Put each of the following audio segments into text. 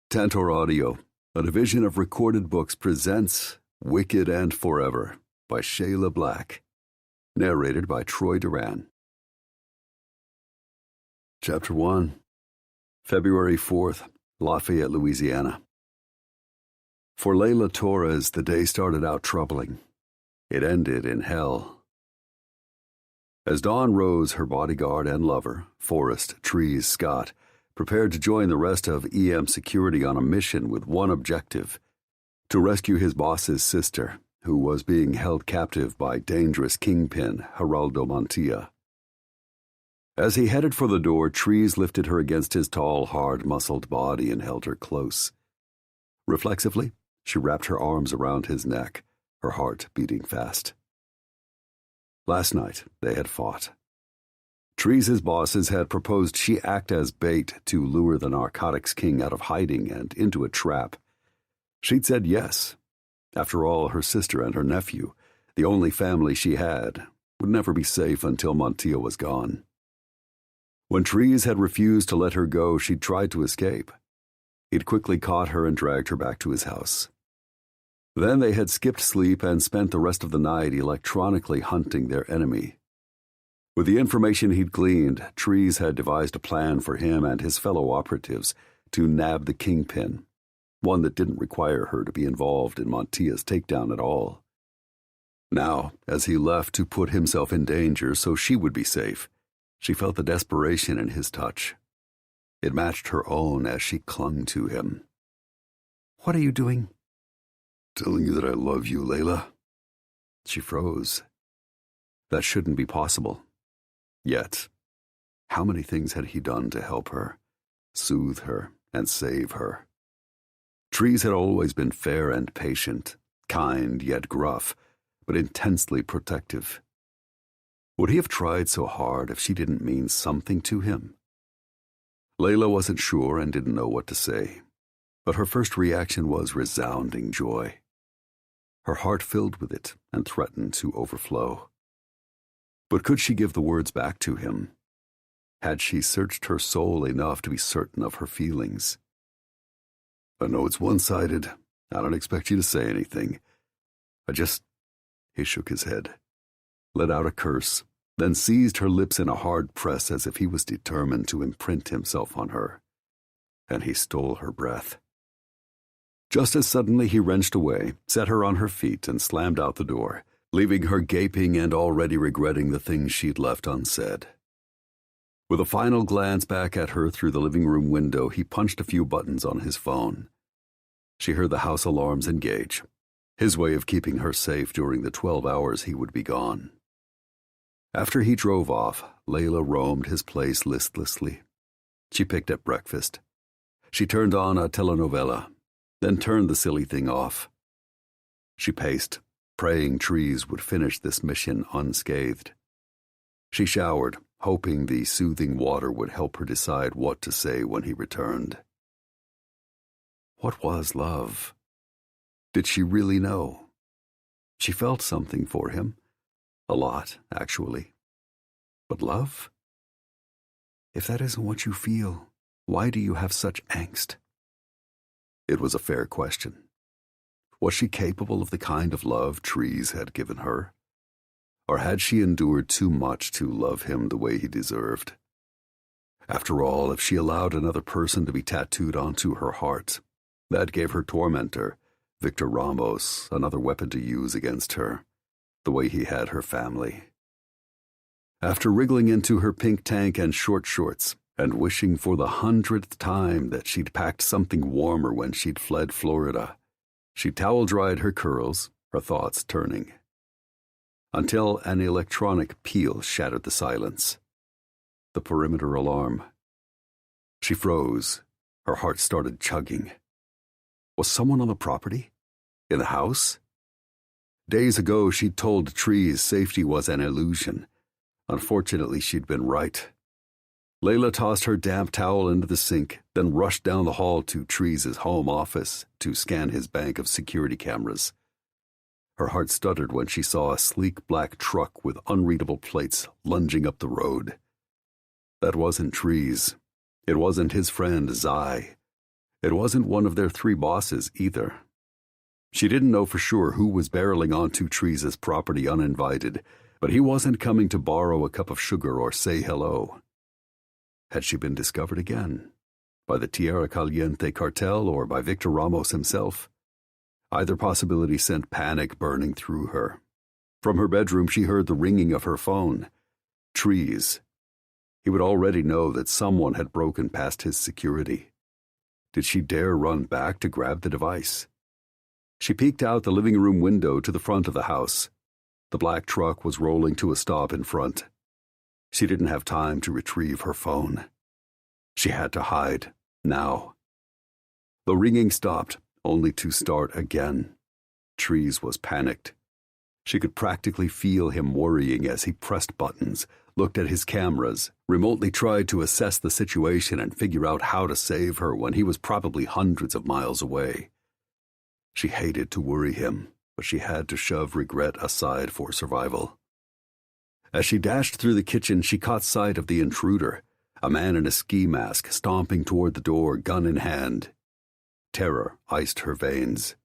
Tantor Audio, a division of Recorded Books, presents Wicked and Forever by Shayla Black, narrated by Troy Duran. Chapter 1, February 4th, Lafayette, Louisiana. For Layla Torres, the day started out troubling. It ended in hell. As dawn rose, her bodyguard and lover, Forrest Trees Scott, prepared to join the rest of EM security on a mission with one objective: to rescue his boss's sister, who was being held captive by dangerous kingpin Geraldo Mantilla. As he headed for the door, Trees lifted her against his tall, hard-muscled body and held her close. Reflexively, she wrapped her arms around his neck, her heart beating fast. Last night, they had fought. Trees' bosses had proposed she act as bait to lure the narcotics king out of hiding and into a trap. She'd said yes. After all, her sister and her nephew, the only family she had, would never be safe until Mantilla was gone. When Trees had refused to let her go, she'd tried to escape. He'd quickly caught her and dragged her back to his house. Then they had skipped sleep and spent the rest of the night electronically hunting their enemy. With the information he'd gleaned, Trees had devised a plan for him and his fellow operatives to nab the kingpin, one that didn't require her to be involved in Mantilla's takedown at all. Now, as he left to put himself in danger so she would be safe, she felt the desperation in his touch. It matched her own as she clung to him. "What are you doing?" "Telling you that I love you, Layla." She froze. That shouldn't be possible. Yet, how many things had he done to help her, soothe her, and save her? Trees had always been fair and patient, kind yet gruff, but intensely protective. Would he have tried so hard if she didn't mean something to him? Layla wasn't sure and didn't know what to say, but her first reaction was resounding joy. Her heart filled with it and threatened to overflow. But could she give the words back to him? Had she searched her soul enough to be certain of her feelings? "I know it's one-sided. I don't expect you to say anything. He shook his head, let out a curse, then seized her lips in a hard press as if he was determined to imprint himself on her. And he stole her breath. Just as suddenly he wrenched away, set her on her feet, and slammed out the door, leaving her gaping and already regretting the things she'd left unsaid. With a final glance back at her through the living room window, he punched a few buttons on his phone. She heard the house alarms engage, his way of keeping her safe during the 12 hours he would be gone. After he drove off, Layla roamed his place listlessly. She picked at breakfast. She turned on a telenovela, then turned the silly thing off. She paced, praying Trees would finish this mission unscathed. She showered, hoping the soothing water would help her decide what to say when he returned. What was love? Did she really know? She felt something for him. A lot, actually. But love? If that isn't what you feel, why do you have such angst? It was a fair question. Was she capable of the kind of love Trees had given her? Or had she endured too much to love him the way he deserved? After all, if she allowed another person to be tattooed onto her heart, that gave her tormentor, Victor Ramos, another weapon to use against her, the way he had her family. After wriggling into her pink tank and short shorts, and wishing for the 100th time that she'd packed something warmer when she'd fled Florida, she towel-dried her curls, her thoughts turning. Until an electronic peal shattered the silence. The perimeter alarm. She froze. Her heart started chugging. Was someone on the property? In the house? Days ago, she'd told Trees safety was an illusion. Unfortunately, she'd been right. Layla tossed her damp towel into the sink, then rushed down the hall to Trees' home office to scan his bank of security cameras. Her heart stuttered when she saw a sleek black truck with unreadable plates lunging up the road. That wasn't Trees. It wasn't his friend, Zai. It wasn't one of their three bosses either. She didn't know for sure who was barreling onto Trees' property uninvited, but he wasn't coming to borrow a cup of sugar or say hello. Had she been discovered again? By the Tierra Caliente cartel or by Victor Ramos himself? Either possibility sent panic burning through her. From her bedroom, she heard the ringing of her phone. Trees. He would already know that someone had broken past his security. Did she dare run back to grab the device? She peeked out the living room window to the front of the house. The black truck was rolling to a stop in front. She didn't have time to retrieve her phone. She had to hide, now. The ringing stopped, only to start again. Trees was panicked. She could practically feel him worrying as he pressed buttons, looked at his cameras, remotely tried to assess the situation and figure out how to save her when he was probably hundreds of miles away. She hated to worry him, but she had to shove regret aside for survival. As she dashed through the kitchen, she caught sight of the intruder, a man in a ski mask stomping toward the door, gun in hand. Terror iced her veins.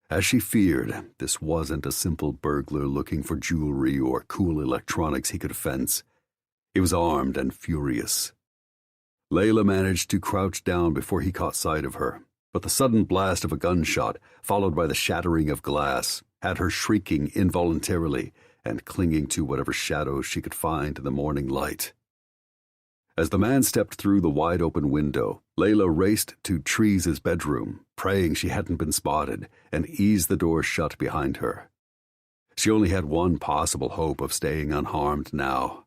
As she feared, this wasn't a simple burglar looking for jewelry or cool electronics he could fence. He was armed and furious. Layla managed to crouch down before he caught sight of her, but the sudden blast of a gunshot, followed by the shattering of glass, had her shrieking involuntarily and clinging to whatever shadows she could find in the morning light. As the man stepped through the wide-open window, Layla raced to Trees' bedroom, praying she hadn't been spotted, and eased the door shut behind her. She only had one possible hope of staying unharmed now.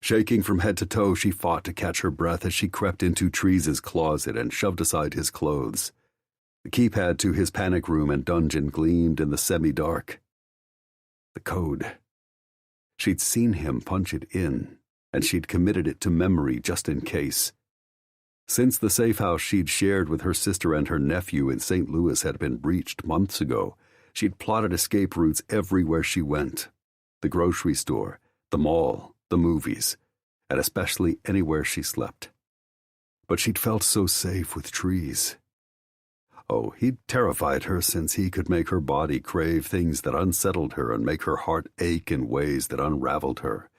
Shaking from head to toe, she fought to catch her breath as she crept into Trees' closet and shoved aside his clothes. The keypad to his panic room and dungeon gleamed in the semi-dark. The code. She'd seen him punch it in, and she'd committed it to memory just in case. Since the safe house she'd shared with her sister and her nephew in St. Louis had been breached months ago, she'd plotted escape routes everywhere she went. The grocery store, the mall, the movies, and especially anywhere she slept. But she'd felt so safe with Trees. Oh, he'd terrified her since he could make her body crave things that unsettled her and make her heart ache in ways that unraveled her.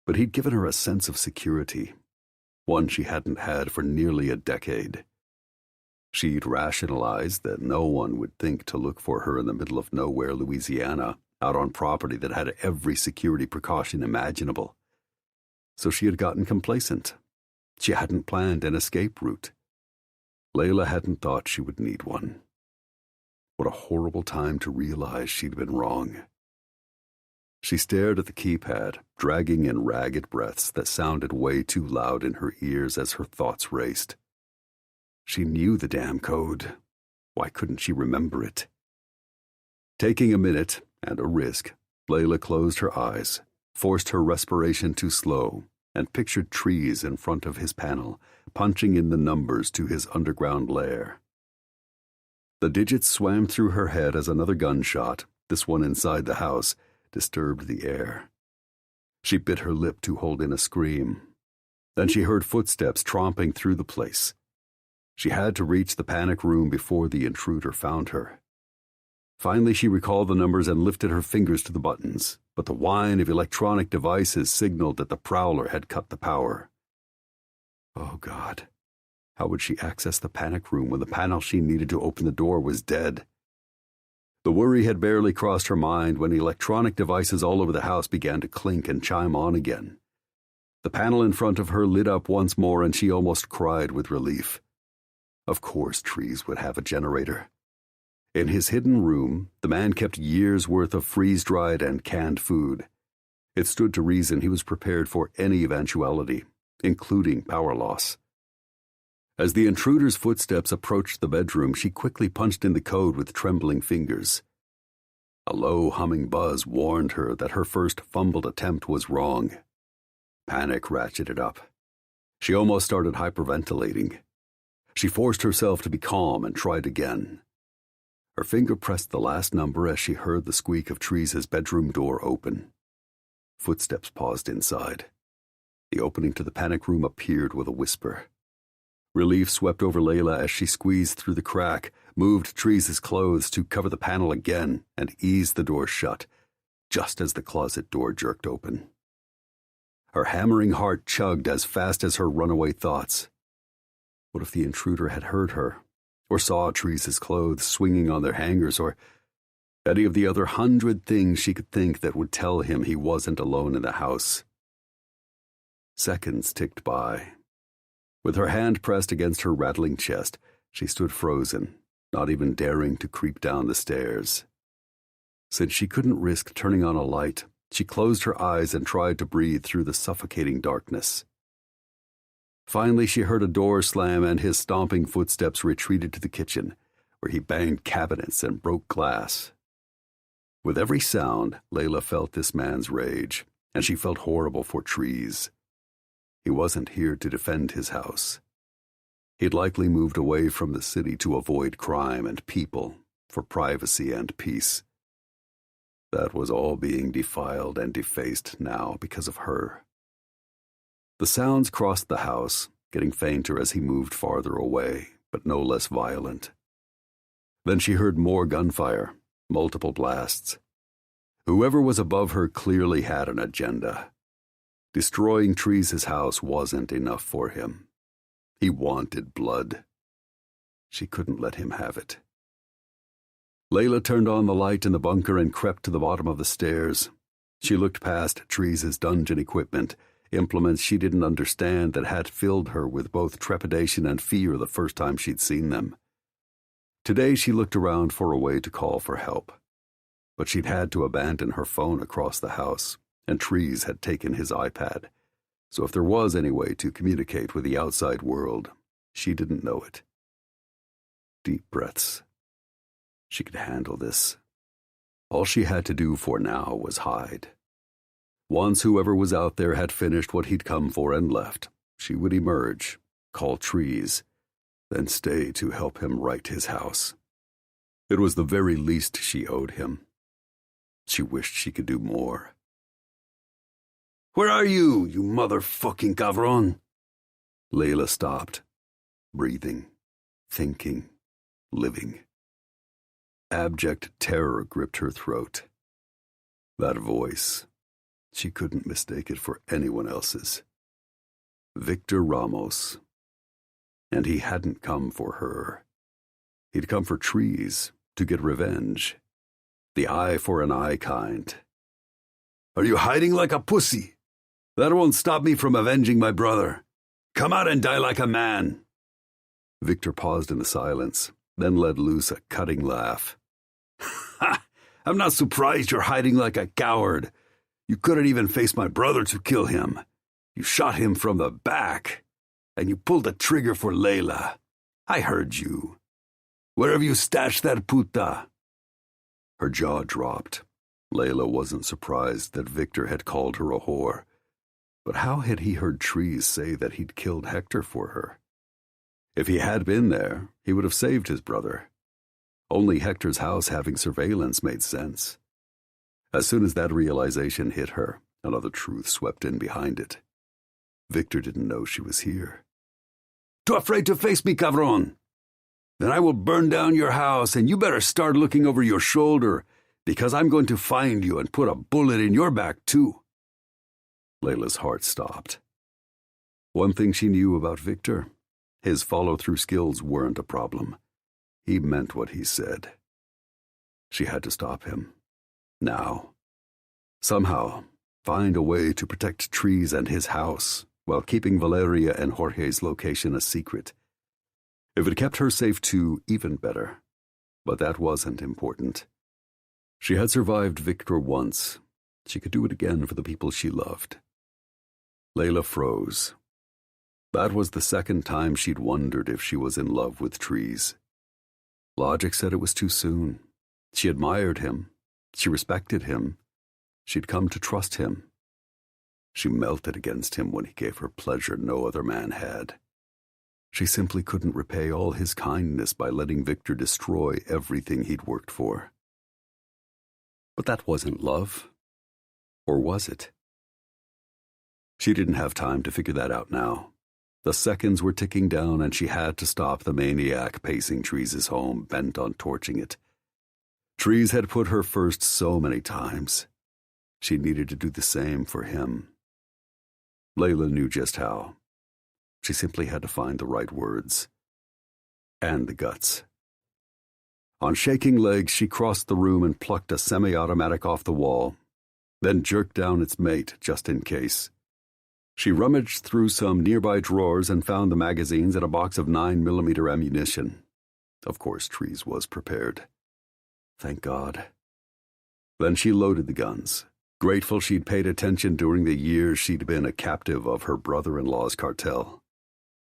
But he'd given her a sense of security, one she hadn't had for nearly a decade. She'd rationalized that no one would think to look for her in the middle of nowhere, Louisiana, out on property that had every security precaution imaginable. So she had gotten complacent. She hadn't planned an escape route. Layla hadn't thought she would need one. What a horrible time to realize she'd been wrong. She stared at the keypad, dragging in ragged breaths that sounded way too loud in her ears as her thoughts raced. She knew the damn code. Why couldn't she remember it? Taking a minute and a risk, Layla closed her eyes, forced her respiration to slow, and pictured Trees in front of his panel, punching in the numbers to his underground lair. The digits swam through her head as another gunshot, this one inside the house, disturbed the air. She bit her lip to hold in a scream. Then she heard footsteps tromping through the place. She had to reach the panic room before the intruder found her. Finally, she recalled the numbers and lifted her fingers to the buttons, but the whine of electronic devices signaled that the prowler had cut the power. Oh, God. How would she access the panic room when the panel she needed to open the door was dead? The worry had barely crossed her mind when electronic devices all over the house began to clink and chime on again. The panel in front of her lit up once more and she almost cried with relief. Of course Trees would have a generator. In his hidden room, the man kept years' worth of freeze-dried and canned food. It stood to reason he was prepared for any eventuality, including power loss. As the intruder's footsteps approached the bedroom, she quickly punched in the code with trembling fingers. A low humming buzz warned her that her first fumbled attempt was wrong. Panic ratcheted up. She almost started hyperventilating. She forced herself to be calm and tried again. Her finger pressed the last number as she heard the squeak of Trees' bedroom door open. Footsteps paused inside. The opening to the panic room appeared with a whisper. Relief swept over Layla as she squeezed through the crack, moved Trees' clothes to cover the panel again, and eased the door shut, just as the closet door jerked open. Her hammering heart chugged as fast as her runaway thoughts. What if the intruder had heard her, or saw Trees' clothes swinging on their hangers, or any of the other 100 things she could think that would tell him he wasn't alone in the house? Seconds ticked by. With her hand pressed against her rattling chest, she stood frozen, not even daring to creep down the stairs. Since she couldn't risk turning on a light, she closed her eyes and tried to breathe through the suffocating darkness. Finally, she heard a door slam and his stomping footsteps retreated to the kitchen, where he banged cabinets and broke glass. With every sound, Layla felt this man's rage, and she felt horrible for Trees. He wasn't here to defend his house. He'd likely moved away from the city to avoid crime and people, for privacy and peace. That was all being defiled and defaced now because of her. The sounds crossed the house, getting fainter as he moved farther away, but no less violent. Then she heard more gunfire, multiple blasts. Whoever was above her clearly had an agenda. Destroying Trees' house wasn't enough for him. He wanted blood. She couldn't let him have it. Layla turned on the light in the bunker and crept to the bottom of the stairs. She looked past Trees' dungeon equipment, implements she didn't understand that had filled her with both trepidation and fear the first time she'd seen them. Today she looked around for a way to call for help. But she'd had to abandon her phone across the house, and Trees had taken his iPad. So if there was any way to communicate with the outside world, she didn't know it. Deep breaths. She could handle this. All she had to do for now was hide. Once whoever was out there had finished what he'd come for and left, she would emerge, call Trees, then stay to help him right his house. It was the very least she owed him. She wished she could do more. "Where are you, you motherfucking cabron?" Layla stopped, breathing, thinking, living. Abject terror gripped her throat. That voice, she couldn't mistake it for anyone else's. Victor Ramos. And he hadn't come for her. He'd come for Trees, to get revenge. The eye for an eye kind. "Are you hiding like a pussy? That won't stop me from avenging my brother. Come out and die like a man." Victor paused in the silence, then let loose a cutting laugh. "Ha! I'm not surprised you're hiding like a coward. You couldn't even face my brother to kill him. You shot him from the back, and you pulled the trigger for Layla. I heard you. Where have you stashed that puta?" Her jaw dropped. Layla wasn't surprised that Victor had called her a whore. But how had he heard Trees say that he'd killed Hector for her? If he had been there, he would have saved his brother. Only Hector's house having surveillance made sense. As soon as that realization hit her, another truth swept in behind it. Victor didn't know she was here. "Too afraid to face me, cabron? Then I will burn down your house, and you better start looking over your shoulder, because I'm going to find you and put a bullet in your back, too." Layla's heart stopped. One thing she knew about Victor, his follow-through skills weren't a problem. He meant what he said. She had to stop him. Now. Somehow, find a way to protect Trees and his house, while keeping Valeria and Jorge's location a secret. If it kept her safe too, even better. But that wasn't important. She had survived Victor once. She could do it again for the people she loved. Layla froze. That was the second time she'd wondered if she was in love with Trees. Logic said it was too soon. She admired him. She respected him. She'd come to trust him. She melted against him when he gave her pleasure no other man had. She simply couldn't repay all his kindness by letting Victor destroy everything he'd worked for. But that wasn't love. Or was it? She didn't have time to figure that out now. The seconds were ticking down, and she had to stop the maniac pacing Trees' home, bent on torching it. Trees had put her first so many times. She needed to do the same for him. Layla knew just how. She simply had to find the right words. And the guts. On shaking legs, she crossed the room and plucked a semi-automatic off the wall, then jerked down its mate just in case. She rummaged through some nearby drawers and found the magazines and a box of 9mm ammunition. Of course, Trees was prepared. Thank God. Then she loaded the guns, grateful she'd paid attention during the years she'd been a captive of her brother-in-law's cartel.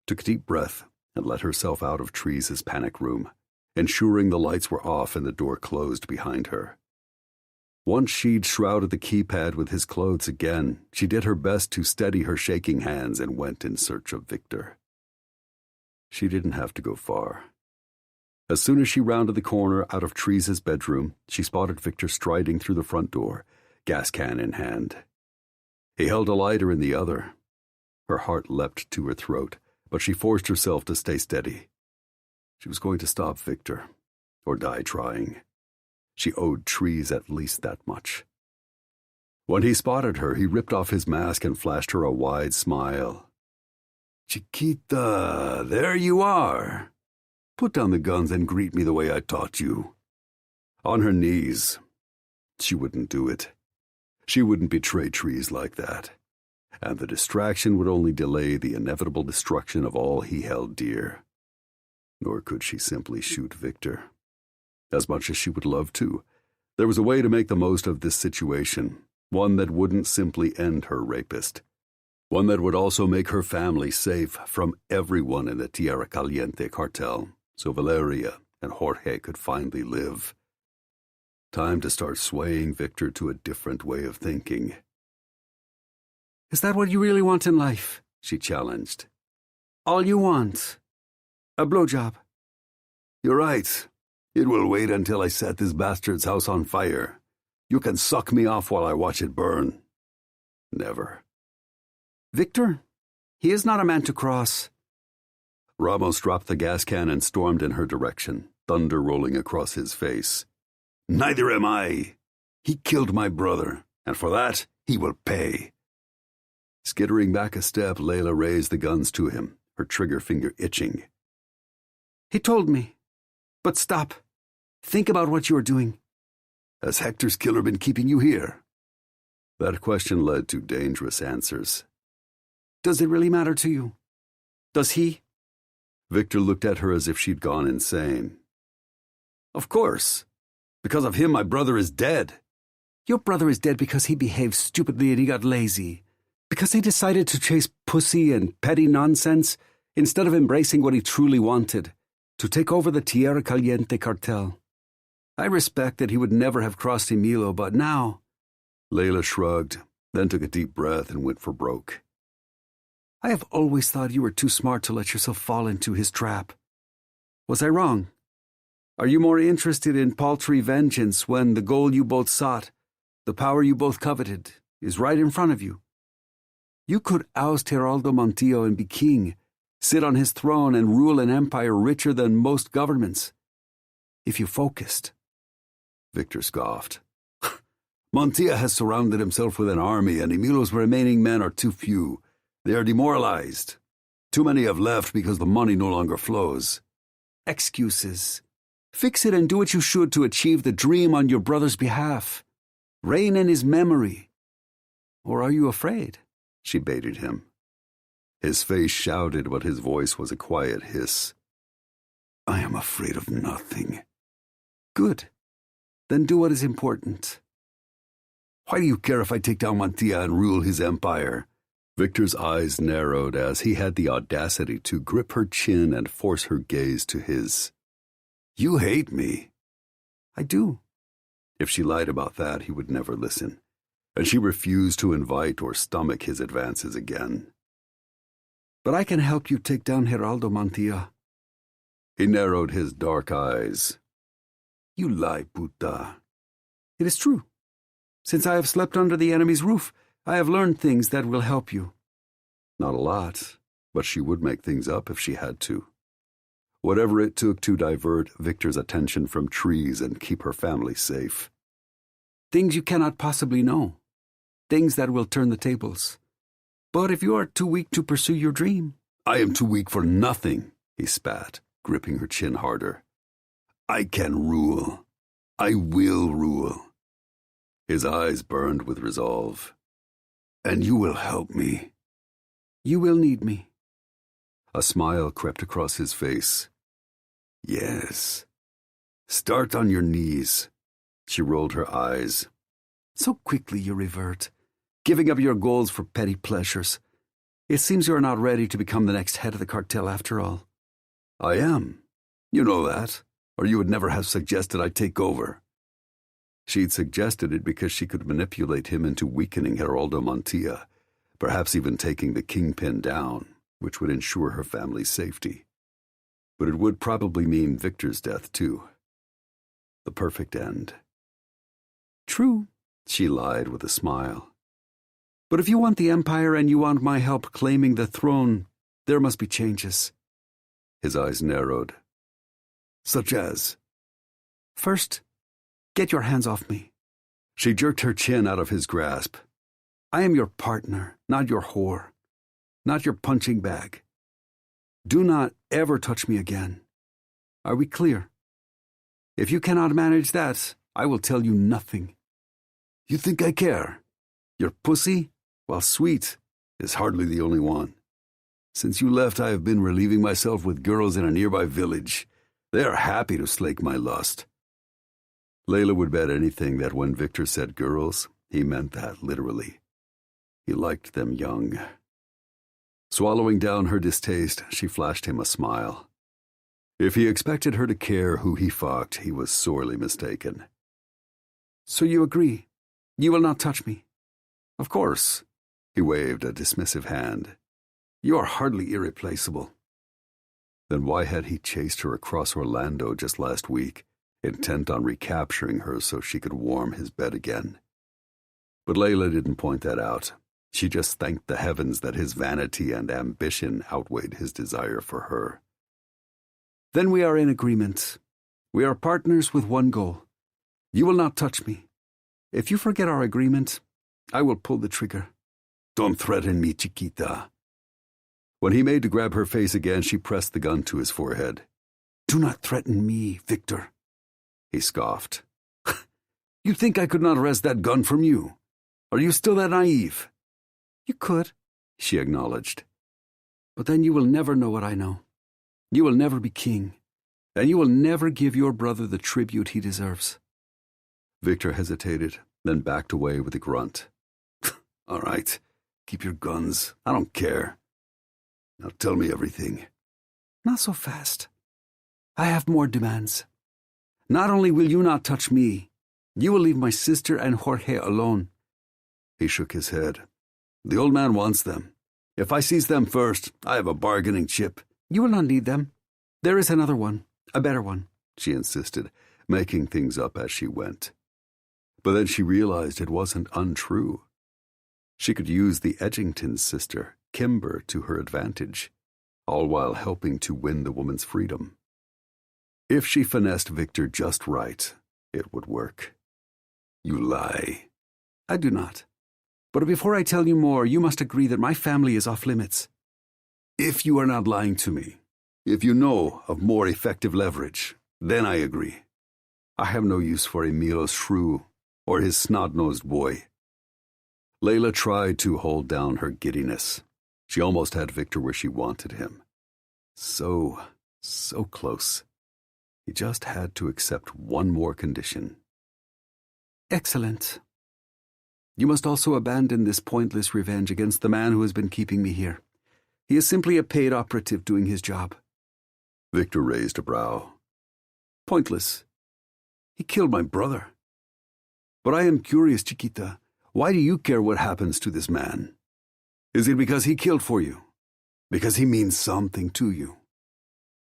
Took a deep breath and let herself out of Trees' panic room, ensuring the lights were off and the door closed behind her. Once she'd shrouded the keypad with his clothes again, she did her best to steady her shaking hands and went in search of Victor. She didn't have to go far. As soon as she rounded the corner out of Trees' bedroom, she spotted Victor striding through the front door, gas can in hand. He held a lighter in the other. Her heart leapt to her throat, but she forced herself to stay steady. She was going to stop Victor, or die trying. She owed Trees at least that much. When he spotted her, he ripped off his mask and flashed her a wide smile. "Chiquita, there you are. Put down the guns and greet me the way I taught you." On her knees. She wouldn't do it. She wouldn't betray Trees like that. And the distraction would only delay the inevitable destruction of all he held dear. Nor could she simply shoot Victor. As much as she would love to, there was a way to make the most of this situation, one that wouldn't simply end her rapist. One that would also make her family safe from everyone in the Tierra Caliente cartel, so Valeria and Jorge could finally live. Time to start swaying Victor to a different way of thinking. "Is that what you really want in life?" she challenged. "All you want? A blowjob?" "You're right. It will wait until I set this bastard's house on fire. You can suck me off while I watch it burn." Never. "Victor, he is not a man to cross." Ramos dropped the gas can and stormed in her direction, thunder rolling across his face. "Neither am I. He killed my brother, and for that he will pay." Skittering back a step, Layla raised the guns to him, her trigger finger itching. "He told me. But stop. Think about what you are doing." "Has Hector's killer been keeping you here?" That question led to dangerous answers. "Does it really matter to you? Does he?" Victor looked at her as if she'd gone insane. "Of course. Because of him, my brother is dead." "Your brother is dead because he behaved stupidly and he got lazy. Because he decided to chase pussy and petty nonsense instead of embracing what he truly wanted, to take over the Tierra Caliente cartel. I respect that he would never have crossed Emilio, but now—" Layla shrugged, then took a deep breath and went for broke. "I have always thought you were too smart to let yourself fall into his trap. Was I wrong? Are you more interested in paltry vengeance when the goal you both sought, the power you both coveted, is right in front of you? You could oust Geraldo Montijo and be king, sit on his throne and rule an empire richer than most governments. If you focused." Victor scoffed. "Montijo has surrounded himself with an army, and Emilio's remaining men are too few. They are demoralized. Too many have left because the money no longer flows." "Excuses. Fix it and do what you should to achieve the dream on your brother's behalf. Reign in his memory. Or are you afraid?" She baited him. His face shouted, but his voice was a quiet hiss. "I am afraid of nothing." "Good. Then do what is important." "Why do you care if I take down Montijo and rule his empire?" Victor's eyes narrowed as he had the audacity to grip her chin and force her gaze to his. "You hate me." "I do." If she lied about that, he would never listen, and she refused to invite or stomach his advances again. "But I can help you take down Geraldo Montijo." He narrowed his dark eyes. "You lie, puta." "It is true. Since I have slept under the enemy's roof, I have learned things that will help you." "Not a lot, but she would make things up if she had to. Whatever it took to divert Victor's attention from trees and keep her family safe. Things you cannot possibly know. Things that will turn the tables. But if you are too weak to pursue your dream... I am too weak for nothing, he spat, gripping her chin harder. I can rule. I will rule. His eyes burned with resolve. And you will help me. You will need me. A smile crept across his face. Yes. Start on your knees. She rolled her eyes. So quickly you revert, giving up your goals for petty pleasures. It seems you are not ready to become the next head of the cartel after all. I am. You know that, or you would never have suggested I take over. She'd suggested it because she could manipulate him into weakening Geraldo Montilla, perhaps even taking the kingpin down, which would ensure her family's safety. But it would probably mean Victor's death, too. The perfect end. True, she lied with a smile. But if you want the Empire and you want my help claiming the throne, there must be changes. His eyes narrowed. Such as? First, get your hands off me. She jerked her chin out of his grasp. I am your partner, not your whore. Not your punching bag. Do not ever touch me again. Are we clear? If you cannot manage that, I will tell you nothing. You think I care? Your pussy, while sweet, is hardly the only one. Since you left, I have been relieving myself with girls in a nearby village. They are happy to slake my lust. Layla would bet anything that when Victor said girls, he meant that literally. He liked them young. Swallowing down her distaste, she flashed him a smile. If he expected her to care who he fucked, he was sorely mistaken. So you agree? You will not touch me? Of course. He waved a dismissive hand. You are hardly irreplaceable. Then why had he chased her across Orlando just last week, intent on recapturing her so she could warm his bed again? But Layla didn't point that out. She just thanked the heavens that his vanity and ambition outweighed his desire for her. Then we are in agreement. We are partners with one goal. You will not touch me. If you forget our agreement, I will pull the trigger. Don't threaten me, Chiquita. When he made to grab her face again, she pressed the gun to his forehead. Do not threaten me, Victor. He scoffed. You think I could not wrest that gun from you? Are you still that naive? You could, she acknowledged. But then you will never know what I know. You will never be king, and you will never give your brother the tribute he deserves. Victor hesitated, then backed away with a grunt. All right, keep your guns. I don't care. Now tell me everything. Not so fast. I have more demands. Not only will you not touch me, you will leave my sister and Jorge alone. He shook his head. The old man wants them. If I seize them first, I have a bargaining chip. You will not need them. There is another one, a better one, she insisted, making things up as she went. But then she realized it wasn't untrue. She could use the Edgington's sister, Kimber, to her advantage, all while helping to win the woman's freedom. If she finessed Victor just right, it would work. You lie. I do not. But before I tell you more, you must agree that my family is off limits. If you are not lying to me, if you know of more effective leverage, then I agree. I have no use for Emilo's shrew or his snot-nosed boy. Layla tried to hold down her giddiness. She almost had Victor where she wanted him. So close. He just had to accept one more condition. Excellent. You must also abandon this pointless revenge against the man who has been keeping me here. He is simply a paid operative doing his job. Victor raised a brow. Pointless. He killed my brother. But I am curious, Chiquita. Why do you care what happens to this man? Is it because he killed for you? Because he means something to you?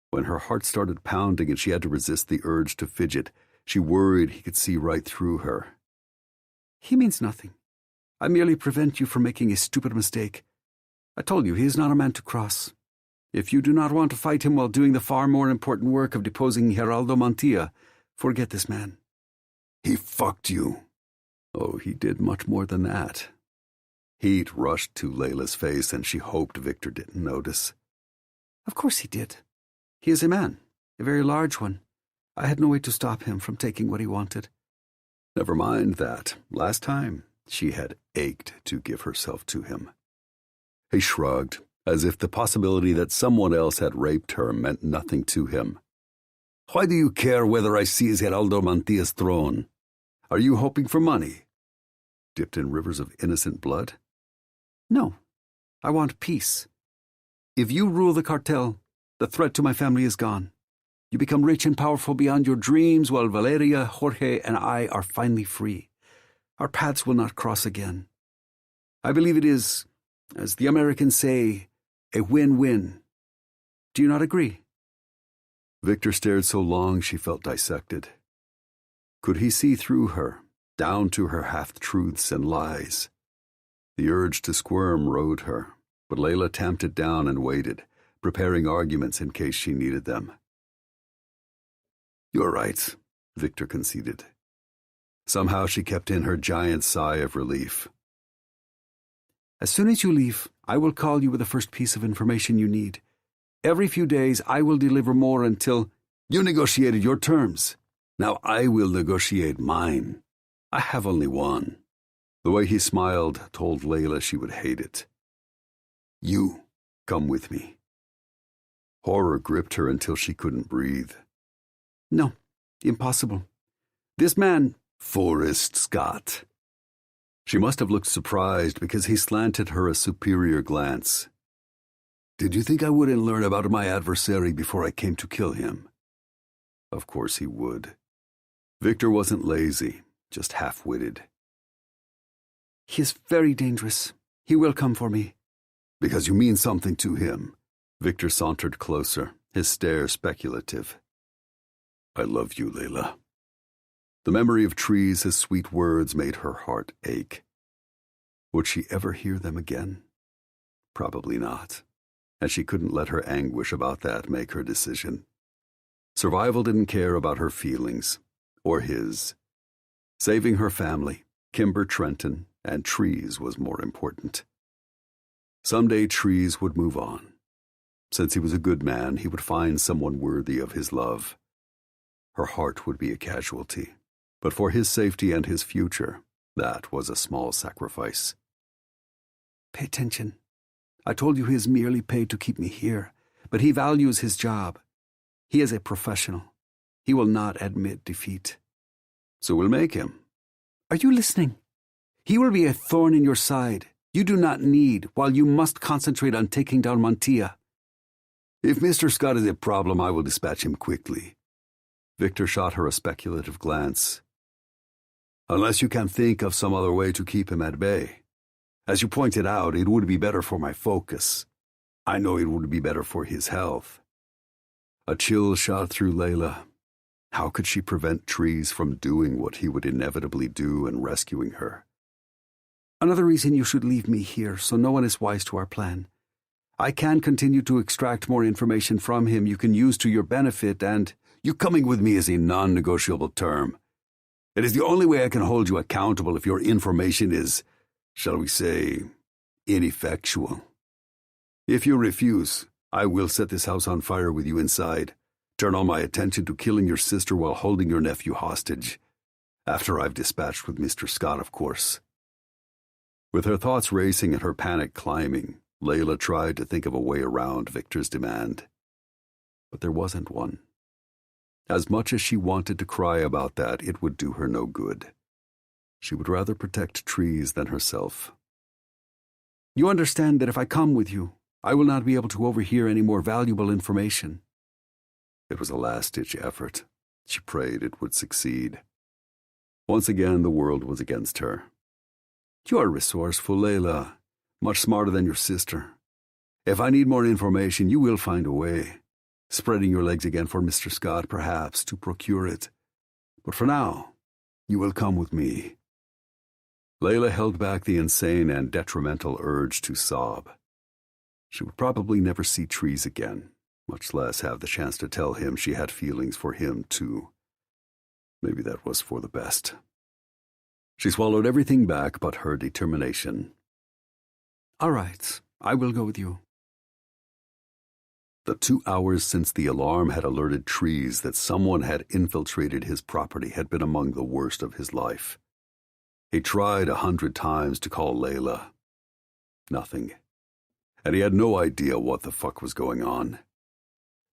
When her heart started pounding and she had to resist the urge to fidget, she worried he could see right through her. He means nothing. I merely prevent you from making a stupid mistake. I told you he is not a man to cross. If you do not want to fight him while doing the far more important work of deposing Geraldo Mantilla, forget this man. He fucked you. Oh, he did much more than that. Heat rushed to Layla's face, and she hoped Victor didn't notice. Of course he did. He is a man, a very large one. I had no way to stop him from taking what he wanted. Never mind that. Last time, she had ached to give herself to him. He shrugged, as if the possibility that someone else had raped her meant nothing to him. Why do you care whether I seize Geraldo Mantilla's throne? Are you hoping for money? Dipped in rivers of innocent blood? No. I want peace. If you rule the cartel, the threat to my family is gone. You become rich and powerful beyond your dreams, while Valeria, Jorge, and I are finally free. Our paths will not cross again. I believe it is, as the Americans say, a win-win. Do you not agree? Victor stared so long she felt dissected. Could he see through her, down to her half-truths and lies? The urge to squirm rode her, but Layla tamped it down and waited, preparing arguments in case she needed them. You're right, Victor conceded. Somehow she kept in her giant sigh of relief. As soon as you leave, I will call you with the first piece of information you need. Every few days, I will deliver more until... You negotiated your terms. Now I will negotiate mine. I have only one. The way he smiled told Layla she would hate it. You come with me. Horror gripped her until she couldn't breathe. No, impossible. This man... Forrest Scott. She must have looked surprised because he slanted her a superior glance. Did you think I wouldn't learn about my adversary before I came to kill him? Of course he would. Victor wasn't lazy, just half-witted. He is very dangerous. He will come for me. Because you mean something to him. Victor sauntered closer, his stare speculative. I love you, Layla. The memory of trees, his sweet words made her heart ache. Would she ever hear them again? Probably not, and she couldn't let her anguish about that make her decision. Survival didn't care about her feelings, or his. Saving her family, Kimber Trenton, and trees was more important. Someday trees would move on. Since he was a good man, he would find someone worthy of his love. Her heart would be a casualty, but for his safety and his future, that was a small sacrifice. Pay attention. I told you he is merely paid to keep me here, but he values his job. He is a professional. He will not admit defeat. So we'll make him. Are you listening? He will be a thorn in your side. You do not need, while you must concentrate on taking down Mantilla. If Mr. Scott is a problem, I will dispatch him quickly. Victor shot her a speculative glance. Unless you can think of some other way to keep him at bay. As you pointed out, it would be better for my focus. I know it would be better for his health. A chill shot through Layla. How could she prevent Trees from doing what he would inevitably do and rescuing her? Another reason you should leave me here, so no one is wise to our plan. I can continue to extract more information from him you can use to your benefit, and... You coming with me is a non-negotiable term. It is the only way I can hold you accountable if your information is, shall we say, ineffectual. If you refuse, I will set this house on fire with you inside, turn all my attention to killing your sister while holding your nephew hostage. After I've dispatched with Mr. Scott, of course. With her thoughts racing and her panic climbing, Layla tried to think of a way around Victor's demand. But there wasn't one. As much as she wanted to cry about that, it would do her no good. She would rather protect Trees than herself. You understand that if I come with you, I will not be able to overhear any more valuable information. It was a last-ditch effort. She prayed it would succeed. Once again, the world was against her. You are resourceful, Layla. Much smarter than your sister. If I need more information, you will find a way. Spreading your legs again for Mr. Scott, perhaps, to procure it. But for now, you will come with me. Layla held back the insane and detrimental urge to sob. She would probably never see Trees again, much less have the chance to tell him she had feelings for him, too. Maybe that was for the best. She swallowed everything back but her determination. All right, I will go with you. The 2 hours since the alarm had alerted Trees that someone had infiltrated his property had been among the worst of his life. He tried 100 times to call Layla. Nothing. And he had no idea what the fuck was going on.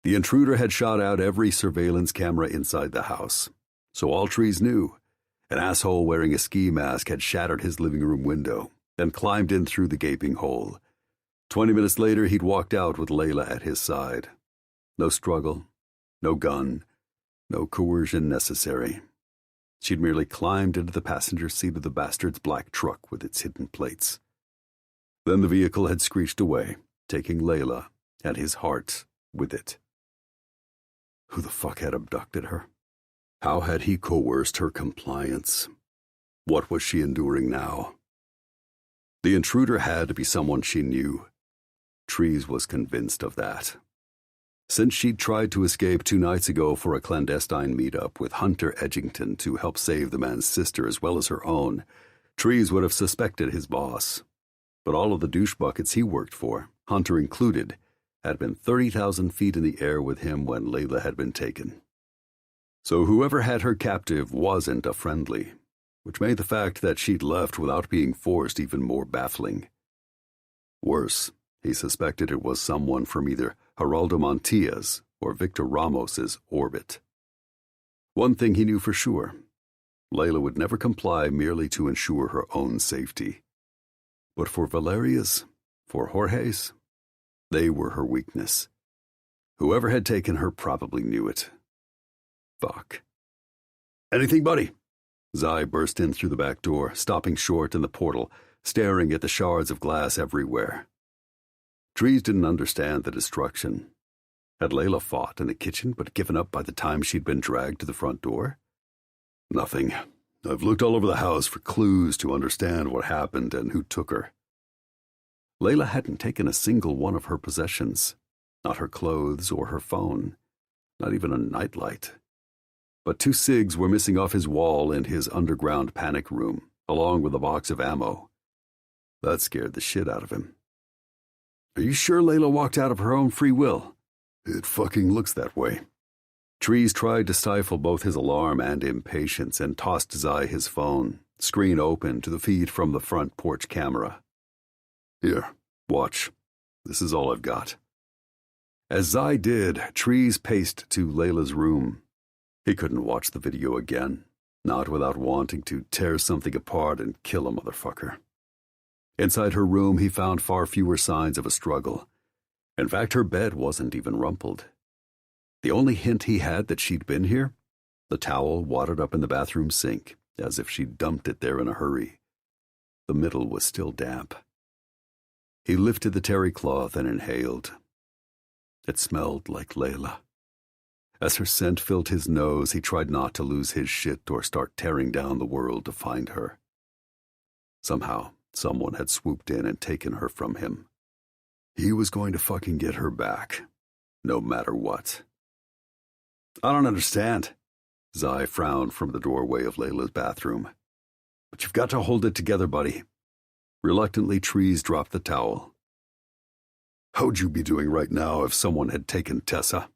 The intruder had shot out every surveillance camera inside the house, so all Trees knew, an asshole wearing a ski mask had shattered his living room window, then climbed in through the gaping hole. 20 minutes later, he'd walked out with Layla at his side. No struggle, no gun, no coercion necessary. She'd merely climbed into the passenger seat of the bastard's black truck with its hidden plates. Then the vehicle had screeched away, taking Layla and his heart with it. Who the fuck had abducted her? How had he coerced her compliance? What was she enduring now? The intruder had to be someone she knew. Trees was convinced of that. Since she'd tried to escape 2 nights ago for a clandestine meetup with Hunter Edgington to help save the man's sister as well as her own, Trees would have suspected his boss. But all of the douche buckets he worked for, Hunter included, had been 30,000 feet in the air with him when Layla had been taken. So whoever had her captive wasn't a friendly, which made the fact that she'd left without being forced even more baffling. Worse, he suspected it was someone from either Geraldo Montilla's or Victor Ramos's orbit. One thing he knew for sure, Layla would never comply merely to ensure her own safety. But for Valeria's, for Jorge's, they were her weakness. Whoever had taken her probably knew it. Fuck. Anything, buddy? Zai burst in through the back door, stopping short in the portal, staring at the shards of glass everywhere. Trees didn't understand the destruction. Had Layla fought in the kitchen but given up by the time she'd been dragged to the front door? Nothing. I've looked all over the house for clues to understand what happened and who took her. Layla hadn't taken a single one of her possessions. Not her clothes or her phone. Not even a nightlight. But 2 cigs were missing off his wall in his underground panic room, along with a box of ammo. That scared the shit out of him. Are you sure Layla walked out of her own free will? It fucking looks that way. Trees tried to stifle both his alarm and impatience and tossed Zai his phone, screen open to the feed from the front porch camera. Here, watch. This is all I've got. As Zai did, Trees paced to Layla's room. He couldn't watch the video again, not without wanting to tear something apart and kill a motherfucker. Inside her room, he found far fewer signs of a struggle. In fact, her bed wasn't even rumpled. The only hint he had that she'd been here? The towel wadded up in the bathroom sink, as if she'd dumped it there in a hurry. The middle was still damp. He lifted the terry cloth and inhaled. It smelled like Layla. As her scent filled his nose, he tried not to lose his shit or start tearing down the world to find her. Somehow, someone had swooped in and taken her from him. He was going to fucking get her back, no matter what. I don't understand. Zai frowned from the doorway of Layla's bathroom. But you've got to hold it together, buddy. Reluctantly, Trees dropped the towel. How'd you be doing right now if someone had taken Tessa?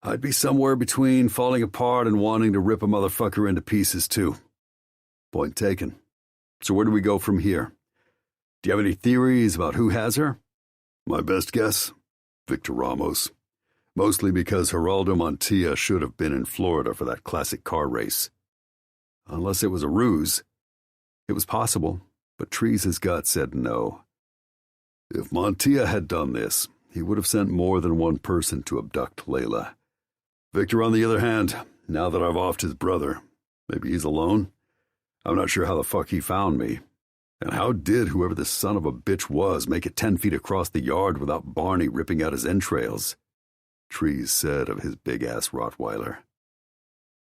I'd be somewhere between falling apart and wanting to rip a motherfucker into pieces, too. Point taken. So where do we go from here? Do you have any theories about who has her? My best guess? Victor Ramos. Mostly because Geraldo Montilla should have been in Florida for that classic car race. Unless it was a ruse. It was possible, but Trees' gut said no. If Montilla had done this, he would have sent more than one person to abduct Layla. Victor, on the other hand, now that I've offed his brother, maybe he's alone? I'm not sure how the fuck he found me. And how did whoever this son of a bitch was make it 10 feet across the yard without Barney ripping out his entrails? Trees said of his big-ass Rottweiler.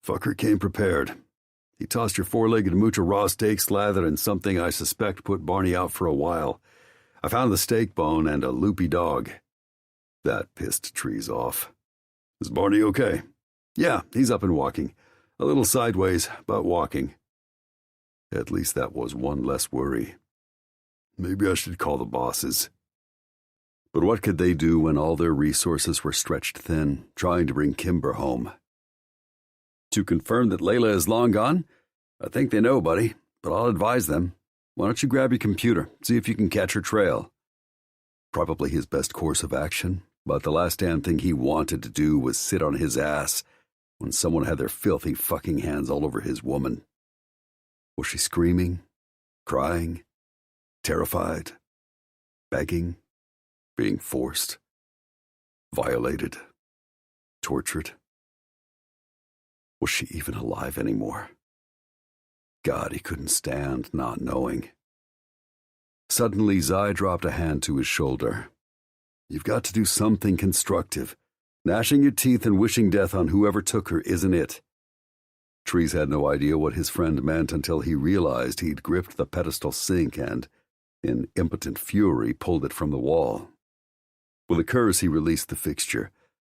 Fucker came prepared. He tossed your 4-legged moocher raw steak slathered in something I suspect put Barney out for a while. I found the steak bone and a loopy dog. That pissed Trees off. Is Barney okay? Yeah, he's up and walking. A little sideways, but walking. At least that was one less worry. Maybe I should call the bosses. But what could they do when all their resources were stretched thin, trying to bring Kimber home? To confirm that Layla is long gone? I think they know, buddy, but I'll advise them. Why don't you grab your computer, see if you can catch her trail? Probably his best course of action, but the last damn thing he wanted to do was sit on his ass when someone had their filthy fucking hands all over his woman. Was she screaming, crying, terrified, begging, being forced, violated, tortured? Was she even alive anymore? God, he couldn't stand not knowing. Suddenly, Zai dropped a hand to his shoulder. You've got to do something constructive. Gnashing your teeth and wishing death on whoever took her isn't it. Trees had no idea what his friend meant until he realized he'd gripped the pedestal sink and, in impotent fury, pulled it from the wall. With a curse, he released the fixture,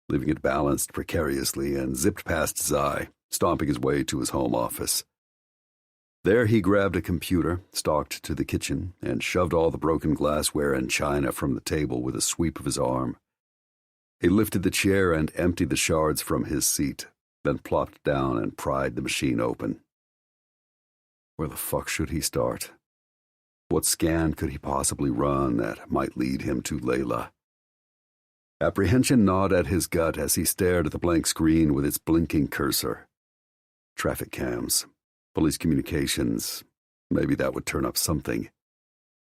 leaving it balanced precariously, and zipped past Zai, stomping his way to his home office. There he grabbed a computer, stalked to the kitchen, and shoved all the broken glassware and china from the table with a sweep of his arm. He lifted the chair and emptied the shards from his seat, then plopped down and pried the machine open. Where the fuck should he start? What scan could he possibly run that might lead him to Layla? Apprehension gnawed at his gut as he stared at the blank screen with its blinking cursor. Traffic cams, police communications, maybe that would turn up something.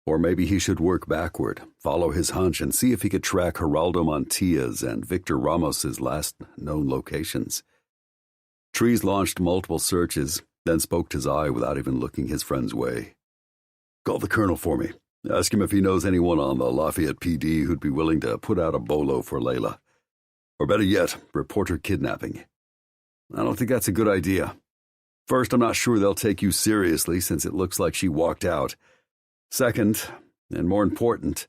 Or maybe he should work backward, follow his hunch, and see if he could track Geraldo Montilla's and Victor Ramos's last known locations. Trees launched multiple searches, then spoke to Zai without even looking his friend's way. Call the colonel for me. Ask him if he knows anyone on the Lafayette PD who'd be willing to put out a bolo for Layla. Or better yet, report her kidnapping. I don't think that's a good idea. First, I'm not sure they'll take you seriously since it looks like she walked out. Second, and more important,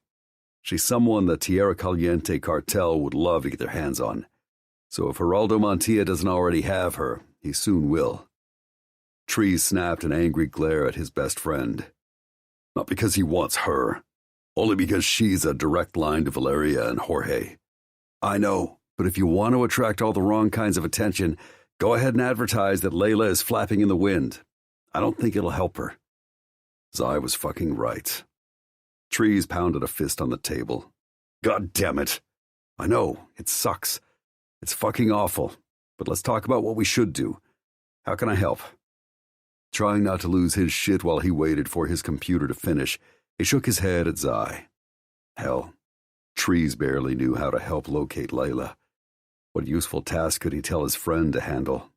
she's someone the Tierra Caliente cartel would love to get their hands on. So if Geraldo Montilla doesn't already have her, he soon will. Trees snapped an angry glare at his best friend. Not because he wants her, only because she's a direct line to Valeria and Jorge. I know, but if you want to attract all the wrong kinds of attention, go ahead and advertise that Layla is flapping in the wind. I don't think it'll help her. Zai was fucking right. Trees pounded a fist on the table. God damn it. I know, it sucks. It's fucking awful. But let's talk about what we should do. How can I help? Trying not to lose his shit while he waited for his computer to finish, he shook his head at Zai. Hell, Trees barely knew how to help locate Layla. What useful task could he tell his friend to handle?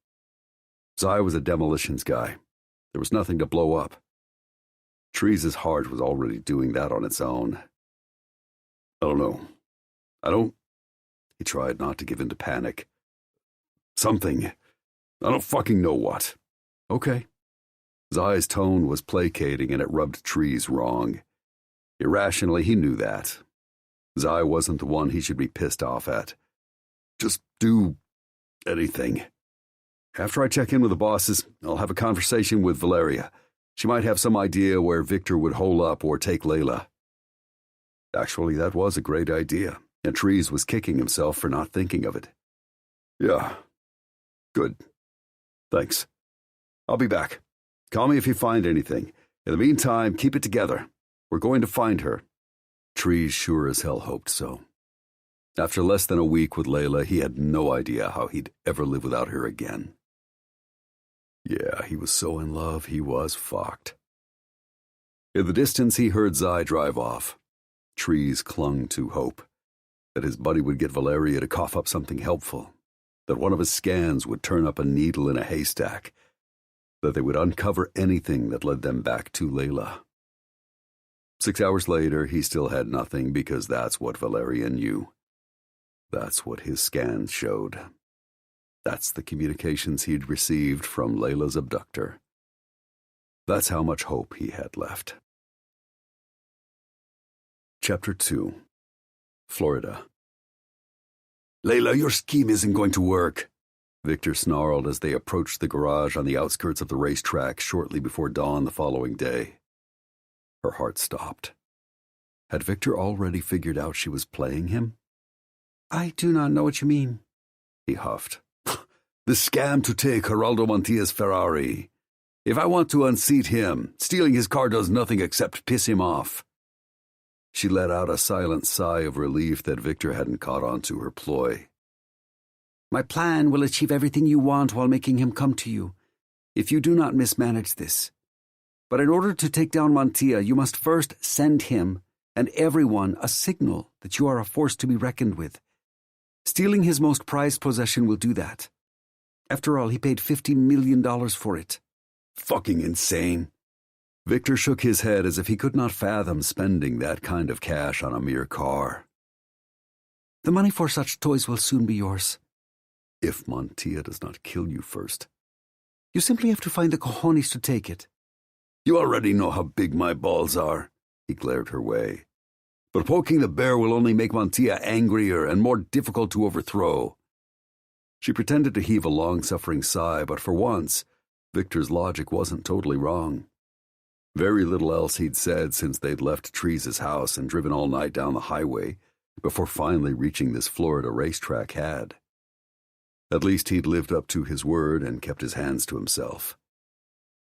Zai was a demolitions guy. There was nothing to blow up. Trees' heart was already doing that on its own. I don't know. He tried not to give in to panic. Something. I don't fucking know what. Okay. Zai's tone was placating and it rubbed Trees wrong. Irrationally, he knew that. Zai wasn't the one he should be pissed off at. Just do anything. After I check in with the bosses, I'll have a conversation with Valeria. She might have some idea where Victor would hole up or take Layla. Actually, that was a great idea, and Trees was kicking himself for not thinking of it. Yeah. Good. Thanks. I'll be back. Call me if you find anything. In the meantime, keep it together. We're going to find her. Trees sure as hell hoped so. After less than a week with Layla, he had no idea how he'd ever live without her again. Yeah, he was so in love, he was fucked. In the distance, he heard Zai drive off. Trees clung to hope that his buddy would get Valeria to cough up something helpful, that one of his scans would turn up a needle in a haystack, that they would uncover anything that led them back to Layla. 6 hours later, he still had nothing because that's what Valeria knew. That's what his scans showed. That's the communications he'd received from Layla's abductor. That's how much hope he had left. Chapter 2. Florida. "Layla, your scheme isn't going to work," Victor snarled as they approached the garage on the outskirts of the racetrack shortly before dawn the following day. Her heart stopped. Had Victor already figured out she was playing him? "I do not know what you mean," he huffed. "The scam to take Geraldo Montilla's Ferrari. If I want to unseat him, stealing his car does nothing except piss him off." She let out a silent sigh of relief that Victor hadn't caught on to her ploy. "My plan will achieve everything you want while making him come to you, if you do not mismanage this. But in order to take down Montilla, you must first send him and everyone a signal that you are a force to be reckoned with. Stealing his most prized possession will do that. After all, he paid $50 million for it." Fucking insane. Victor shook his head as if he could not fathom spending that kind of cash on a mere car. "The money for such toys will soon be yours." If Montilla does not kill you first. "You simply have to find the cojones to take it." "You already know how big my balls are," he glared her way. "But poking the bear will only make Montilla angrier and more difficult to overthrow." She pretended to heave a long-suffering sigh, but for once, Victor's logic wasn't totally wrong. Very little else he'd said since they'd left Trees' house and driven all night down the highway before finally reaching this Florida racetrack had. At least he'd lived up to his word and kept his hands to himself.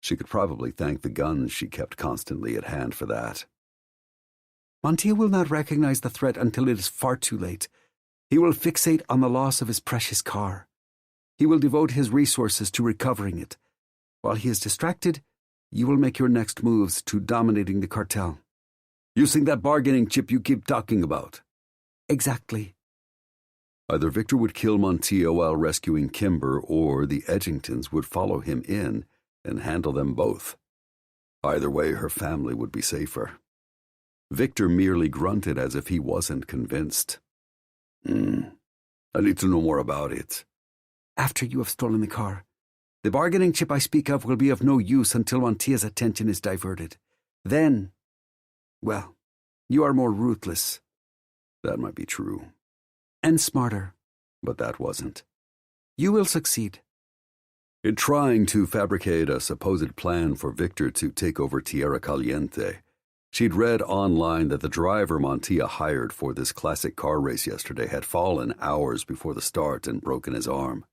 She could probably thank the guns she kept constantly at hand for that. "Montilla will not recognize the threat until it is far too late. He will fixate on the loss of his precious car. He will devote his resources to recovering it. While he is distracted, you will make your next moves to dominating the cartel." "Using that bargaining chip you keep talking about." "Exactly." Either Victor would kill Montilla while rescuing Kimber, or the Edgingtons would follow him in and handle them both. Either way, her family would be safer. Victor merely grunted as if he wasn't convinced. I need to know more about it." "After you have stolen the car. The bargaining chip I speak of will be of no use until Montilla's attention is diverted. Then, well, you are more ruthless." That might be true. "And smarter." But that wasn't. "You will succeed." In trying to fabricate a supposed plan for Victor to take over Tierra Caliente, she'd read online that the driver Montilla hired for this classic car race yesterday had fallen hours before the start and broken his arm.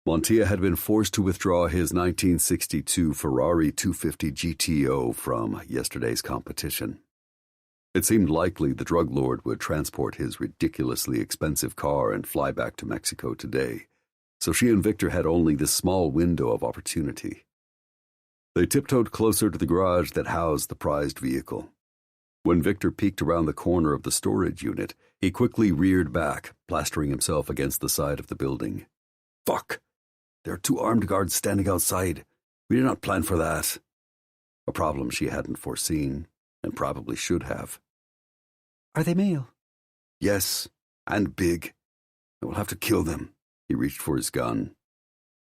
Montilla had been forced to withdraw his 1962 Ferrari 250 GTO from yesterday's competition. It seemed likely the drug lord would transport his ridiculously expensive car and fly back to Mexico today, so she and Victor had only this small window of opportunity. They tiptoed closer to the garage that housed the prized vehicle. When Victor peeked around the corner of the storage unit, he quickly reared back, plastering himself against the side of the building. "Fuck! There are 2 armed guards standing outside. We did not plan for that." A problem she hadn't foreseen, and probably should have. "Are they male?" "Yes, and big. I will have to kill them." He reached for his gun.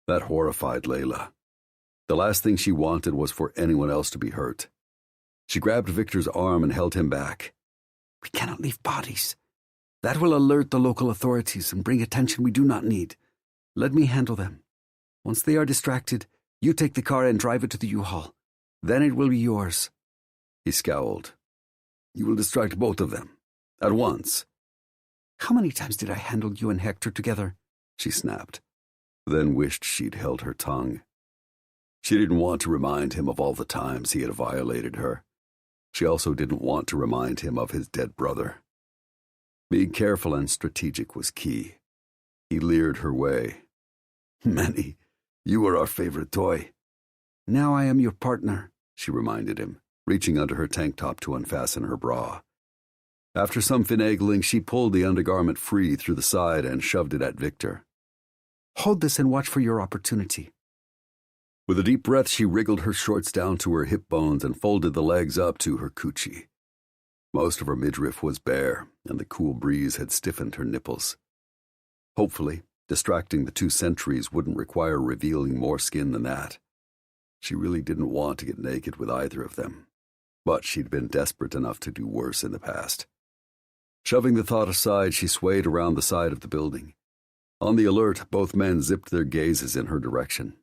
That horrified Layla. The last thing she wanted was for anyone else to be hurt. She grabbed Victor's arm and held him back. "We cannot leave bodies. That will alert the local authorities and bring attention we do not need. Let me handle them. Once they are distracted, you take the car and drive it to the U-Haul. Then it will be yours." He scowled. "You will distract both of them. At once." "How many times did I handle you and Hector together?" she snapped, then wished she'd held her tongue. She didn't want to remind him of all the times he had violated her. She also didn't want to remind him of his dead brother. Being careful and strategic was key. He leered her way. "Manny, you were our favorite toy." "Now I am your partner," she reminded him, reaching under her tank top to unfasten her bra. After some finagling, she pulled the undergarment free through the side and shoved it at Victor. "Hold this and watch for your opportunity." With a deep breath, she wriggled her shorts down to her hip bones and folded the legs up to her coochie. Most of her midriff was bare, and the cool breeze had stiffened her nipples. Hopefully, distracting the 2 sentries wouldn't require revealing more skin than that. She really didn't want to get naked with either of them, but she'd been desperate enough to do worse in the past. Shoving the thought aside, she swayed around the side of the building. On the alert, both men zipped their gazes in her direction.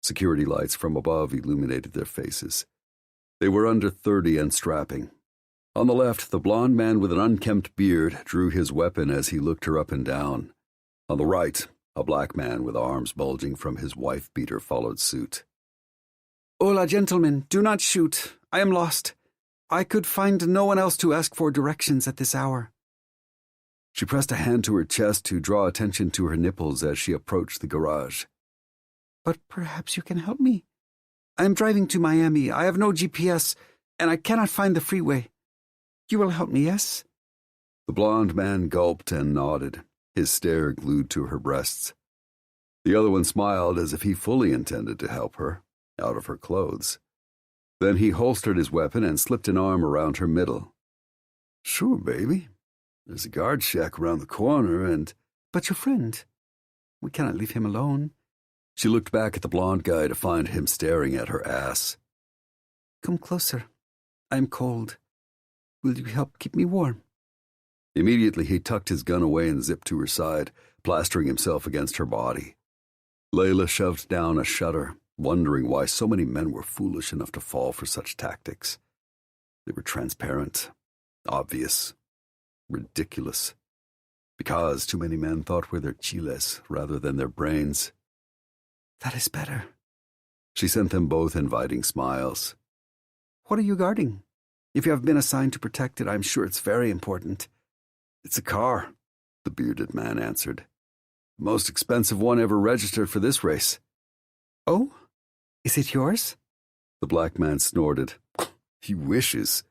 Security lights from above illuminated their faces. They were under 30 and strapping. On the left, the blond man with an unkempt beard drew his weapon as he looked her up and down. On the right, a black man with arms bulging from his wife-beater followed suit. Hola, gentlemen, do not shoot. I am lost. I could find no one else to ask for directions at this hour. She pressed a hand to her chest to draw attention to her nipples as she approached the garage. But perhaps you can help me. I am driving to Miami. I have no GPS, and I cannot find the freeway. You will help me, yes? The blond man gulped and nodded, his stare glued to her breasts. The other one smiled as if he fully intended to help her, out of her clothes. Then he holstered his weapon and slipped an arm around her middle. Sure, baby. There's a guard shack around the corner and... But your friend. We cannot leave him alone. She looked back at the blond guy to find him staring at her ass. Come closer. I am cold. Will you help keep me warm? Immediately he tucked his gun away and zipped to her side, plastering himself against her body. Layla shoved down a shudder, wondering why so many men were foolish enough to fall for such tactics. They were transparent, obvious, ridiculous. Because too many men thought with their chiles rather than their brains. That is better. She sent them both inviting smiles. What are you guarding? If you have been assigned to protect it, I'm sure it's very important. It's a car, the bearded man answered. The most expensive one ever registered for this race. Oh? Is it yours? The black man snorted. He wishes.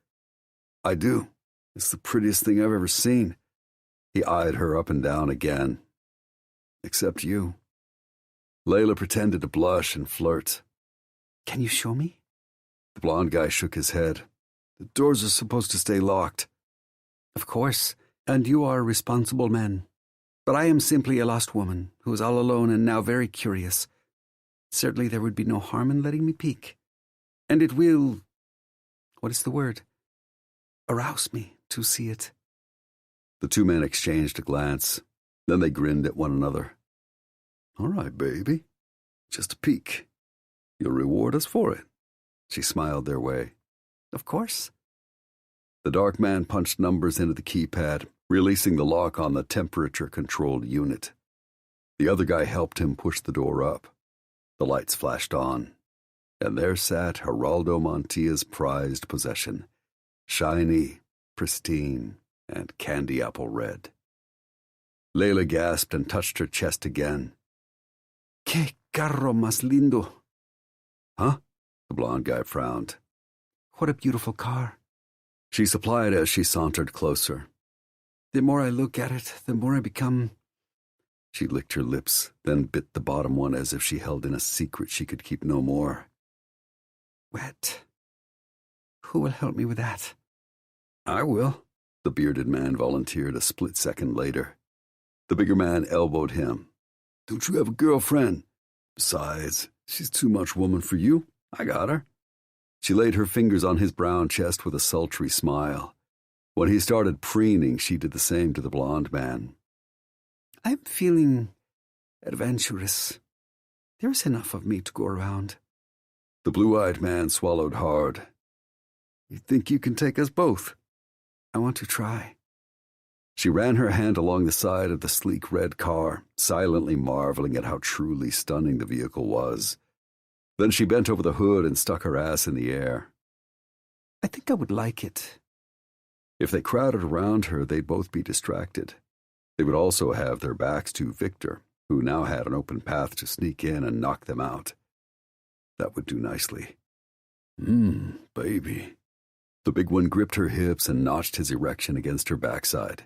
I do. It's the prettiest thing I've ever seen. He eyed her up and down again. Except you. Layla pretended to blush and flirt. Can you show me? The blond guy shook his head. The doors are supposed to stay locked. Of course, and you are a responsible man. But I am simply a lost woman who is all alone and now very curious. Certainly there would be no harm in letting me peek. And it will... what is the word? Arouse me to see it. The two men exchanged a glance. Then they grinned at one another. All right, baby. Just a peek. You'll reward us for it. She smiled their way. Of course. The dark man punched numbers into the keypad, releasing the lock on the temperature-controlled unit. The other guy helped him push the door up. The lights flashed on, and there sat Geraldo Montilla's prized possession, shiny, pristine, and candy apple red. Layla gasped and touched her chest again. Que carro más lindo. Huh? The blond guy frowned. What a beautiful car. She supplied as she sauntered closer. The more I look at it, the more I become... She licked her lips, then bit the bottom one as if she held in a secret she could keep no more. Wet. Who will help me with that? I will, the bearded man volunteered a split second later. The bigger man elbowed him. Don't you have a girlfriend? Besides, she's too much woman for you. I got her. She laid her fingers on his brown chest with a sultry smile. When he started preening, she did the same to the blond man. I'm feeling adventurous. There's enough of me to go around. The blue-eyed man swallowed hard. You think you can take us both? I want to try. She ran her hand along the side of the sleek red car, silently marveling at how truly stunning the vehicle was. Then she bent over the hood and stuck her ass in the air. I think I would like it. If they crowded around her, they'd both be distracted. They would also have their backs to Victor, who now had an open path to sneak in and knock them out. That would do nicely. Baby. The big one gripped her hips and notched his erection against her backside.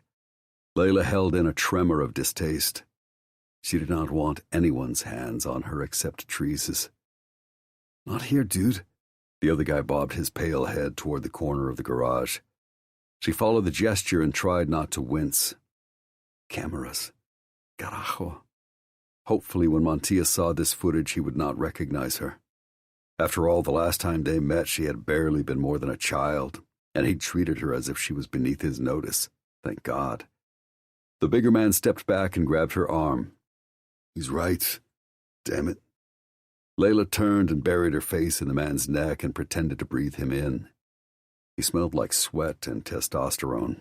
Layla held in a tremor of distaste. She did not want anyone's hands on her except Teresa's. Not here, dude. The other guy bobbed his pale head toward the corner of the garage. She followed the gesture and tried not to wince. Cameras. Carajo. Hopefully when Montilla saw this footage, he would not recognize her. After all, the last time they met, she had barely been more than a child, and he'd treated her as if she was beneath his notice, Thank God. The bigger man stepped back and grabbed her arm. He's right. Damn it. Layla turned and buried her face in the man's neck and pretended to breathe him in. He smelled like sweat and testosterone.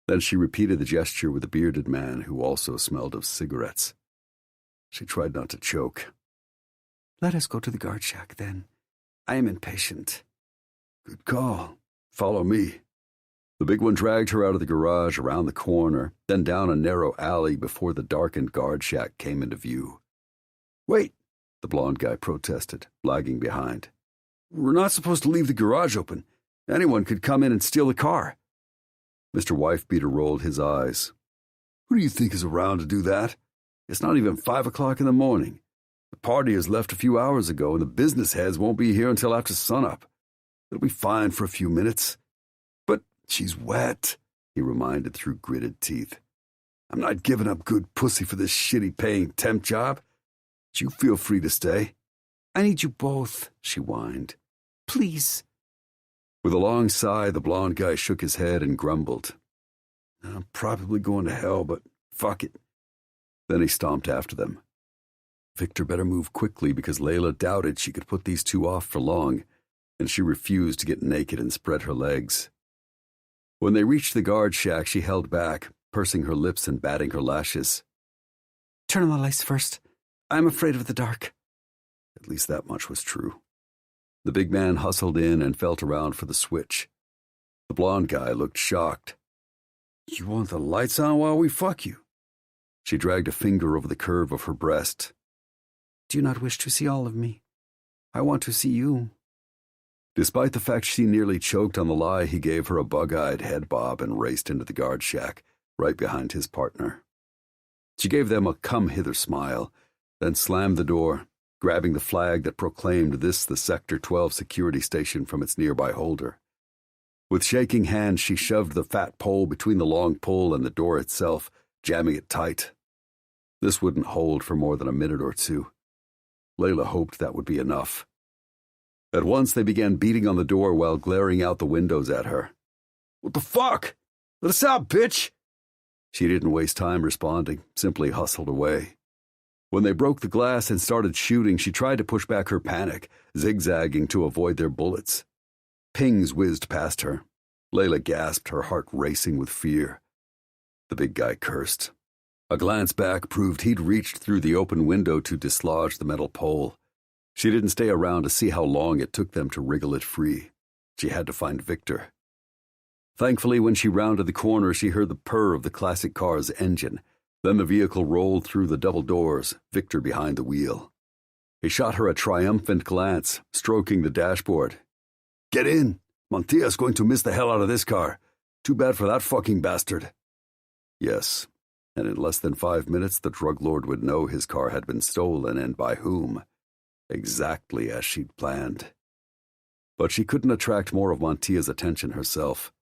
Then she repeated the gesture with the bearded man, who also smelled of cigarettes. She tried not to choke. Let us go to the guard shack, then. I am impatient. Good call. Follow me. The big one dragged her out of the garage, around the corner, then down a narrow alley before the darkened guard shack came into view. Wait, the blonde guy protested, lagging behind. We're not supposed to leave the garage open. Anyone could come in and steal the car. Mr. Wifebeater rolled his eyes. Who do you think is around to do that? It's not even 5 o'clock in the morning. The party has left a few hours ago, and the business heads won't be here until after sunup. It'll be fine for a few minutes. But she's wet, he reminded through gritted teeth. I'm not giving up good pussy for this shitty-paying temp job. But you feel free to stay. I need you both, she whined. Please. With a long sigh, the blonde guy shook his head and grumbled. I'm probably going to hell, but fuck it. Then he stomped after them. Victor better move quickly because Layla doubted she could put these two off for long, and she refused to get naked and spread her legs. When they reached the guard shack, she held back, pursing her lips and batting her lashes. Turn on the lights first. I'm afraid of the dark. At least that much was true. The big man hustled in and felt around for the switch. The blonde guy looked shocked. You want the lights on while we fuck you? She dragged a finger over the curve of her breast. Do you not wish to see all of me? I want to see you. Despite the fact she nearly choked on the lie, he gave her a bug-eyed head bob and raced into the guard shack, right behind his partner. She gave them a come-hither smile, then slammed the door, grabbing the flag that proclaimed this the Sector 12 security station from its nearby holder. With shaking hands, she shoved the fat pole between the long pole and the door itself, jamming it tight. This wouldn't hold for more than a minute or two. Layla hoped that would be enough. At once they began beating on the door while glaring out the windows at her. What the fuck? Let us out, bitch! She didn't waste time responding, simply hustled away. When they broke the glass and started shooting, she tried to push back her panic, zigzagging to avoid their bullets. Pings whizzed past her. Layla gasped, her heart racing with fear. The big guy cursed. A glance back proved he'd reached through the open window to dislodge the metal pole. She didn't stay around to see how long it took them to wriggle it free. She had to find Victor. Thankfully, when she rounded the corner, she heard the purr of the classic car's engine. Then the vehicle rolled through the double doors, Victor behind the wheel. He shot her a triumphant glance, stroking the dashboard. Get in! Montilla's going to miss the hell out of this car. Too bad for that fucking bastard. Yes, and in less than 5 minutes the drug lord would know his car had been stolen and by whom. Exactly as she'd planned. But she couldn't attract more of Montilla's attention herself.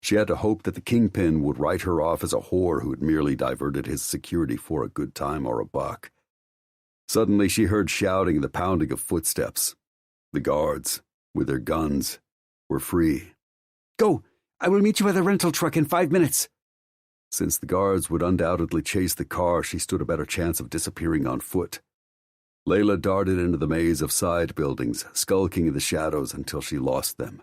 She had to hope that the kingpin would write her off as a whore who had merely diverted his security for a good time or a buck. Suddenly she heard shouting and the pounding of footsteps. The guards, with their guns, were free. Go! I will meet you by the rental truck in 5 minutes. Since the guards would undoubtedly chase the car, she stood a better chance of disappearing on foot. Layla darted into the maze of side buildings, skulking in the shadows until she lost them.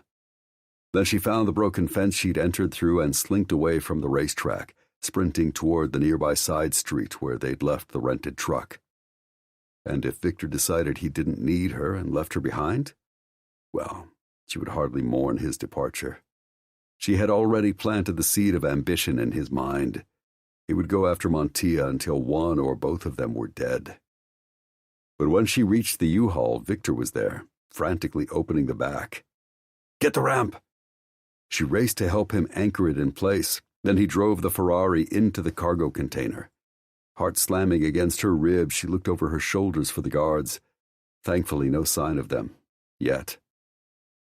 Then she found the broken fence she'd entered through and slinked away from the racetrack, sprinting toward the nearby side street where they'd left the rented truck. And if Victor decided he didn't need her and left her behind, well, she would hardly mourn his departure. She had already planted the seed of ambition in his mind. He would go after Montilla until one or both of them were dead. But when she reached the U-Haul, Victor was there, frantically opening the back. Get the ramp! She raced to help him anchor it in place. Then he drove the Ferrari into the cargo container. Heart slamming against her ribs, she looked over her shoulders for the guards. Thankfully, no sign of them. Yet.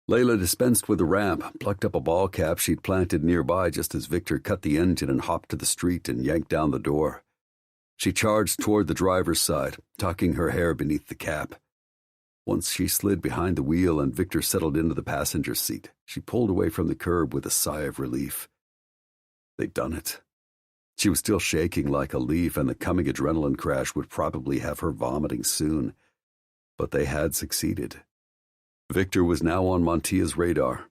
Layla dispensed with the ramp, plucked up a ball cap she'd planted nearby just as Victor cut the engine and hopped to the street and yanked down the door. She charged toward the driver's side, tucking her hair beneath the cap. Once she slid behind the wheel and Victor settled into the passenger seat, she pulled away from the curb with a sigh of relief. They'd done it. She was still shaking like a leaf, and the coming adrenaline crash would probably have her vomiting soon. But they had succeeded. Victor was now on Montia's radar.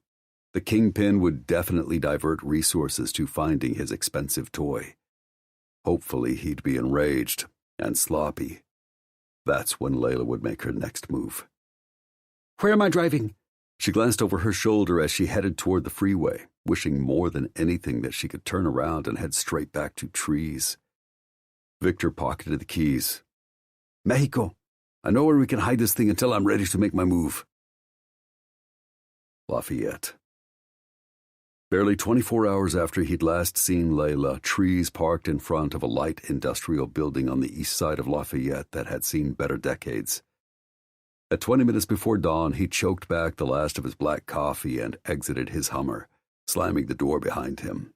The kingpin would definitely divert resources to finding his expensive toy. Hopefully he'd be enraged and sloppy. That's when Layla would make her next move. Where am I driving? She glanced over her shoulder as she headed toward the freeway, wishing more than anything that she could turn around and head straight back to trees. Victor pocketed the keys. Mexico. I know where we can hide this thing until I'm ready to make my move. Lafayette. Barely 24 hours after he'd last seen Layla, trees parked in front of a light industrial building on the east side of Lafayette that had seen better decades. At 20 minutes before dawn, he choked back the last of his black coffee and exited his Hummer, slamming the door behind him.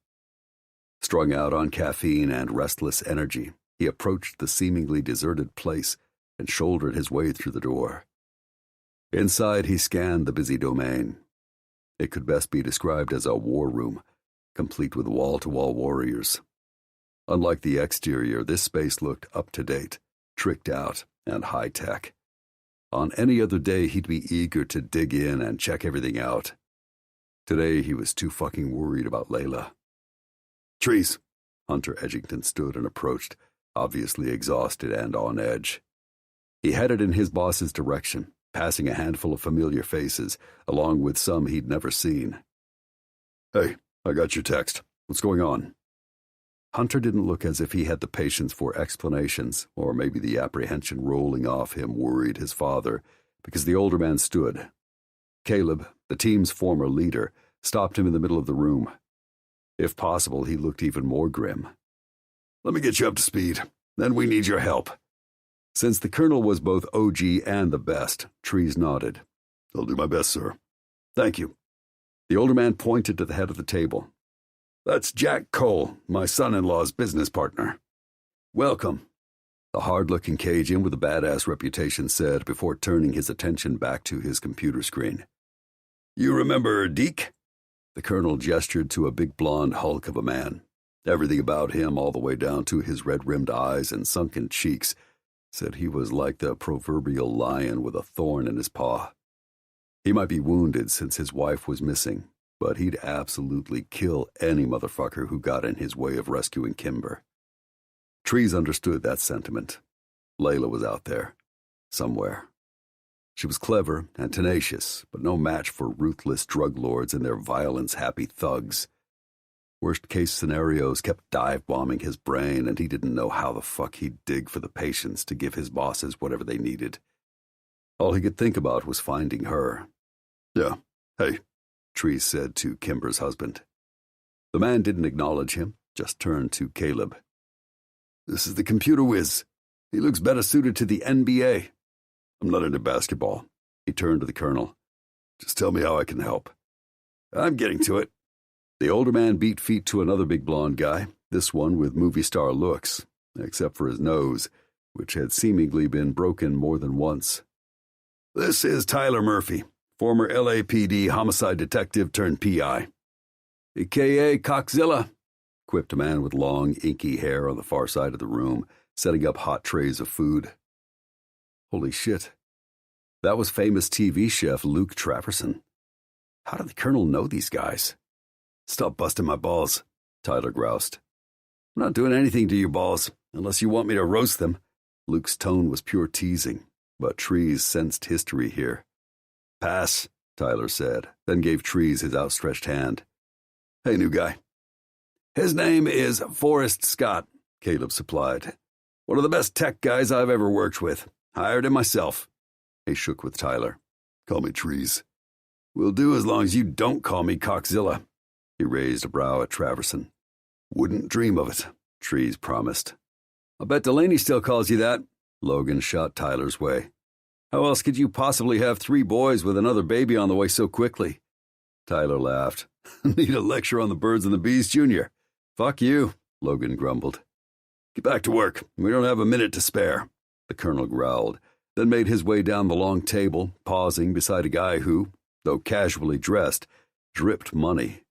Strung out on caffeine and restless energy, he approached the seemingly deserted place and shouldered his way through the door. Inside, he scanned the busy domain. It could best be described as a war room, complete with wall-to-wall warriors. Unlike the exterior, this space looked up-to-date, tricked out, and high-tech. On any other day, he'd be eager to dig in and check everything out. Today, he was too fucking worried about Layla. Trees. Hunter Edgington stood and approached, obviously exhausted and on edge. He headed in his boss's direction, passing a handful of familiar faces, along with some he'd never seen. Hey, I got your text. What's going on? Hunter didn't look as if he had the patience for explanations, or maybe the apprehension rolling off him worried his father, because the older man stood. Caleb, the team's former leader, stopped him in the middle of the room. If possible, he looked even more grim. Let me get you up to speed. Then we need your help. Since the colonel was both OG and the best, Trees nodded. I'll do my best, sir. Thank you. The older man pointed to the head of the table. That's Jack Cole, my son-in-law's business partner. Welcome, the hard-looking Cajun with a badass reputation said before turning his attention back to his computer screen. You remember Deke? The colonel gestured to a big blonde hulk of a man. Everything about him, all the way down to his red-rimmed eyes and sunken cheeks, said he was like the proverbial lion with a thorn in his paw. He might be wounded since his wife was missing, but he'd absolutely kill any motherfucker who got in his way of rescuing Kimber. Trees understood that sentiment. Layla was out there, somewhere. She was clever and tenacious, but no match for ruthless drug lords and their violence-happy thugs. Worst-case scenarios kept dive-bombing his brain, and he didn't know how the fuck he'd dig for the patience to give his bosses whatever they needed. All he could think about was finding her. Yeah, hey, Trees said to Kimber's husband. The man didn't acknowledge him, just turned to Caleb. This is the computer whiz. He looks better suited to the NBA. I'm not into basketball. He turned to the colonel. Just tell me how I can help. I'm getting to it. The older man beat feet to another big blonde guy, this one with movie star looks, except for his nose, which had seemingly been broken more than once. This is Tyler Murphy, former LAPD homicide detective turned PI. A.K.A. Cockzilla, quipped a man with long, inky hair on the far side of the room, setting up hot trays of food. Holy shit. That was famous TV chef Luke Traverson. How did the colonel know these guys? Stop busting my balls, Tyler groused. I'm not doing anything to your balls, unless you want me to roast them. Luke's tone was pure teasing, but Trees sensed history here. Pass, Tyler said, then gave Trees his outstretched hand. Hey, new guy. His name is Forrest Scott, Caleb supplied. One of the best tech guys I've ever worked with. Hired him myself. He shook with Tyler. Call me Trees. Will do as long as you don't call me Cockzilla. He raised a brow at Traverson. Wouldn't dream of it, Trees promised. I'll bet Delaney still calls you that. Logan shot Tyler's way. How else could you possibly have 3 boys with another baby on the way so quickly? Tyler laughed. Need a lecture on the birds and the bees, Junior. Fuck you, Logan grumbled. Get back to work. We don't have a minute to spare, the colonel growled, then made his way down the long table, pausing beside a guy who, though casually dressed, dripped money.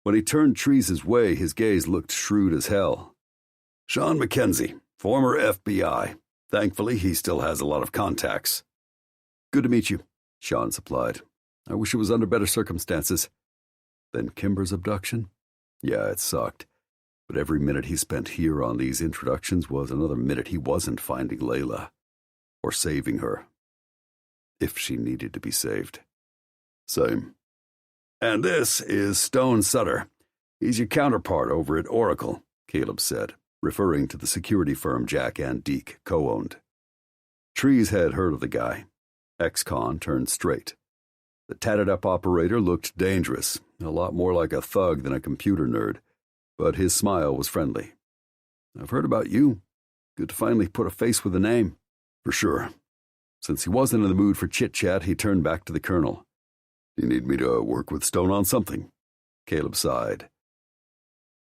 When he turned Trees' way, his gaze looked shrewd as hell. Sean Mackenzie, former FBI. Thankfully, he still has a lot of contacts. Good to meet you, Sean supplied. I wish it was under better circumstances. Then Kimber's abduction? Yeah, it sucked. But every minute he spent here on these introductions was another minute he wasn't finding Layla. Or saving her. If she needed to be saved. Same. And this is Stone Sutter. He's your counterpart over at Oracle, Caleb said, referring to the security firm Jack and Deke co-owned. Trees had heard of the guy. Ex-con turned straight. The tatted-up operator looked dangerous, a lot more like a thug than a computer nerd, but his smile was friendly. I've heard about you. Good to finally put a face with a name. For sure. Since he wasn't in the mood for chit-chat, he turned back to the colonel. You need me to work with Stone on something? Caleb sighed.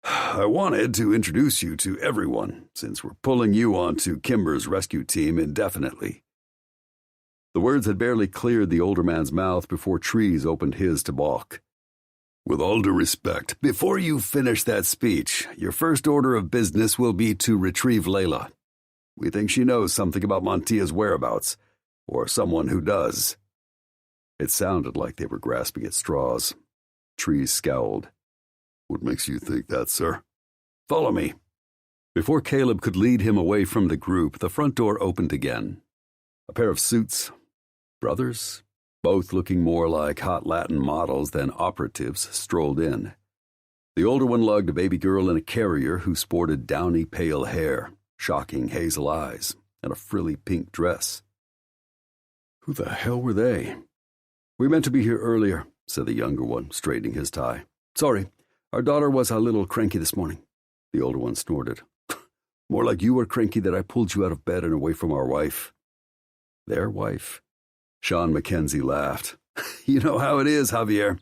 I wanted to introduce you to everyone, since we're pulling you onto Kimber's rescue team indefinitely. The words had barely cleared the older man's mouth before Trees opened his to balk. With all due respect, before you finish that speech, your first order of business will be to retrieve Layla. We think she knows something about Montia's whereabouts, or someone who does. It sounded like they were grasping at straws. Trees scowled. What makes you think that, sir? Follow me. Before Caleb could lead him away from the group, the front door opened again. A pair of suits. Brothers, both looking more like hot Latin models than operatives, strolled in. The older one lugged a baby girl in a carrier who sported downy pale hair, shocking hazel eyes, and a frilly pink dress. Who the hell were they? We meant to be here earlier, said the younger one, straightening his tie. Sorry, our daughter was a little cranky this morning. The older one snorted. More like you were cranky that I pulled you out of bed and away from our wife. Their wife? Sean Mackenzie laughed. You know how it is, Javier.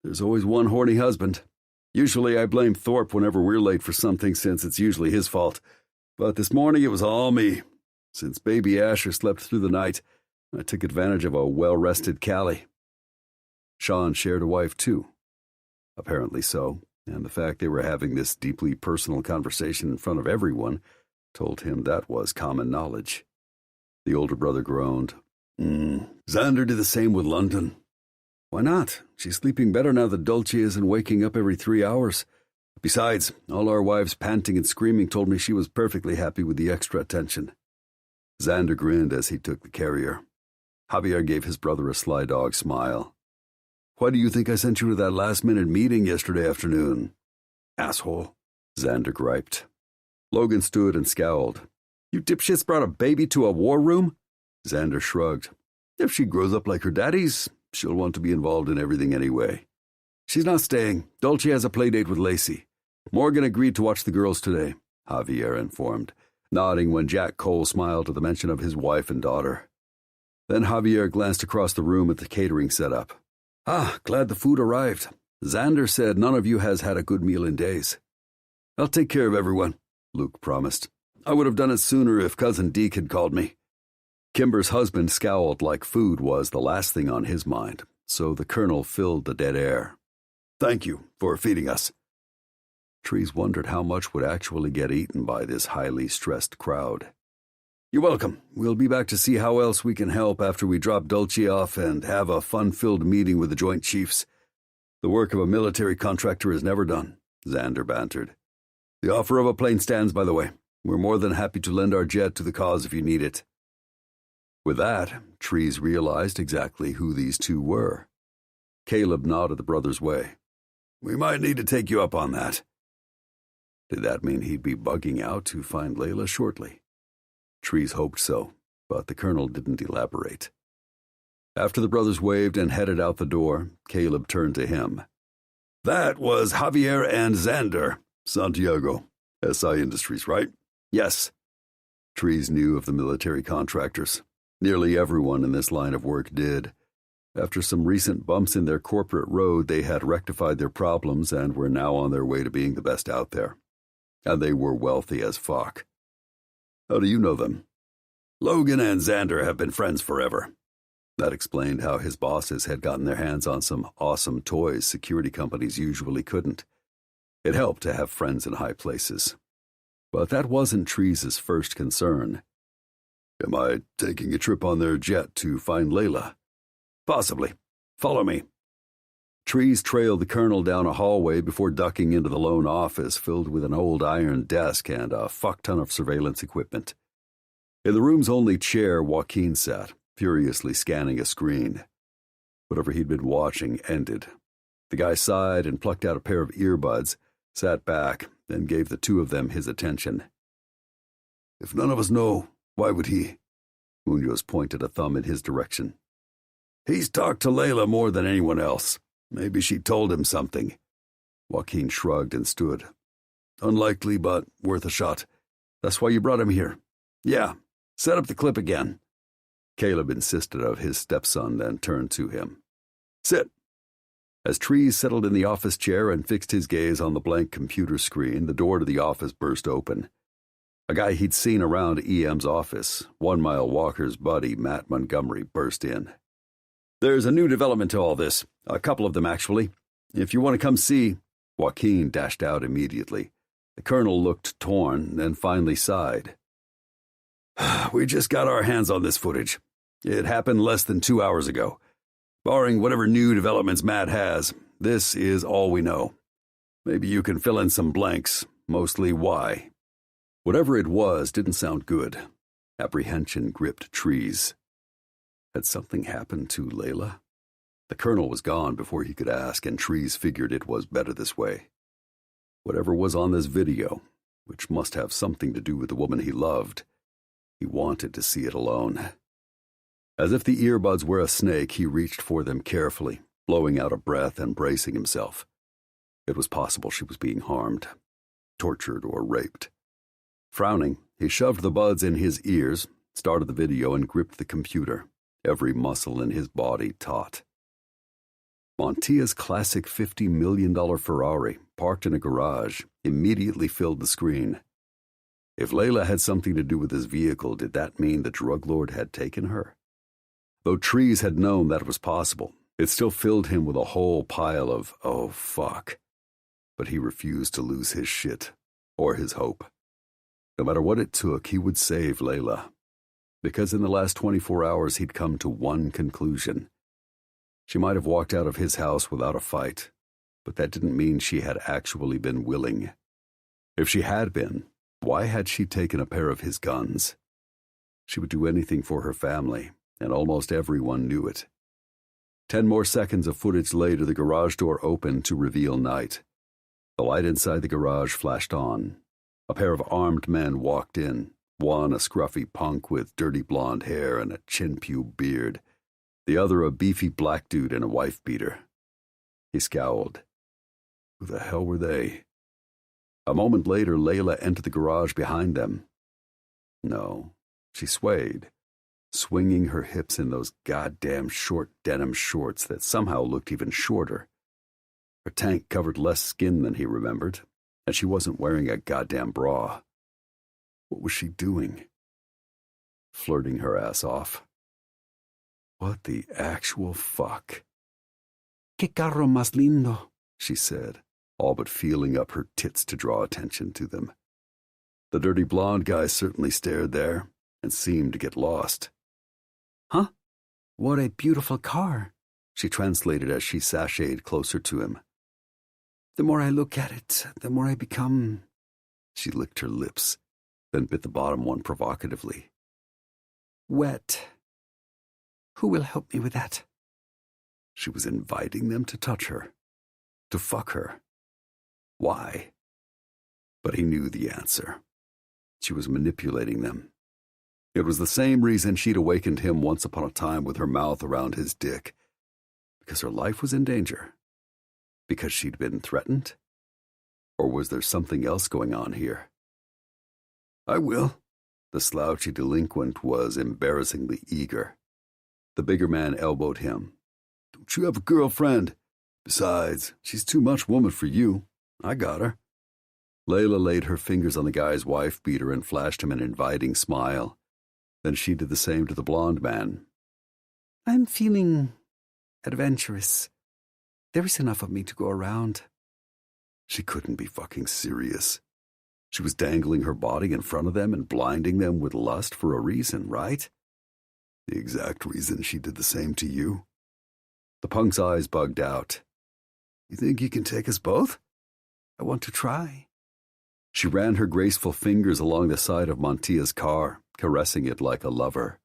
There's always one horny husband. Usually I blame Thorpe whenever we're late for something, since it's usually his fault. But this morning it was all me. Since baby Asher slept through the night, I took advantage of a well-rested Callie. Sean shared a wife, too. Apparently so, and the fact they were having this deeply personal conversation in front of everyone told him that was common knowledge. The older brother groaned. Xander did the same with London. Why not? She's sleeping better now that Dulce isn't waking up every 3 hours. Besides, all our wives panting and screaming told me she was perfectly happy with the extra attention. Xander grinned as he took the carrier. Javier gave his brother a sly dog smile. Why do you think I sent you to that last-minute meeting yesterday afternoon? Asshole, Xander griped. Logan stood and scowled. You dipshits brought a baby to a war room? Xander shrugged. If she grows up like her daddy's, she'll want to be involved in everything anyway. She's not staying. Dulce has a play date with Lacey. Morgan agreed to watch the girls today, Javier informed, nodding when Jack Cole smiled at the mention of his wife and daughter. Then Javier glanced across the room at the catering setup. Glad the food arrived. Xander said none of you has had a good meal in days. I'll take care of everyone, Luke promised. I would have done it sooner if Cousin Deke had called me. Kimber's husband scowled like food was the last thing on his mind, so the colonel filled the dead air. Thank you for feeding us. Trees wondered how much would actually get eaten by this highly stressed crowd. You're welcome. We'll be back to see how else we can help after we drop Dulce off and have a fun-filled meeting with the Joint Chiefs. The work of a military contractor is never done, Xander bantered. The offer of a plane stands, by the way. We're more than happy to lend our jet to the cause if you need it. With that, Trees realized exactly who these two were. Caleb nodded the brother's way. We might need to take you up on that. Did that mean he'd be bugging out to find Layla shortly? Trees hoped so, but the colonel didn't elaborate. After the brothers waved and headed out the door, Caleb turned to him. That was Javier and Xander, Santiago, SI Industries, right? Yes. Trees knew of the military contractors. Nearly everyone in this line of work did. After some recent bumps in their corporate road, they had rectified their problems and were now on their way to being the best out there. And they were wealthy as fuck. How do you know them? Logan and Xander have been friends forever. That explained how his bosses had gotten their hands on some awesome toys security companies usually couldn't. It helped to have friends in high places. But that wasn't Trees' first concern. Am I taking a trip on their jet to find Layla? Possibly. Follow me. Trees trailed the colonel down a hallway before ducking into the lone office filled with an old iron desk and a fuck-ton of surveillance equipment. In the room's only chair, Joaquin sat, furiously scanning a screen. Whatever he'd been watching ended. The guy sighed and plucked out a pair of earbuds, sat back, and gave the two of them his attention. If none of us know, why would he? Munoz pointed a thumb in his direction. He's talked to Layla more than anyone else. Maybe she told him something. Joaquin shrugged and stood. Unlikely, but worth a shot. That's why you brought him here. Yeah, set up the clip again. Caleb insisted of his stepson, then turned to him. Sit. As Trees settled in the office chair and fixed his gaze on the blank computer screen, the door to the office burst open. A guy he'd seen around EM's office, 1 Mile Walker's buddy, Matt Montgomery, burst in. There's a new development to all this. A couple of them, actually. If you want to come see... Joaquin dashed out immediately. The colonel looked torn, then finally sighed. We just got our hands on this footage. It happened less than 2 hours ago. Barring whatever new developments Matt has, this is all we know. Maybe you can fill in some blanks, mostly why. Whatever it was didn't sound good. Apprehension gripped Trees. Had something happened to Layla? The colonel was gone before he could ask, and Trees figured it was better this way. Whatever was on this video, which must have something to do with the woman he loved, he wanted to see it alone. As if the earbuds were a snake, he reached for them carefully, blowing out a breath and bracing himself. It was possible she was being harmed, tortured, or raped. Frowning, he shoved the buds in his ears, started the video, and gripped the computer, every muscle in his body taut. Montia's classic $50 million Ferrari, parked in a garage, immediately filled the screen. If Layla had something to do with his vehicle, did that mean the drug lord had taken her? Though Trees had known that was possible, it still filled him with a whole pile of, oh, fuck. But he refused to lose his shit, or his hope. No matter what it took, he would save Layla. Because in the last 24 hours he'd come to one conclusion. She might have walked out of his house without a fight, but that didn't mean she had actually been willing. If she had been, why had she taken a pair of his guns? She would do anything for her family, and almost everyone knew it. 10 more seconds of footage later, the garage door opened to reveal night. The light inside the garage flashed on. A pair of armed men walked in, one a scruffy punk with dirty blonde hair and a chin-pube beard, the other a beefy black dude in a wife-beater. He scowled. Who the hell were they? A moment later, Layla entered the garage behind them. No, she swayed, swinging her hips in those goddamn short denim shorts that somehow looked even shorter. Her tank covered less skin than he remembered, and she wasn't wearing a goddamn bra. What was she doing? Flirting her ass off. What the actual fuck? Que carro más lindo, she said, all but feeling up her tits to draw attention to them. The dirty blonde guy certainly stared there and seemed to get lost. Huh? What a beautiful car, she translated as she sashayed closer to him. The more I look at it, the more I become... She licked her lips, then bit the bottom one provocatively. Wet. Who will help me with that? She was inviting them to touch her, to fuck her. Why? But he knew the answer. She was manipulating them. It was the same reason she'd awakened him once upon a time with her mouth around his dick. Because her life was in danger. Because she'd been threatened? Or was there something else going on here? I will. The slouchy delinquent was embarrassingly eager. The bigger man elbowed him. Don't you have a girlfriend? Besides, she's too much woman for you. I got her. Layla laid her fingers on the guy's wife-beater and flashed him an inviting smile. Then she did the same to the blonde man. I'm feeling adventurous. There is enough of me to go around. She couldn't be fucking serious. She was dangling her body in front of them and blinding them with lust for a reason, right? The exact reason she did the same to you. The punk's eyes bugged out. You think you can take us both? I want to try. She ran her graceful fingers along the side of Montia's car, caressing it like a lover.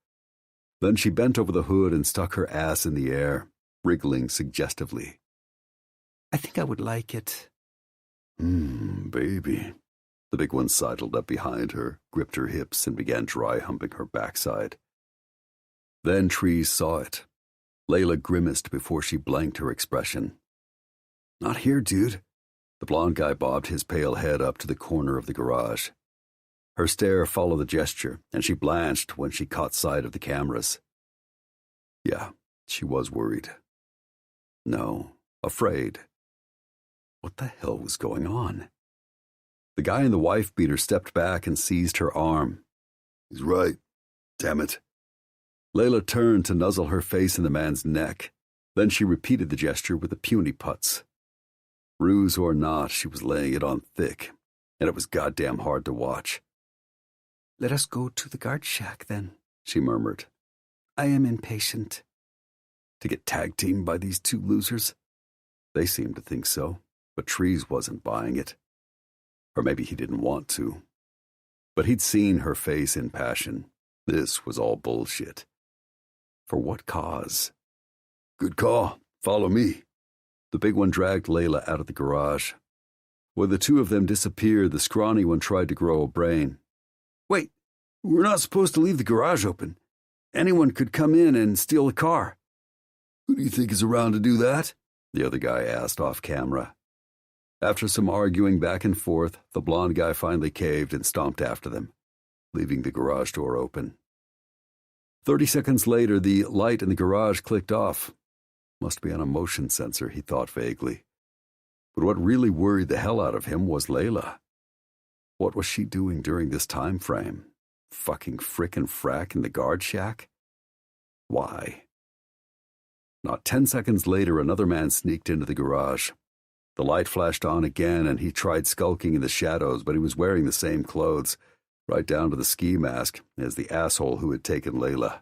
Then she bent over the hood and stuck her ass in the air, wriggling suggestively. I think I would like it. Baby. The big one sidled up behind her, gripped her hips, and began dry humping her backside. Then Trees saw it. Layla grimaced before she blanked her expression. Not here, dude. The blonde guy bobbed his pale head up to the corner of the garage. Her stare followed the gesture, and she blanched when she caught sight of the cameras. Yeah, she was worried. No, afraid. What the hell was going on? The guy in the wife-beater stepped back and seized her arm. He's right. Damn it. Layla turned to nuzzle her face in the man's neck. Then she repeated the gesture with the puny putz. Ruse or not, she was laying it on thick, and it was goddamn hard to watch. Let us go to the guard shack, then, she murmured. I am impatient. To get tag-teamed by these two losers? They seemed to think so, but Trees wasn't buying it. Or maybe he didn't want to. But he'd seen her face in passion. This was all bullshit. For what cause? Good call. Follow me. The big one dragged Layla out of the garage. When the two of them disappeared, the scrawny one tried to grow a brain. Wait, we're not supposed to leave the garage open. Anyone could come in and steal the car. Who do you think is around to do that? The other guy asked off camera. After some arguing back and forth, the blonde guy finally caved and stomped after them, leaving the garage door open. 30 seconds later, the light in the garage clicked off. Must be on a motion sensor, he thought vaguely. But what really worried the hell out of him was Layla. What was she doing during this time frame? Fucking frickin' frack in the guard shack? Why? Not 10 seconds later, another man sneaked into the garage. The light flashed on again, and he tried skulking in the shadows, but he was wearing the same clothes, right down to the ski mask, as the asshole who had taken Layla.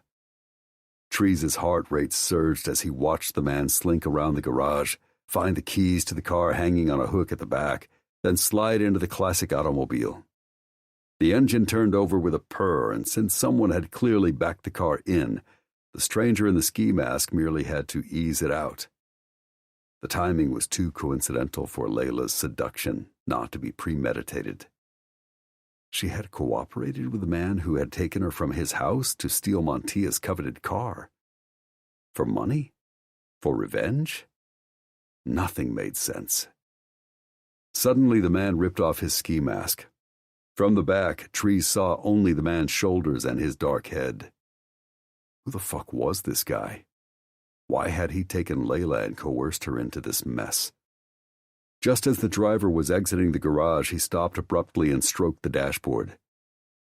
Trees' heart rate surged as he watched the man slink around the garage, find the keys to the car hanging on a hook at the back, then slide into the classic automobile. The engine turned over with a purr, and since someone had clearly backed the car in, the stranger in the ski mask merely had to ease it out. The timing was too coincidental for Layla's seduction not to be premeditated. She had cooperated with the man who had taken her from his house to steal Montia's coveted car. For money? For revenge? Nothing made sense. Suddenly the man ripped off his ski mask. From the back, Trees saw only the man's shoulders and his dark head. Who the fuck was this guy? Why had he taken Layla and coerced her into this mess? Just as the driver was exiting the garage, he stopped abruptly and stroked the dashboard.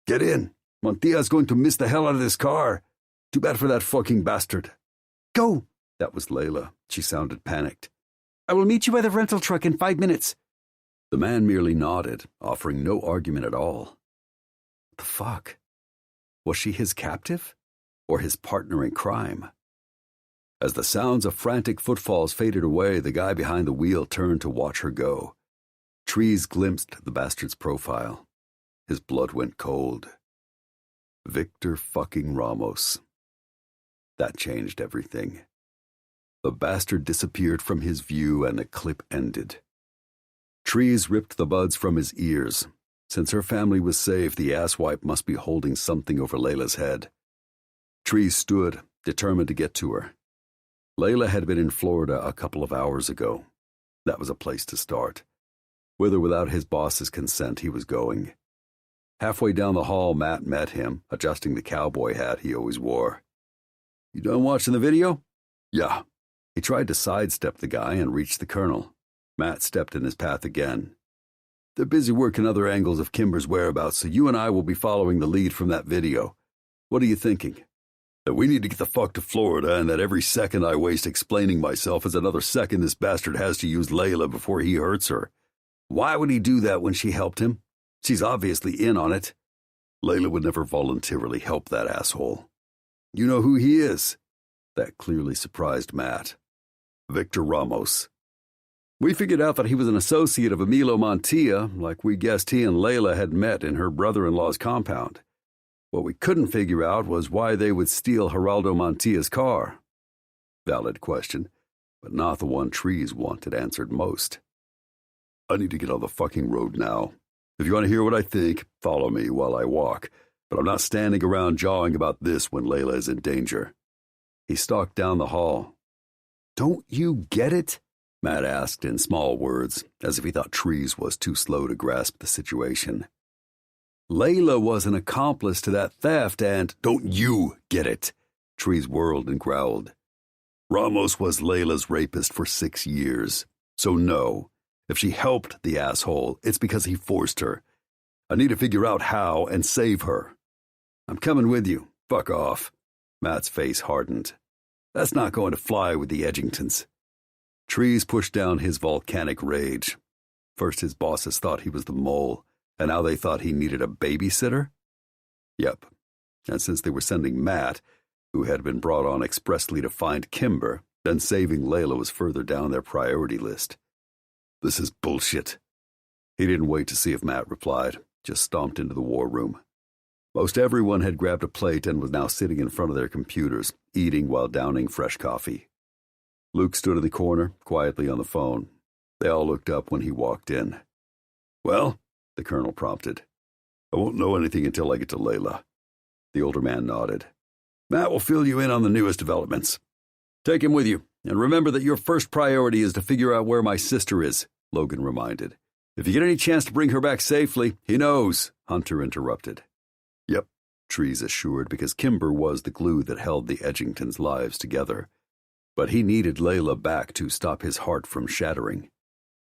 Get in! Montia's going to miss the hell out of this car! Too bad for that fucking bastard. Go! That was Layla. She sounded panicked. I will meet you by the rental truck in 5 minutes. The man merely nodded, offering no argument at all. What the fuck? Was she his captive? Or his partner in crime? As the sounds of frantic footfalls faded away, the guy behind the wheel turned to watch her go. Trees glimpsed the bastard's profile. His blood went cold. Victor fucking Ramos. That changed everything. The bastard disappeared from his view and the clip ended. Trees ripped the buds from his ears. Since her family was safe, the asswipe must be holding something over Layla's head. Trees stood, determined to get to her. Layla had been in Florida a couple of hours ago. That was a place to start. With or without his boss's consent, he was going. Halfway down the hall, Matt met him, adjusting the cowboy hat he always wore. You done watching the video? Yeah. He tried to sidestep the guy and reached the colonel. Matt stepped in his path again. They're busy working other angles of Kimber's whereabouts, so you and I will be following the lead from that video. What are you thinking? That we need to get the fuck to Florida, and that every second I waste explaining myself is another second this bastard has to use Layla before he hurts her. Why would he do that when she helped him? She's obviously in on it. Layla would never voluntarily help that asshole. You know who he is? That clearly surprised Matt. Victor Ramos. We figured out that he was an associate of Emilio Montilla, like we guessed he and Layla had met in her brother-in-law's compound. What we couldn't figure out was why they would steal Geraldo Montilla's car. Valid question, but not the one Trees wanted answered most. I need to get on the fucking road now. If you want to hear what I think, follow me while I walk, but I'm not standing around jawing about this when Layla is in danger. He stalked down the hall. Don't you get it? Matt asked in small words, as if he thought Trees was too slow to grasp the situation. Layla was an accomplice to that theft and— Don't you get it? Trees whirled and growled. Ramos was Layla's rapist for 6 years. So no, if she helped the asshole, it's because he forced her. I need to figure out how and save her. I'm coming with you. Fuck off. Matt's face hardened. That's not going to fly with the Edgingtons. Trees pushed down his volcanic rage. First his bosses thought he was the mole, and now they thought he needed a babysitter? Yep, and since they were sending Matt, who had been brought on expressly to find Kimber, then saving Layla was further down their priority list. This is bullshit. He didn't wait to see if Matt replied, just stomped into the war room. Most everyone had grabbed a plate and was now sitting in front of their computers, eating while downing fresh coffee. Luke stood in the corner, quietly on the phone. They all looked up when he walked in. Well, the colonel prompted. I won't know anything until I get to Layla. The older man nodded. Matt will fill you in on the newest developments. Take him with you, and remember that your first priority is to figure out where my sister is, Logan reminded. If you get any chance to bring her back safely, he knows, Hunter interrupted. Yep, Trees assured, because Kimber was the glue that held the Edgingtons' lives together. But he needed Layla back to stop his heart from shattering.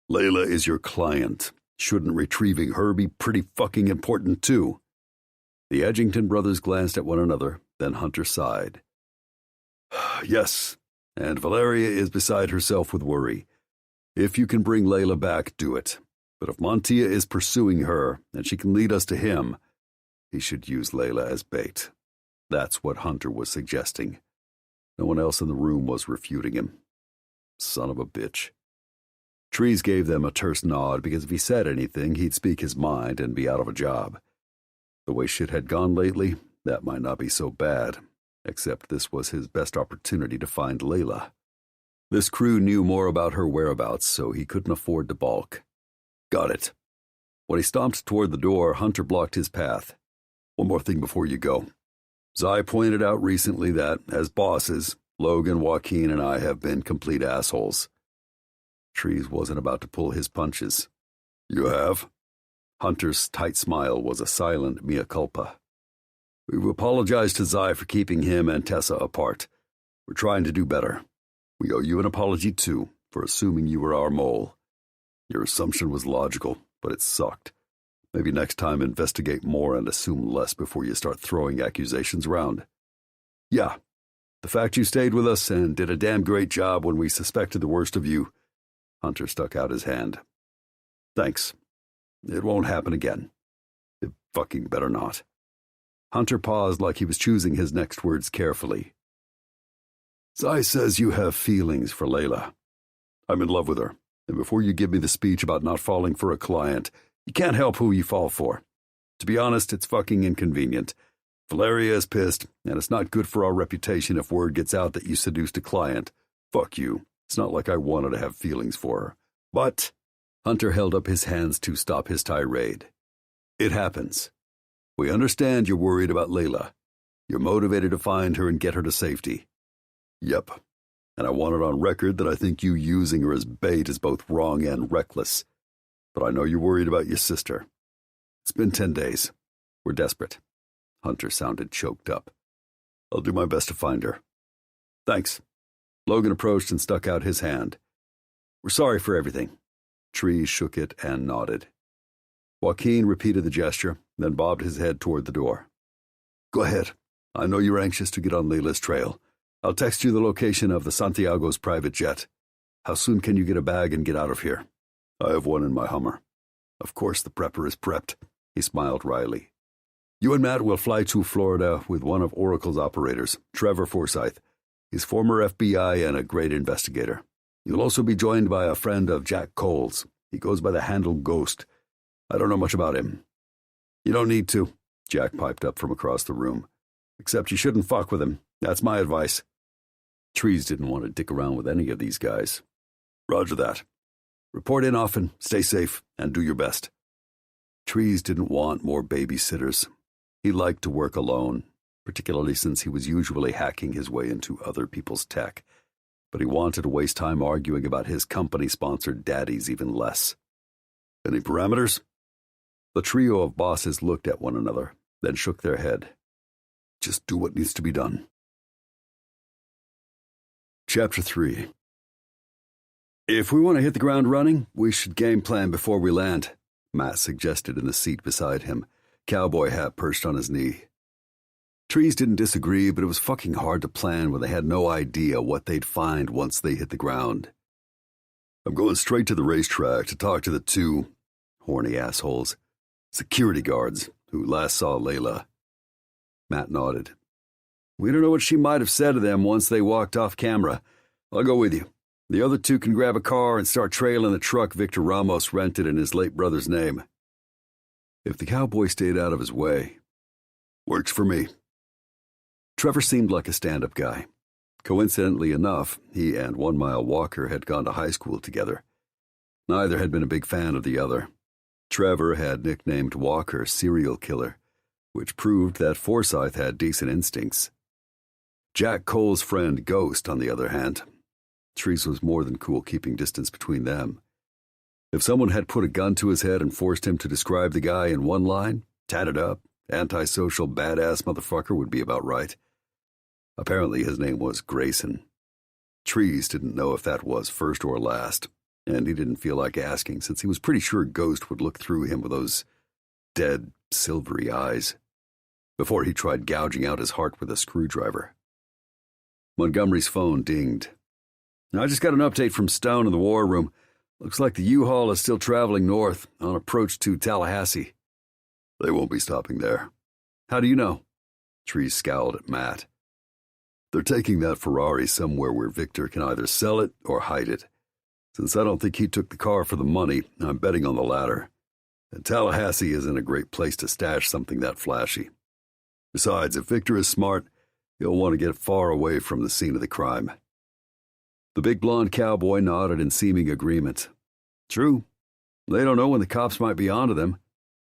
Layla is your client. Shouldn't retrieving her be pretty fucking important too? The Edgington brothers glanced at one another, then Hunter sighed. Yes, and Valeria is beside herself with worry. If you can bring Layla back, do it. But if Montilla is pursuing her, and she can lead us to him, he should use Layla as bait. That's what Hunter was suggesting. No one else in the room was refuting him. Son of a bitch. Trees gave them a terse nod because if he said anything, he'd speak his mind and be out of a job. The way shit had gone lately, that might not be so bad, except this was his best opportunity to find Layla. This crew knew more about her whereabouts, so he couldn't afford to balk. Got it. When he stomped toward the door, Hunter blocked his path. One more thing before you go. Zai pointed out recently that, as bosses, Logan, Joaquin, and I have been complete assholes. Trees wasn't about to pull his punches. You have? Hunter's tight smile was a silent mea culpa. We've apologized to Zai for keeping him and Tessa apart. We're trying to do better. We owe you an apology, too, for assuming you were our mole. Your assumption was logical, but it sucked. Maybe next time investigate more and assume less before you start throwing accusations around. Yeah, the fact you stayed with us and did a damn great job when we suspected the worst of you. Hunter stuck out his hand. Thanks. It won't happen again. It fucking better not. Hunter paused like he was choosing his next words carefully. Zai says you have feelings for Layla. I'm in love with her, and before you give me the speech about not falling for a client, you can't help who you fall for. To be honest, it's fucking inconvenient. Valeria is pissed, and it's not good for our reputation if word gets out that you seduced a client. Fuck you. It's not like I wanted to have feelings for her. But Hunter held up his hands to stop his tirade. It happens. We understand you're worried about Layla. You're motivated to find her and get her to safety. Yep. And I want it on record that I think you using her as bait is both wrong and reckless. But I know you're worried about your sister. It's been 10 days. We're desperate. Hunter sounded choked up. I'll do my best to find her. Thanks. Logan approached and stuck out his hand. We're sorry for everything. Trees shook it and nodded. Joaquin repeated the gesture, then bobbed his head toward the door. Go ahead. I know you're anxious to get on Layla's trail. I'll text you the location of the Santiago's private jet. How soon can you get a bag and get out of here? I have one in my Hummer. Of course the prepper is prepped, he smiled wryly. You and Matt will fly to Florida with one of Oracle's operators, Trevor Forsyth. He's former FBI and a great investigator. You'll also be joined by a friend of Jack Cole's. He goes by the handle Ghost. I don't know much about him. You don't need to, Jack piped up from across the room. Except you shouldn't fuck with him. That's my advice. Trees didn't want to dick around with any of these guys. Roger that. Report in often, stay safe, and do your best. Trees didn't want more babysitters. He liked to work alone, particularly since he was usually hacking his way into other people's tech. But he wanted to waste time arguing about his company-sponsored daddies even less. Any parameters? The trio of bosses looked at one another, then shook their head. Just do what needs to be done. Chapter 3. If we want to hit the ground running, we should game plan before we land, Matt suggested in the seat beside him, cowboy hat perched on his knee. Trees didn't disagree, but it was fucking hard to plan when they had no idea what they'd find once they hit the ground. I'm going straight to the racetrack to talk to the two horny assholes, security guards who last saw Layla. Matt nodded. We don't know what she might have said to them once they walked off camera. I'll go with you. The other two can grab a car and start trailing the truck Victor Ramos rented in his late brother's name. If the cowboy stayed out of his way. Works for me. Trevor seemed like a stand-up guy. Coincidentally enough, he and 1 Mile Walker had gone to high school together. Neither had been a big fan of the other. Trevor had nicknamed Walker Serial Killer, which proved that Forsyth had decent instincts. Jack Cole's friend Ghost, on the other hand, Trees was more than cool keeping distance between them. If someone had put a gun to his head and forced him to describe the guy in one line, tatted up, antisocial, badass motherfucker would be about right. Apparently his name was Grayson. Trees didn't know if that was first or last, and he didn't feel like asking since he was pretty sure Ghost would look through him with those dead, silvery eyes before he tried gouging out his heart with a screwdriver. Montgomery's phone dinged. I just got an update from Stone in the war room. Looks like the U-Haul is still traveling north on approach to Tallahassee. They won't be stopping there. How do you know? Trees scowled at Matt. They're taking that Ferrari somewhere where Victor can either sell it or hide it. Since I don't think he took the car for the money, I'm betting on the latter. And Tallahassee isn't a great place to stash something that flashy. Besides, if Victor is smart, he'll want to get far away from the scene of the crime. The big blonde cowboy nodded in seeming agreement. True. They don't know when the cops might be onto them.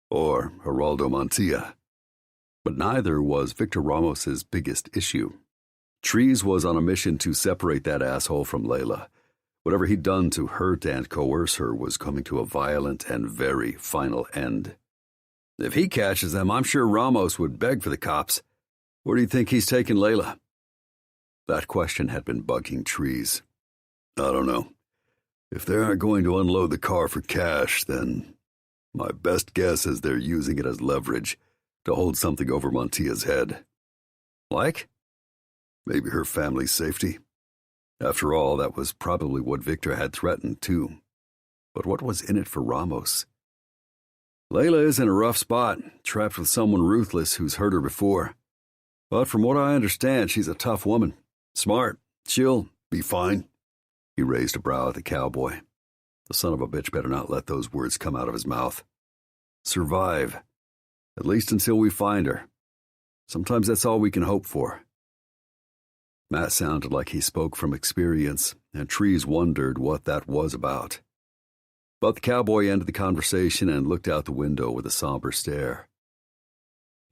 Or Geraldo Montilla. But neither was Victor Ramos's biggest issue. Trees was on a mission to separate that asshole from Layla. Whatever he'd done to hurt and coerce her was coming to a violent and very final end. If he catches them, I'm sure Ramos would beg for the cops. Where do you think he's taking Layla? That question had been bugging Trees. I don't know. If they aren't going to unload the car for cash, then my best guess is they're using it as leverage to hold something over Montilla's head. Like? Maybe her family's safety. After all, that was probably what Victor had threatened, too. But what was in it for Ramos? Layla is in a rough spot, trapped with someone ruthless who's hurt her before. But from what I understand, she's a tough woman. Smart. She'll be fine. He raised a brow at the cowboy. The son of a bitch better not let those words come out of his mouth. Survive. At least until we find her. Sometimes that's all we can hope for. Matt sounded like he spoke from experience, and Trees wondered what that was about. But the cowboy ended the conversation and looked out the window with a somber stare.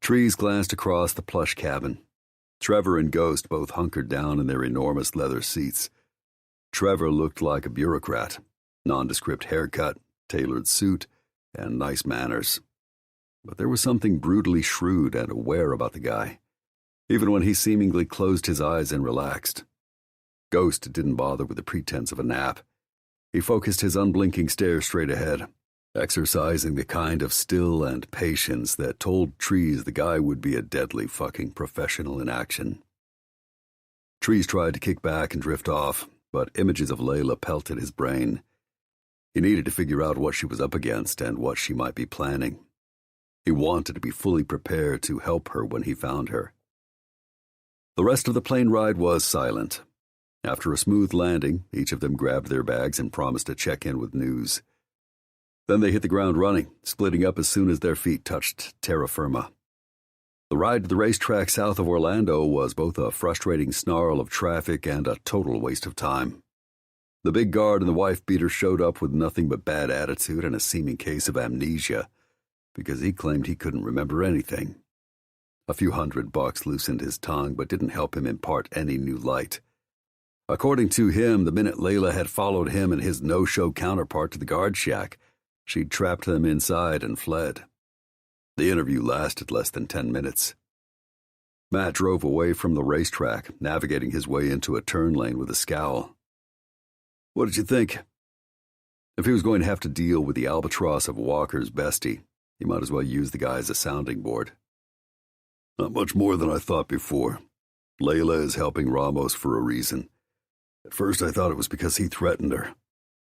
Trees glanced across the plush cabin. Trevor and Ghost both hunkered down in their enormous leather seats. Trevor looked like a bureaucrat, nondescript haircut, tailored suit, and nice manners. But there was something brutally shrewd and aware about the guy, even when he seemingly closed his eyes and relaxed. Ghost didn't bother with the pretense of a nap. He focused his unblinking stare straight ahead, exercising the kind of still and patience that told Trees the guy would be a deadly fucking professional in action. Trees tried to kick back and drift off, but images of Layla pelted his brain. He needed to figure out what she was up against and what she might be planning. He wanted to be fully prepared to help her when he found her. The rest of the plane ride was silent. After a smooth landing, each of them grabbed their bags and promised to check in with news. Then they hit the ground running, splitting up as soon as their feet touched terra firma. The ride to the racetrack south of Orlando was both a frustrating snarl of traffic and a total waste of time. The big guard and the wife-beater showed up with nothing but bad attitude and a seeming case of amnesia, because he claimed he couldn't remember anything. A few $100 loosened his tongue, but didn't help him impart any new light. According to him, the minute Layla had followed him and his no-show counterpart to the guard shack, she'd trapped them inside and fled. The interview lasted less than 10 minutes. Matt drove away from the racetrack, navigating his way into a turn lane with a scowl. What did you think? If he was going to have to deal with the albatross of Walker's bestie, he might as well use the guy as a sounding board. Not much more than I thought before. Layla is helping Ramos for a reason. At first I thought it was because he threatened her.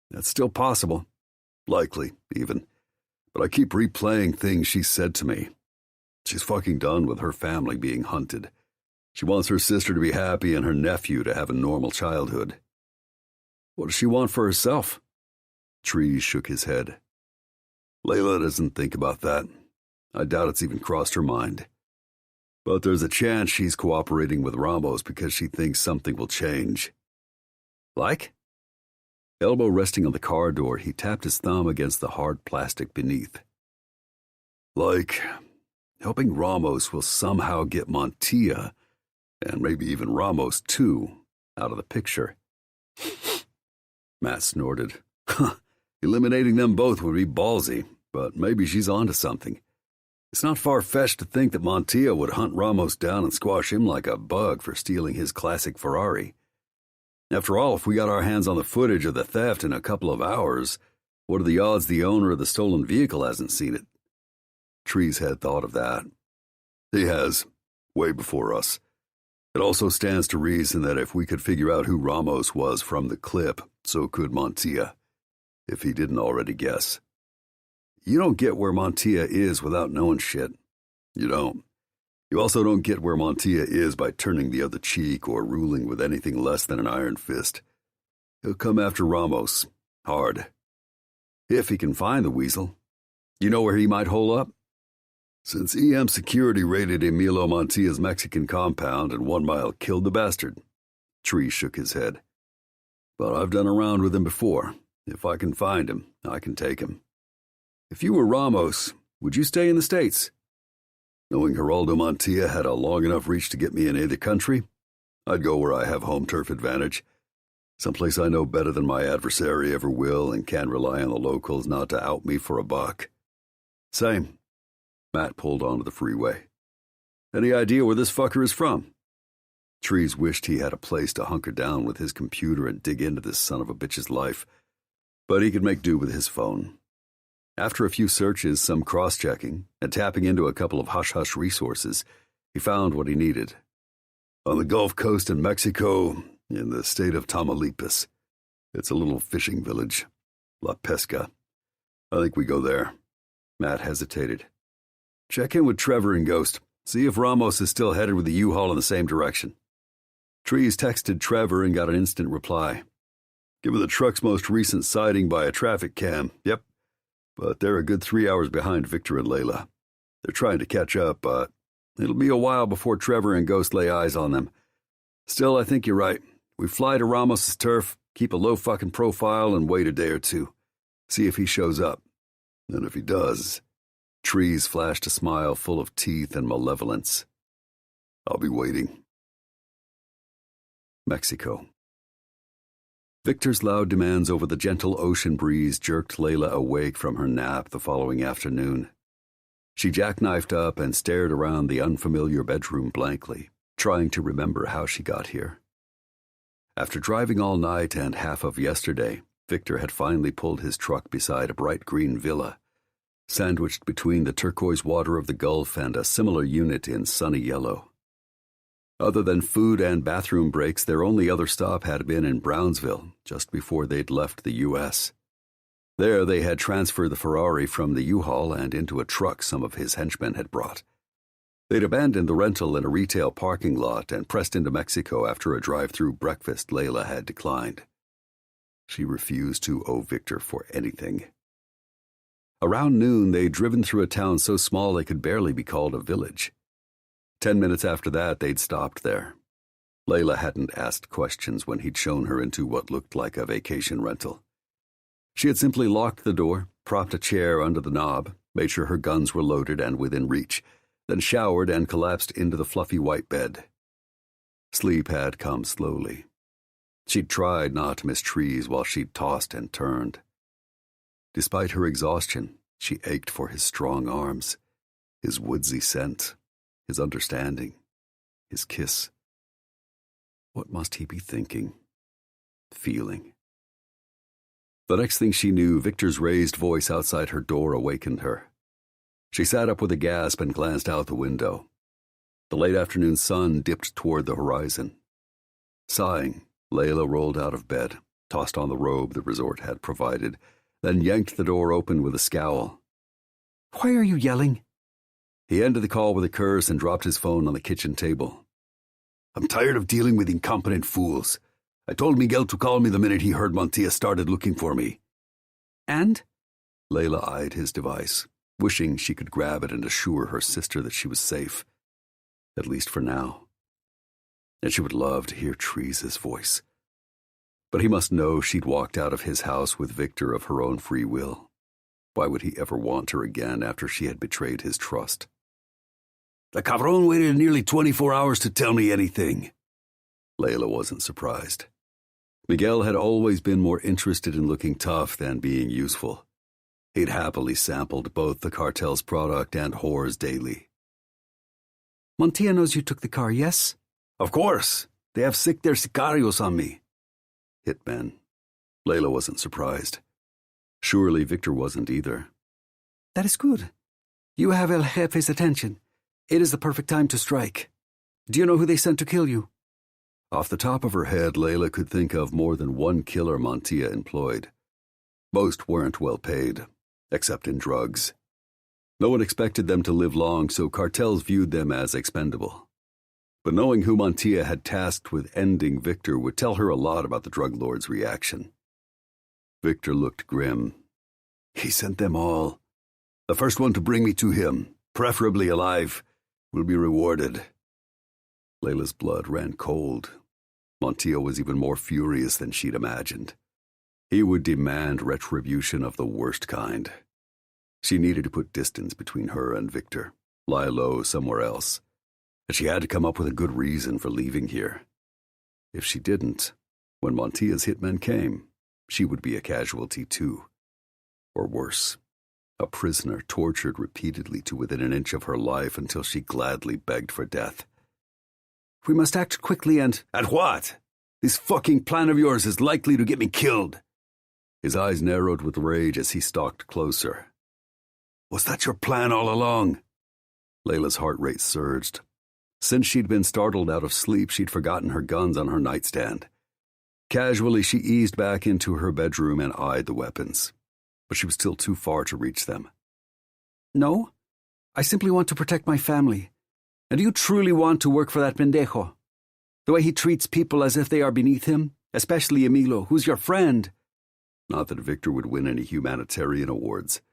That's still possible. Likely, even. But I keep replaying things she said to me. She's fucking done with her family being hunted. She wants her sister to be happy and her nephew to have a normal childhood. What does she want for herself? Trees shook his head. Layla doesn't think about that. I doubt it's even crossed her mind. But there's a chance she's cooperating with Ramos because she thinks something will change. Like? Elbow resting on the car door, he tapped his thumb against the hard plastic beneath. Like, helping Ramos will somehow get Montilla, and maybe even Ramos too, out of the picture. Matt snorted. Eliminating them both would be ballsy, but maybe she's onto something. It's not far-fetched to think that Montilla would hunt Ramos down and squash him like a bug for stealing his classic Ferrari. After all, if we got our hands on the footage of the theft in a couple of hours, what are the odds the owner of the stolen vehicle hasn't seen it? Trees had thought of that. He has, way before us. It also stands to reason that if we could figure out who Ramos was from the clip, so could Montilla, if he didn't already guess. You don't get where Montilla is without knowing shit. You don't. You also don't get where Montilla is by turning the other cheek or ruling with anything less than an iron fist. He'll come after Ramos, hard. If he can find the weasel. You know where he might hole up? Since EM security raided Emilio Montilla's Mexican compound and 1 Mile killed the bastard. Tree shook his head. But I've done a round with him before. If I can find him, I can take him. If you were Ramos, would you stay in the States? Knowing Geraldo Montilla had a long enough reach to get me in either country, I'd go where I have home turf advantage. Someplace I know better than my adversary ever will and can rely on the locals not to out me for a buck. Same. Matt pulled onto the freeway. Any idea where this fucker is from? Trees wished he had a place to hunker down with his computer and dig into this son of a bitch's life, but he could make do with his phone. After a few searches, some cross-checking, and tapping into a couple of hush-hush resources, he found what he needed. On the Gulf Coast in Mexico, in the state of Tamaulipas. It's a little fishing village, La Pesca. I think we go there. Matt hesitated. Check in with Trevor and Ghost. See if Ramos is still headed with the U-Haul in the same direction. Trees texted Trevor and got an instant reply. Given the truck's most recent sighting by a traffic cam, yep. But they're a good 3 hours behind Victor and Layla. They're trying to catch up, but it'll be a while before Trevor and Ghost lay eyes on them. Still, I think you're right. We fly to Ramos's turf, keep a low fucking profile, and wait a day or two. See if he shows up. And if he does... Trees flashed a smile full of teeth and malevolence. I'll be waiting. Mexico. Victor's loud demands over the gentle ocean breeze jerked Layla awake from her nap the following afternoon. She jackknifed up and stared around the unfamiliar bedroom blankly, trying to remember how she got here. After driving all night and half of yesterday, Victor had finally pulled his truck beside a bright green villa, sandwiched between the turquoise water of the Gulf and a similar unit in sunny yellow. Other than food and bathroom breaks, their only other stop had been in Brownsville, just before they'd left the U.S. There they had transferred the Ferrari from the U-Haul and into a truck some of his henchmen had brought. They'd abandoned the rental in a retail parking lot and pressed into Mexico after a drive-through breakfast Layla had declined. She refused to owe Victor for anything. Around noon, they'd driven through a town so small it could barely be called a village. 10 minutes after that, they'd stopped there. Layla hadn't asked questions when he'd shown her into what looked like a vacation rental. She had simply locked the door, propped a chair under the knob, made sure her guns were loaded and within reach, then showered and collapsed into the fluffy white bed. Sleep had come slowly. She'd tried not to miss trees while she'd tossed and turned. Despite her exhaustion, she ached for his strong arms, his woodsy scent, his understanding, his kiss. What must he be thinking, feeling? The next thing she knew, Victor's raised voice outside her door awakened her. She sat up with a gasp and glanced out the window. The late afternoon sun dipped toward the horizon. Sighing, Layla rolled out of bed, tossed on the robe the resort had provided, then yanked the door open with a scowl. "Why are you yelling?" He ended the call with a curse and dropped his phone on the kitchen table. "I'm tired of dealing with incompetent fools. I told Miguel to call me the minute he heard Montilla started looking for me." "And?" Layla eyed his device, wishing she could grab it and assure her sister that she was safe, at least for now. And she would love to hear Teresa's voice. But he must know she'd walked out of his house with Victor of her own free will. Why would he ever want her again after she had betrayed his trust? "The cabron waited nearly 24 hours to tell me anything." Layla wasn't surprised. Miguel had always been more interested in looking tough than being useful. He'd happily sampled both the cartel's product and whores daily. "Montilla knows you took the car, yes?" "Of course. They have sicked their sicarios on me." Hitmen. Layla wasn't surprised. Surely Victor wasn't either. "That is good. You have El Jefe's attention. It is the perfect time to strike. Do you know who they sent to kill you?" Off the top of her head, Layla could think of more than one killer Montilla employed. Most weren't well paid, except in drugs. No one expected them to live long, so cartels viewed them as expendable. But knowing who Montilla had tasked with ending Victor would tell her a lot about the drug lord's reaction. Victor looked grim. "He sent them all. The first one to bring me to him, preferably alive, will be rewarded." Layla's blood ran cold. Montilla was even more furious than she'd imagined. He would demand retribution of the worst kind. She needed to put distance between her and Victor, lie low somewhere else. And she had to come up with a good reason for leaving here. If she didn't, when Montilla's hitmen came, she would be a casualty too. Or worse, a prisoner tortured repeatedly to within an inch of her life until she gladly begged for death. "We must act quickly and—" "At what? This fucking plan of yours is likely to get me killed." His eyes narrowed with rage as he stalked closer. "Was that your plan all along?" Layla's heart rate surged. Since she'd been startled out of sleep, she'd forgotten her guns on her nightstand. Casually, she eased back into her bedroom and eyed the weapons. But she was still too far to reach them. "No, I simply want to protect my family. And do you truly want to work for that pendejo? The way he treats people as if they are beneath him, especially Emilio, who's your friend." Not that Victor would win any humanitarian awards,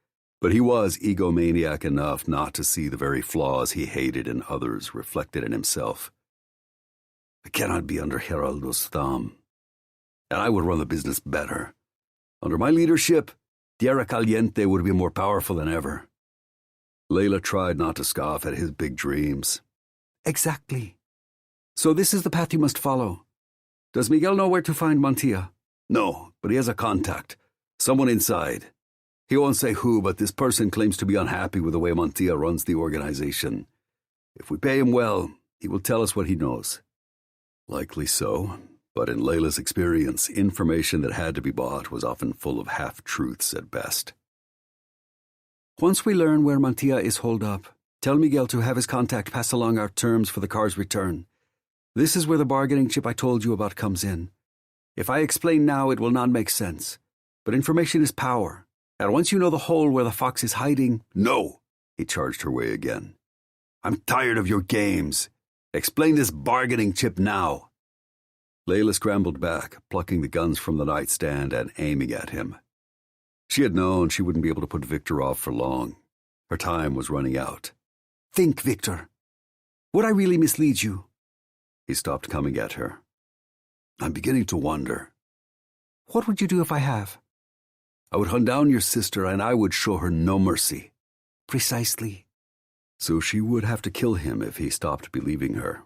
but he was egomaniac enough not to see the very flaws he hated in others reflected in himself. "I cannot be under Geraldo's thumb, and I would run the business better. Under my leadership, Tierra Caliente would be more powerful than ever." Layla tried not to scoff at his big dreams. "Exactly. So this is the path you must follow. Does Miguel know where to find Montilla?" "No, but he has a contact. Someone inside. He won't say who, but this person claims to be unhappy with the way Montilla runs the organization. If we pay him well, he will tell us what he knows." Likely so, but in Layla's experience, information that had to be bought was often full of half-truths at best. "Once we learn where Montilla is holed up, tell Miguel to have his contact pass along our terms for the car's return. This is where the bargaining chip I told you about comes in. If I explain now, it will not make sense. But information is power, And once you know the hole where the fox is hiding— No, he charged her way again. I'm tired of your games. Explain this bargaining chip now. Layla scrambled back, plucking the guns from the nightstand and aiming at him. She had known she wouldn't be able to put Victor off for long. Her time was running out. Think, Victor. Would I really mislead you? He stopped coming at her. I'm beginning to wonder. What would you do if I have? I would hunt down your sister and I would show her no mercy. Precisely. So she would have to kill him if he stopped believing her.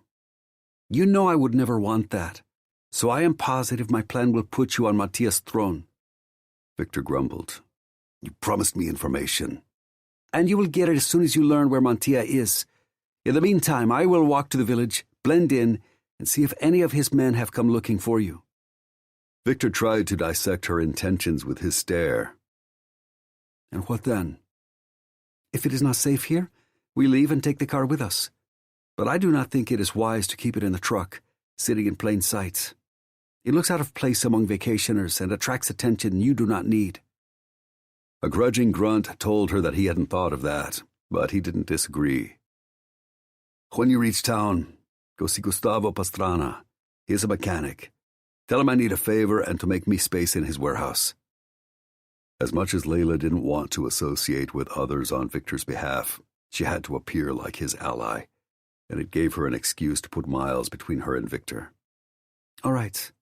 You know I would never want that. So I am positive my plan will put you on Mattia's throne. Victor grumbled. You promised me information. And you will get it as soon as you learn where Mattia is. In the meantime, I will walk to the village, blend in, and see if any of his men have come looking for you. Victor tried to dissect her intentions with his stare. And what then? If it is not safe here, we leave and take the car with us. But I do not think it is wise to keep it in the truck, sitting in plain sight. It looks out of place among vacationers and attracts attention you do not need. A grudging grunt told her that he hadn't thought of that, but he didn't disagree. When you reach town, go see Gustavo Pastrana. He is a mechanic. Tell him I need a favor and to make me space in his warehouse. As much as Layla didn't want to associate with others on Victor's behalf, she had to appear like his ally, and it gave her an excuse to put miles between her and Victor. All right.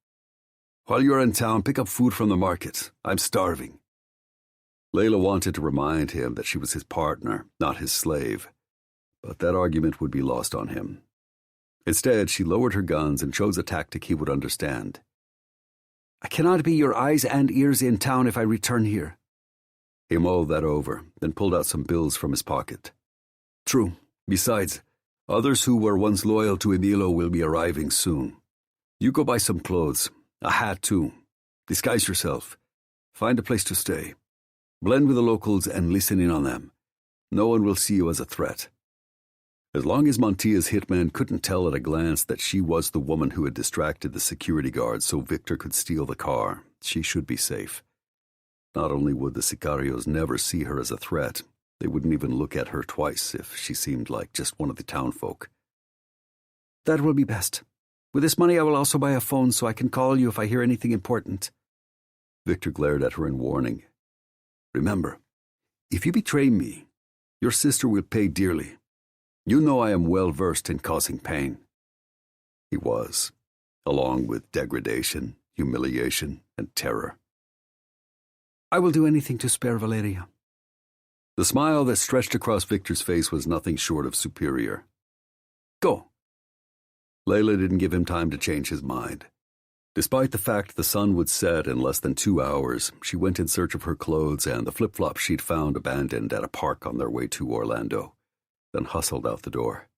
While you're in town, pick up food from the market. I'm starving. Layla wanted to remind him that she was his partner, not his slave, but that argument would be lost on him. Instead, she lowered her guns and chose a tactic he would understand. I cannot be your eyes and ears in town if I return here. He mulled that over, then pulled out some bills from his pocket. True. Besides, others who were once loyal to Emilio will be arriving soon. You go buy some clothes, a hat too. Disguise yourself. Find a place to stay. Blend with the locals and listen in on them. No one will see you as a threat. As long as Montia's hitman couldn't tell at a glance that she was the woman who had distracted the security guards so Victor could steal the car, she should be safe. Not only would the sicarios never see her as a threat, they wouldn't even look at her twice if she seemed like just one of the townfolk. That will be best. With this money I will also buy a phone so I can call you if I hear anything important. Victor glared at her in warning. Remember, if you betray me, your sister will pay dearly. You know I am well versed in causing pain. He was, along with degradation, humiliation, and terror. I will do anything to spare Valeria. The smile that stretched across Victor's face was nothing short of superior. Go. Layla didn't give him time to change his mind. Despite the fact the sun would set in less than 2 hours, she went in search of her clothes and the flip-flops she'd found abandoned at a park on their way to Orlando, then hustled out the door.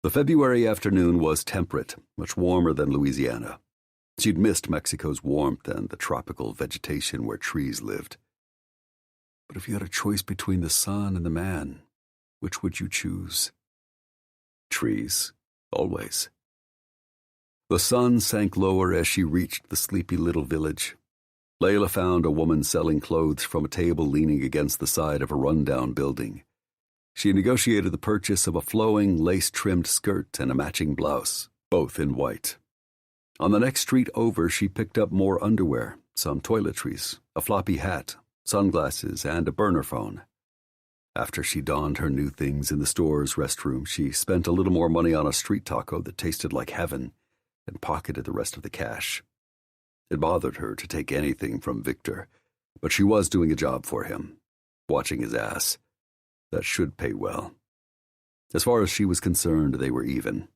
The February afternoon was temperate, much warmer than Louisiana. She'd missed Mexico's warmth and the tropical vegetation where trees lived. But if you had a choice between the sun and the man, which would you choose? Trees, always. The sun sank lower as she reached the sleepy little village. Layla found a woman selling clothes from a table leaning against the side of a rundown building. She negotiated the purchase of a flowing, lace-trimmed skirt and a matching blouse, both in white. On the next street over, she picked up more underwear, some toiletries, a floppy hat, sunglasses, and a burner phone. After she donned her new things in the store's restroom, she spent a little more money on a street taco that tasted like heaven and pocketed the rest of the cash. It bothered her to take anything from Victor, but she was doing a job for him, watching his ass. That should pay well. As far as she was concerned, they were even.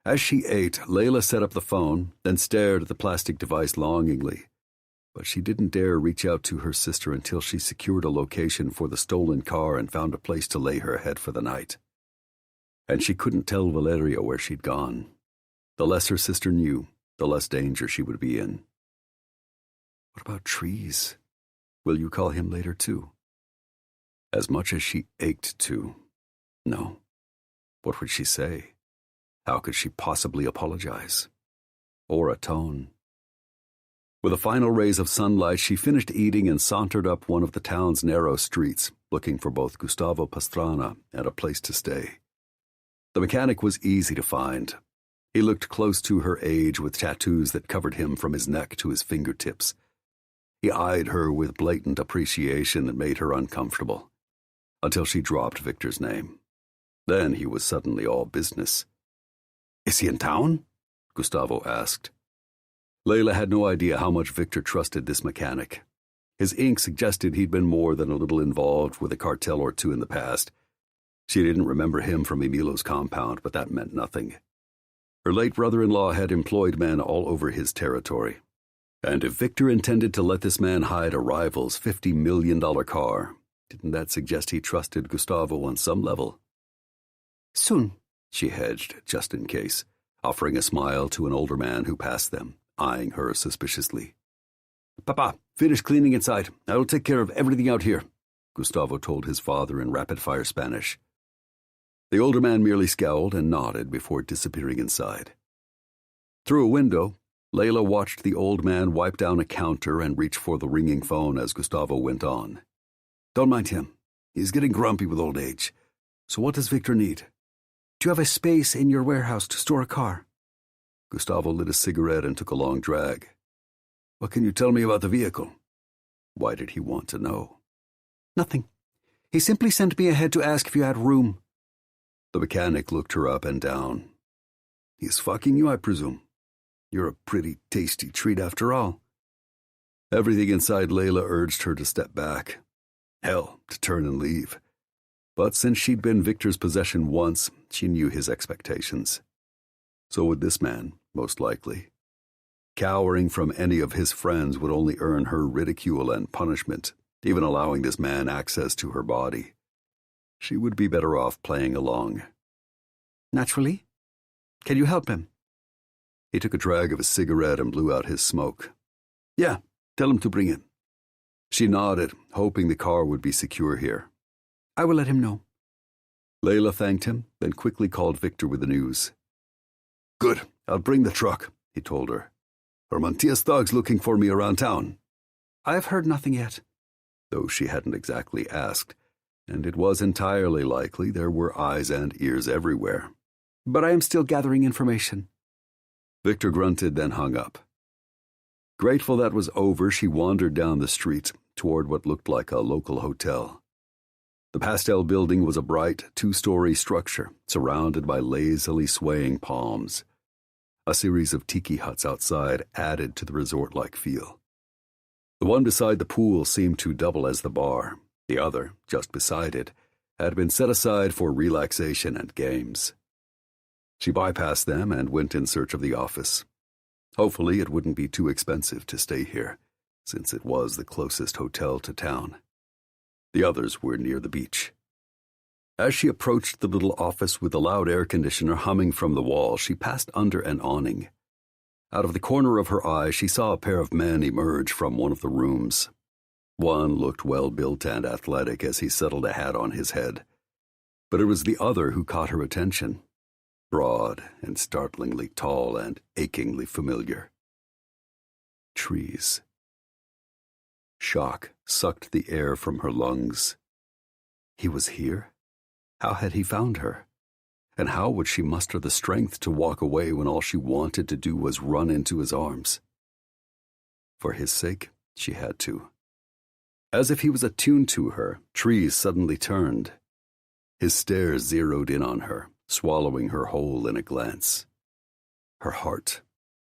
As she ate, Layla set up the phone, then stared at the plastic device longingly. But she didn't dare reach out to her sister until she secured a location for the stolen car and found a place to lay her head for the night. And she couldn't tell Valeria where she'd gone. The less her sister knew, the less danger she would be in. What about trees? Will you call him later, too? As much as she ached to. No. What would she say? How could she possibly apologize? Or atone? With the final rays of sunlight, she finished eating and sauntered up one of the town's narrow streets, looking for both Gustavo Pastrana and a place to stay. The mechanic was easy to find. He looked close to her age with tattoos that covered him from his neck to his fingertips. He eyed her with blatant appreciation that made her uncomfortable, until she dropped Victor's name. Then he was suddenly all business. "Is he in town?" Gustavo asked. Layla had no idea how much Victor trusted this mechanic. His ink suggested he'd been more than a little involved with a cartel or two in the past. She didn't remember him from Emilo's compound, but that meant nothing. Her late brother-in-law had employed men all over his territory. And if Victor intended to let this man hide a rival's $50 million car, didn't that suggest he trusted Gustavo on some level? "Soon," she hedged, just in case, offering a smile to an older man who passed them, eyeing her suspiciously. "Papa, finish cleaning inside. I will take care of everything out here," Gustavo told his father in rapid-fire Spanish. The older man merely scowled and nodded before disappearing inside. Through a window, Layla watched the old man wipe down a counter and reach for the ringing phone as Gustavo went on. "Don't mind him. He's getting grumpy with old age. So what does Victor need?" "Do you have a space in your warehouse to store a car?" Gustavo lit a cigarette and took a long drag. "What can you tell me about the vehicle?" Why did he want to know? "Nothing. He simply sent me ahead to ask if you had room." The mechanic looked her up and down. "He's fucking you, I presume. You're a pretty tasty treat after all." Everything inside Layla urged her to step back. Hell, to turn and leave. But since she'd been Victor's possession once, she knew his expectations. So would this man, most likely. Cowering from any of his friends would only earn her ridicule and punishment, even allowing this man access to her body. She would be better off playing along. "Naturally. Can you help him?" He took a drag of his cigarette and blew out his smoke. "Yeah, tell him to bring it." She nodded, hoping the car would be secure here. "I will let him know." Layla thanked him, then quickly called Victor with the news. "Good, I'll bring the truck," he told her. "Are Mantia's thugs looking for me around town?" "I have heard nothing yet." Though she hadn't exactly asked, and it was entirely likely there were eyes and ears everywhere. "But I am still gathering information." Victor grunted, then hung up. Grateful that was over, she wandered down the street toward what looked like a local hotel. The pastel building was a bright, two-story structure surrounded by lazily swaying palms. A series of tiki huts outside added to the resort-like feel. The one beside the pool seemed to double as the bar. The other, just beside it, had been set aside for relaxation and games. She bypassed them and went in search of the office. Hopefully it wouldn't be too expensive to stay here, since it was the closest hotel to town. The others were near the beach. As she approached the little office with the loud air conditioner humming from the wall, she passed under an awning. Out of the corner of her eye, she saw a pair of men emerge from one of the rooms. One looked well-built and athletic as he settled a hat on his head, but it was the other who caught her attention. Broad and startlingly tall and achingly familiar. Trees. Shock sucked the air from her lungs. He was here? How had he found her? And how would she muster the strength to walk away when all she wanted to do was run into his arms? For his sake, she had to. As if he was attuned to her, Trees suddenly turned. His stare zeroed in on her, swallowing her whole in a glance. Her heart,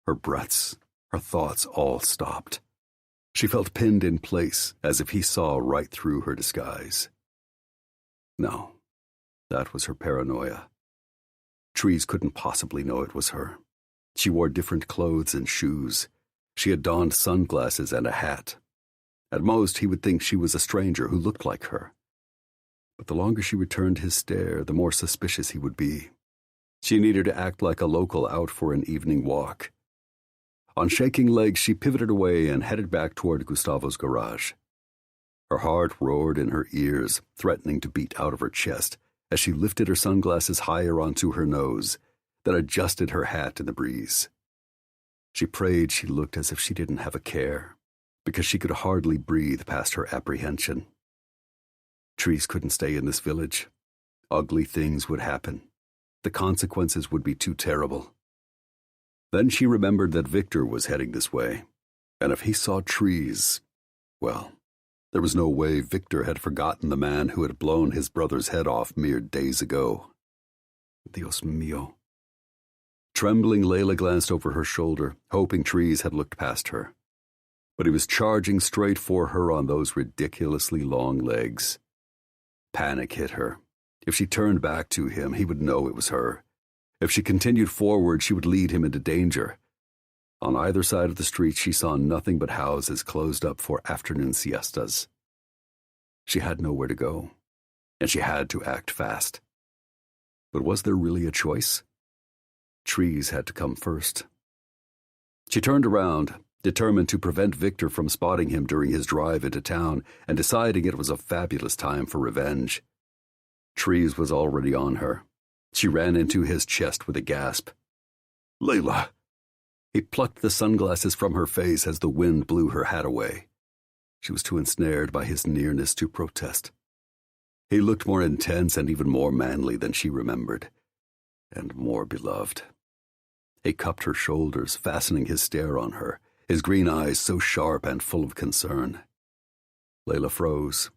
her breaths, her thoughts all stopped. She felt pinned in place, as if he saw right through her disguise. No, that was her paranoia. Trees couldn't possibly know it was her. She wore different clothes and shoes. She had donned sunglasses and a hat. At most, he would think she was a stranger who looked like her. But the longer she returned his stare, the more suspicious he would be. She needed to act like a local out for an evening walk. On shaking legs, she pivoted away and headed back toward Gustavo's garage. Her heart roared in her ears, threatening to beat out of her chest as she lifted her sunglasses higher onto her nose, then adjusted her hat in the breeze. She prayed she looked as if she didn't have a care, because she could hardly breathe past her apprehension. Trees couldn't stay in this village. Ugly things would happen. The consequences would be too terrible. Then she remembered that Victor was heading this way, and if he saw trees, well, there was no way Victor had forgotten the man who had blown his brother's head off mere days ago. Dios mío. Trembling, Layla glanced over her shoulder, hoping Trees had looked past her. But he was charging straight for her on those ridiculously long legs. Panic hit her. If she turned back to him, he would know it was her. If she continued forward, she would lead him into danger. On either side of the street, she saw nothing but houses closed up for afternoon siestas. She had nowhere to go, and she had to act fast. But was there really a choice? Trees had to come first. She turned around, determined to prevent Victor from spotting him during his drive into town and deciding it was a fabulous time for revenge. Trees was already on her. She ran into his chest with a gasp. "Layla!" He plucked the sunglasses from her face as the wind blew her hat away. She was too ensnared by his nearness to protest. He looked more intense and even more manly than she remembered, and more beloved. He cupped her shoulders, fastening his stare on her, his green eyes so sharp and full of concern. Layla froze.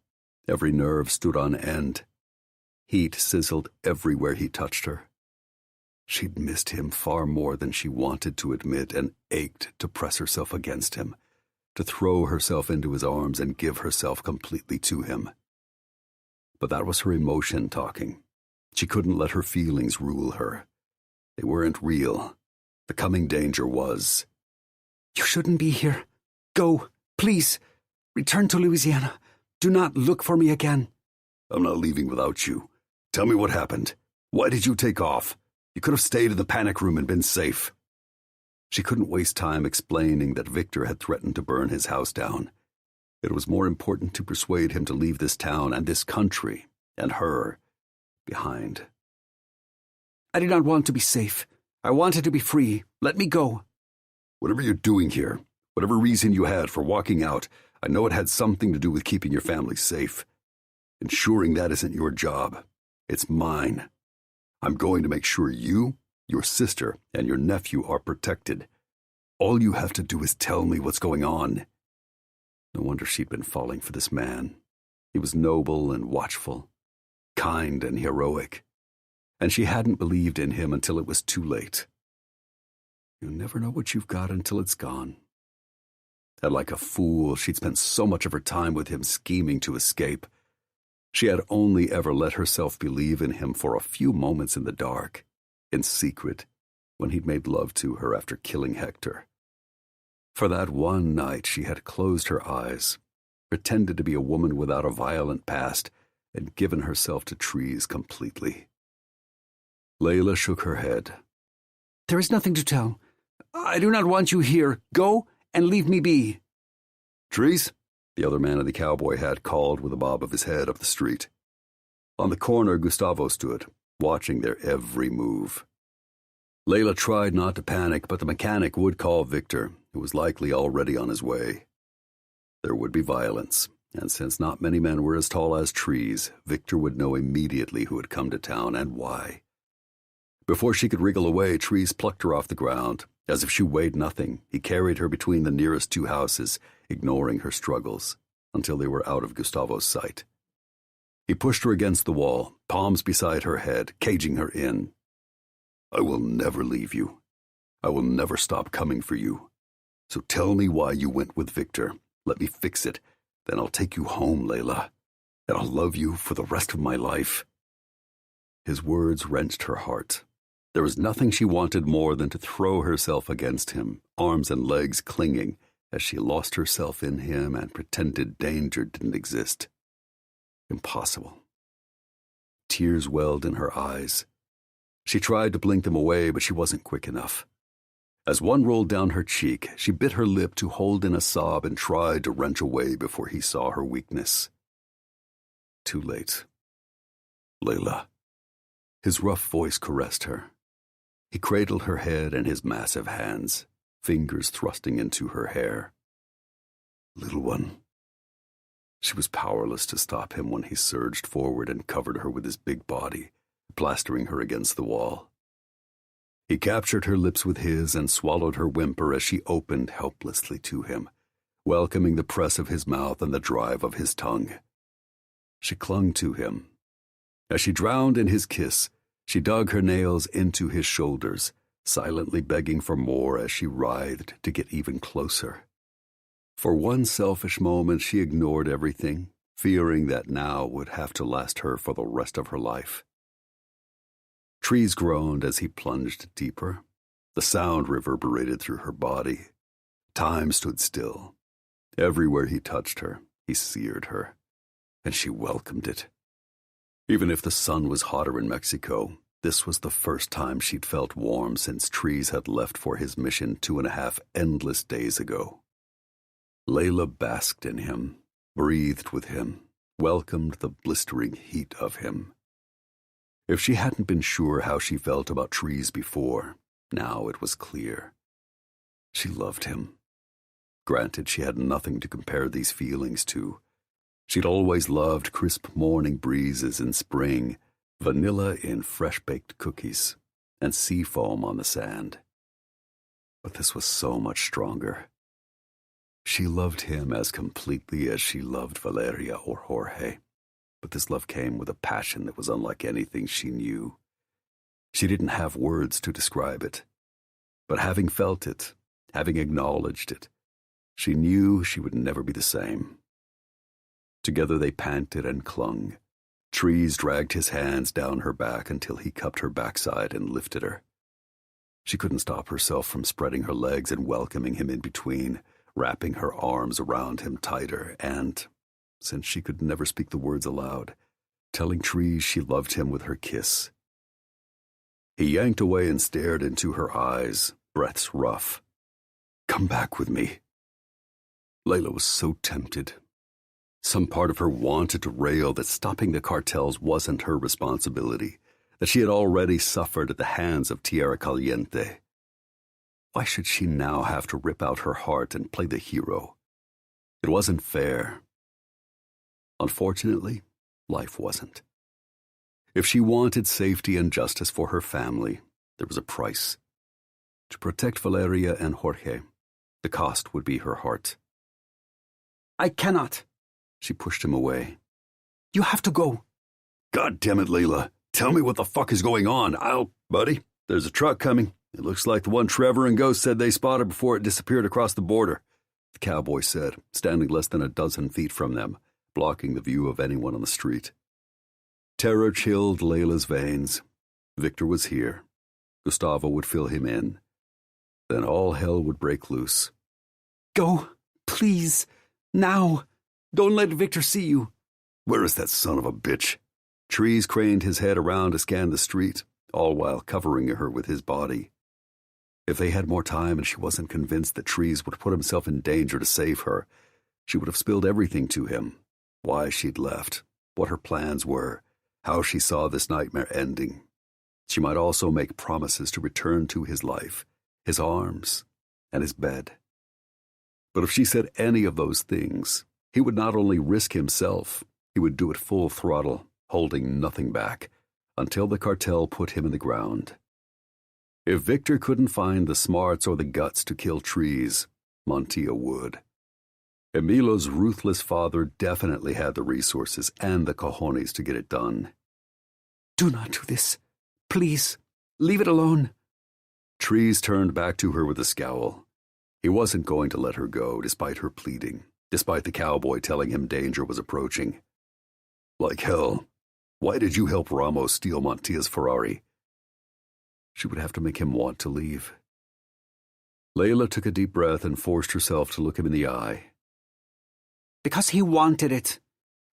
Every nerve stood on end. Heat sizzled everywhere he touched her. She'd missed him far more than she wanted to admit and ached to press herself against him, to throw herself into his arms and give herself completely to him. But that was her emotion talking. She couldn't let her feelings rule her. They weren't real. The coming danger was. "You shouldn't be here. Go, please. Return to Louisiana. Do not look for me again." "I'm not leaving without you. Tell me what happened. Why did you take off? You could have stayed in the panic room and been safe." She couldn't waste time explaining that Victor had threatened to burn his house down. It was more important to persuade him to leave this town and this country, and her, behind. "I did not want to be safe. I wanted to be free. Let me go." "Whatever you're doing here, whatever reason you had for walking out, I know it had something to do with keeping your family safe. Ensuring that isn't your job. It's mine. I'm going to make sure you, your sister, and your nephew are protected. All you have to do is tell me what's going on." No wonder she'd been falling for this man. He was noble and watchful, kind and heroic, and she hadn't believed in him until it was too late. You never know what you've got until it's gone. And like a fool, she'd spent so much of her time with him scheming to escape. She had only ever let herself believe in him for a few moments in the dark, in secret, when he'd made love to her after killing Hector. For that one night she had closed her eyes, pretended to be a woman without a violent past, and given herself to Trees completely. Layla shook her head. "There is nothing to tell. I do not want you here. Go and leave me be." "Trees?" the other man in the cowboy hat called with a bob of his head up the street. On the corner, Gustavo stood, watching their every move. Layla tried not to panic, but the mechanic would call Victor, who was likely already on his way. There would be violence, and since not many men were as tall as Trees, Victor would know immediately who had come to town and why. Before she could wriggle away, Trees plucked her off the ground. As if she weighed nothing, he carried her between the nearest two houses, ignoring her struggles, until they were out of Gustavo's sight. He pushed her against the wall, palms beside her head, caging her in. "I will never leave you. I will never stop coming for you. So tell me why you went with Victor. Let me fix it. Then I'll take you home, Layla, and I'll love you for the rest of my life." His words wrenched her heart. There was nothing she wanted more than to throw herself against him, arms and legs clinging, as she lost herself in him and pretended danger didn't exist. Impossible. Tears welled in her eyes. She tried to blink them away, but she wasn't quick enough. As one rolled down her cheek, she bit her lip to hold in a sob and tried to wrench away before he saw her weakness. Too late. "Layla." His rough voice caressed her. He cradled her head in his massive hands. fingers thrusting into her hair. "Little one." She was powerless to stop him when he surged forward and covered her with his big body, plastering her against the wall. He captured her lips with his and swallowed her whimper as she opened helplessly to him, welcoming the press of his mouth and the drive of his tongue. She clung to him. As she drowned in his kiss, she dug her nails into his shoulders, silently begging for more as she writhed to get even closer. For one selfish moment, she ignored everything, fearing that now would have to last her for the rest of her life. Trees groaned as he plunged deeper. The sound reverberated through her body. Time stood still. Everywhere he touched her, he seared her, and she welcomed it. Even if the sun was hotter in Mexico, this was the first time she'd felt warm since Trees had left for his mission 2.5 endless days ago. Layla basked in him, breathed with him, welcomed the blistering heat of him. If she hadn't been sure how she felt about Trees before, now it was clear. She loved him. Granted, she had nothing to compare these feelings to. She'd always loved crisp morning breezes in spring, vanilla in fresh-baked cookies, and sea foam on the sand. But this was so much stronger. She loved him as completely as she loved Valeria or Jorge, but this love came with a passion that was unlike anything she knew. She didn't have words to describe it, but having felt it, having acknowledged it, she knew she would never be the same. Together they panted and clung. Trees dragged his hands down her back until he cupped her backside and lifted her. She couldn't stop herself from spreading her legs and welcoming him in between, wrapping her arms around him tighter and, since she could never speak the words aloud, telling Trees she loved him with her kiss. He yanked away and stared into her eyes, breaths rough. "Come back with me." Layla was so tempted. Some part of her wanted to rail that stopping the cartels wasn't her responsibility, that she had already suffered at the hands of Tierra Caliente. Why should she now have to rip out her heart and play the hero? It wasn't fair. Unfortunately, life wasn't. If she wanted safety and justice for her family, there was a price. To protect Valeria and Jorge, the cost would be her heart. "I cannot." She pushed him away. "You have to go." "God damn it, Layla. Tell me what the fuck is going on. Buddy, there's a truck coming. It looks like the one Trevor and Ghost said they spotted before it disappeared across the border," the cowboy said, standing less than a dozen feet from them, blocking the view of anyone on the street. Terror chilled Layla's veins. Victor was here. Gustavo would fill him in. Then all hell would break loose. "Go, please, now. Don't let Victor see you." "Where is that son of a bitch?" Trees craned his head around to scan the street, all while covering her with his body. If they had more time and she wasn't convinced that Trees would put himself in danger to save her, she would have spilled everything to him. Why she'd left, what her plans were, how she saw this nightmare ending. She might also make promises to return to his life, his arms, and his bed. But if she said any of those things, he would not only risk himself, he would do it full throttle, holding nothing back, until the cartel put him in the ground. If Victor couldn't find the smarts or the guts to kill Trees, Montilla would. Emilo's ruthless father definitely had the resources and the cojones to get it done. "Do not do this. Please, leave it alone." Trees turned back to her with a scowl. He wasn't going to let her go, despite her pleading, despite the cowboy telling him danger was approaching. "Like hell. Why did you help Ramos steal Montilla's Ferrari?" She would have to make him want to leave. Layla took a deep breath and forced herself to look him in the eye. "Because he wanted it,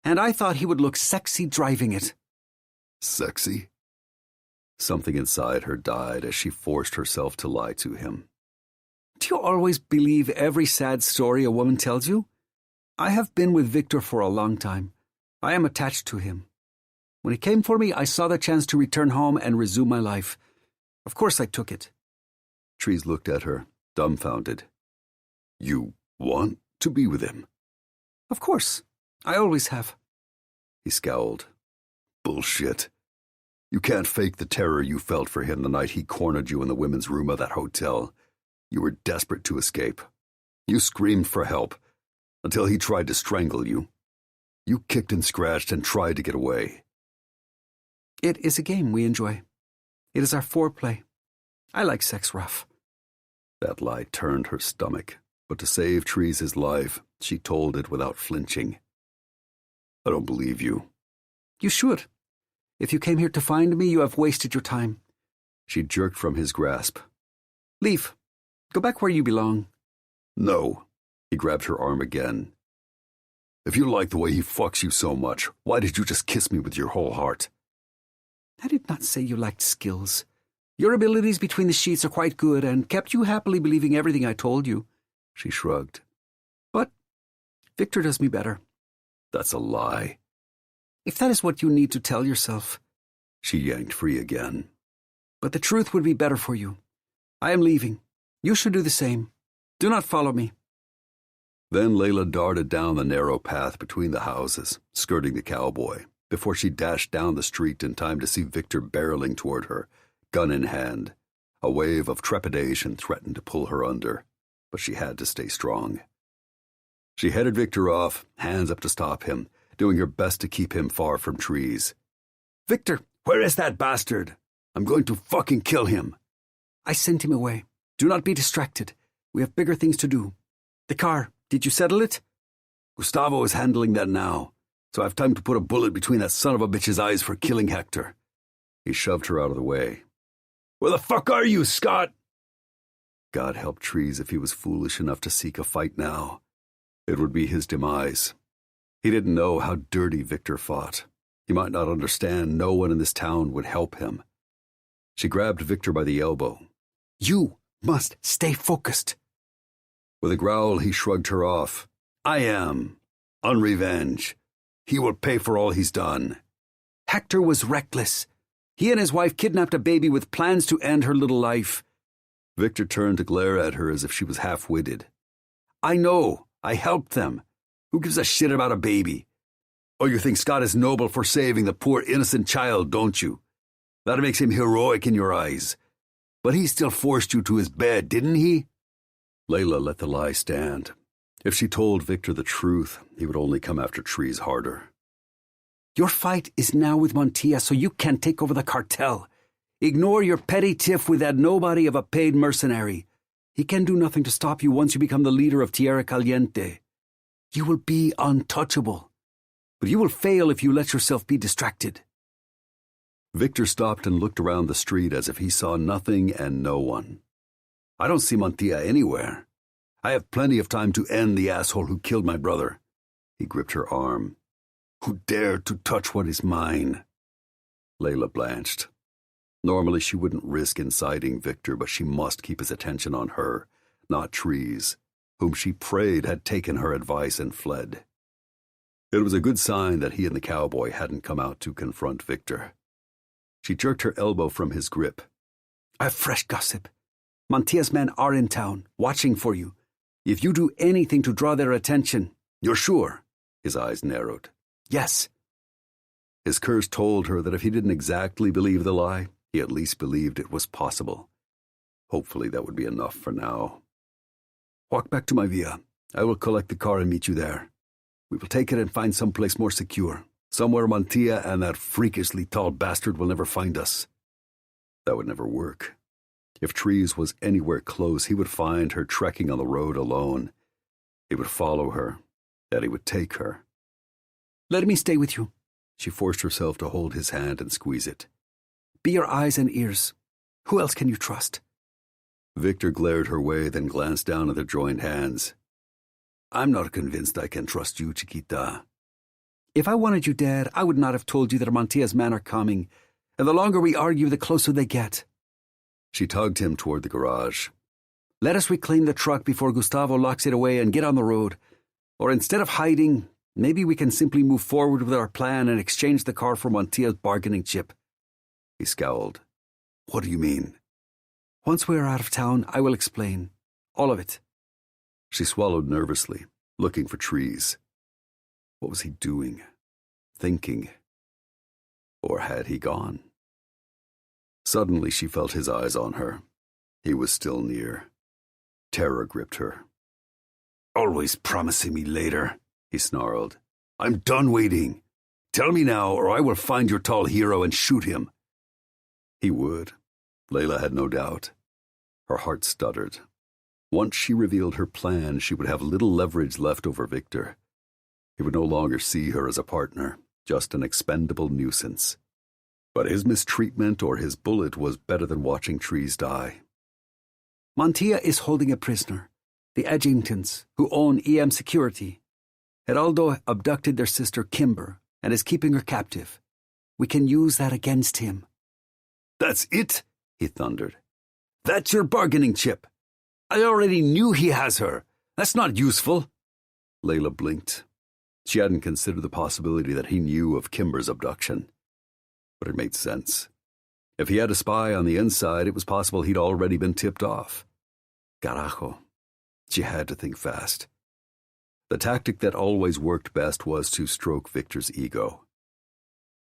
and I thought he would look sexy driving it." Sexy? Something inside her died as she forced herself to lie to him. "Do you always believe every sad story a woman tells you? I have been with Victor for a long time. I am attached to him. When he came for me, I saw the chance to return home and resume my life. Of course I took it." Trees looked at her, dumbfounded. You want to be with him? Of course. I always have. He scowled. Bullshit. You can't fake the terror you felt for him the night he cornered you in the women's room of that hotel. You were desperate to escape. You screamed for help until he tried to strangle you. You kicked and scratched and tried to get away. It is a game we enjoy. It is our foreplay. I like sex rough. That lie turned her stomach, but to save Trees' life, she told it without flinching. I don't believe you. You should. If you came here to find me, you have wasted your time. She jerked from his grasp. Leave. Go back where you belong. No. He grabbed her arm again. If you like the way he fucks you so much, why did you just kiss me with your whole heart? I did not say you lacked skills. Your abilities between the sheets are quite good and kept you happily believing everything I told you. She shrugged. But Victor does me better. That's a lie. If that is what you need to tell yourself. She yanked free again. But the truth would be better for you. I am leaving. You should do the same. Do not follow me. Then Layla darted down the narrow path between the houses, skirting the cowboy, before she dashed down the street in time to see Victor barreling toward her, gun in hand. A wave of trepidation threatened to pull her under, but she had to stay strong. She headed Victor off, hands up to stop him, doing her best to keep him far from Trees. Victor, where is that bastard? I'm going to fucking kill him. I sent him away. Do not be distracted. We have bigger things to do. The car, did you settle it? Gustavo is handling that now, so I have time to put a bullet between that son of a bitch's eyes for killing Hector. He shoved her out of the way. Where the fuck are you, Scott? God help Trees if he was foolish enough to seek a fight now. It would be his demise. He didn't know how dirty Victor fought. He might not understand. No one in this town would help him. She grabbed Victor by the elbow. You must stay focused. With a growl, he shrugged her off. I am. On revenge. He will pay for all he's done. Hector was reckless. He and his wife kidnapped a baby with plans to end her little life. Victor turned to glare at her as if she was half-witted. I know. I helped them. Who gives a shit about a baby? Oh, you think Scott is noble for saving the poor innocent child, don't you? That makes him heroic in your eyes. But he still forced you to his bed, didn't he? Layla let the lie stand. If she told Victor the truth, he would only come after Trees harder. Your fight is now with Mantilla, so you can take over the cartel. Ignore your petty tiff with that nobody of a paid mercenary. He can do nothing to stop you once you become the leader of Tierra Caliente. You will be untouchable. But you will fail if you let yourself be distracted. Victor stopped and looked around the street as if he saw nothing and no one. I don't see Mantilla anywhere. I have plenty of time to end the asshole who killed my brother. He gripped her arm. Who dared to touch what is mine? Layla blanched. Normally she wouldn't risk inciting Victor, but she must keep his attention on her, not Trees, whom she prayed had taken her advice and fled. It was a good sign that he and the cowboy hadn't come out to confront Victor. She jerked her elbow from his grip. I have fresh gossip. Mantilla's men are in town, watching for you. If you do anything to draw their attention... You're sure? His eyes narrowed. Yes. His curse told her that if he didn't exactly believe the lie, he at least believed it was possible. Hopefully that would be enough for now. Walk back to my villa. I will collect the car and meet you there. We will take it and find someplace more secure. Somewhere Mantilla and that freakishly tall bastard will never find us. That would never work. If Trees was anywhere close, he would find her trekking on the road alone. He would follow her, and he would take her. Let me stay with you. She forced herself to hold his hand and squeeze it. Be your eyes and ears. Who else can you trust? Victor glared her way, then glanced down at their joined hands. I'm not convinced I can trust you, Chiquita. If I wanted you dead, I would not have told you that Mantilla's men are coming, and the longer we argue, the closer they get. She tugged him toward the garage. Let us reclaim the truck before Gustavo locks it away and get on the road. Or instead of hiding, maybe we can simply move forward with our plan and exchange the car for Mantilla's bargaining chip. He scowled. What do you mean? Once we are out of town, I will explain. All of it. She swallowed nervously, looking for Trees. What was he doing? Thinking? Or had he gone? Suddenly she felt his eyes on her. He was still near. Terror gripped her. "Always promising me later," he snarled. "I'm done waiting. Tell me now, or I will find your tall hero and shoot him." He would. Layla had no doubt. Her heart stuttered. Once she revealed her plan, she would have little leverage left over Victor. He would no longer see her as a partner, just an expendable nuisance. But his mistreatment or his bullet was better than watching Trees die. Mantilla is holding a prisoner. The Edgingtons, who own EM Security. Geraldo abducted their sister Kimber and is keeping her captive. We can use that against him. "That's it?" he thundered. "That's your bargaining chip. I already knew he has her. That's not useful." Layla blinked. She hadn't considered the possibility that he knew of Kimber's abduction. But it made sense. If he had a spy on the inside, it was possible he'd already been tipped off. Carajo. She had to think fast. The tactic that always worked best was to stroke Victor's ego.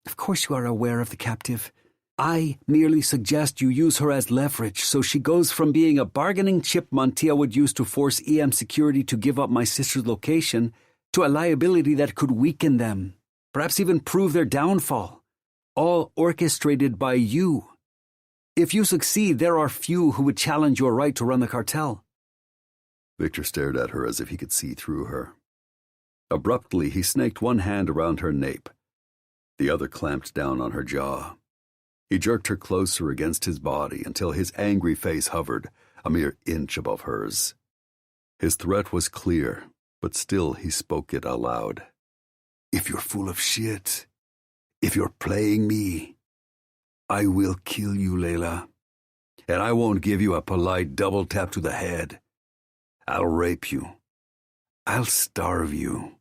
"Of course you are aware of the captive. I merely suggest you use her as leverage so she goes from being a bargaining chip Mantilla would use to force EM Security to give up my sister's location to a liability that could weaken them, perhaps even prove their downfall. All orchestrated by you. If you succeed, there are few who would challenge your right to run the cartel." Victor stared at her as if he could see through her. Abruptly, he snaked one hand around her nape. The other clamped down on her jaw. He jerked her closer against his body until his angry face hovered, a mere inch above hers. His threat was clear, but still he spoke it aloud. "If you're full of shit, if you're playing me, I will kill you, Layla. And I won't give you a polite double tap to the head. I'll rape you. I'll starve you.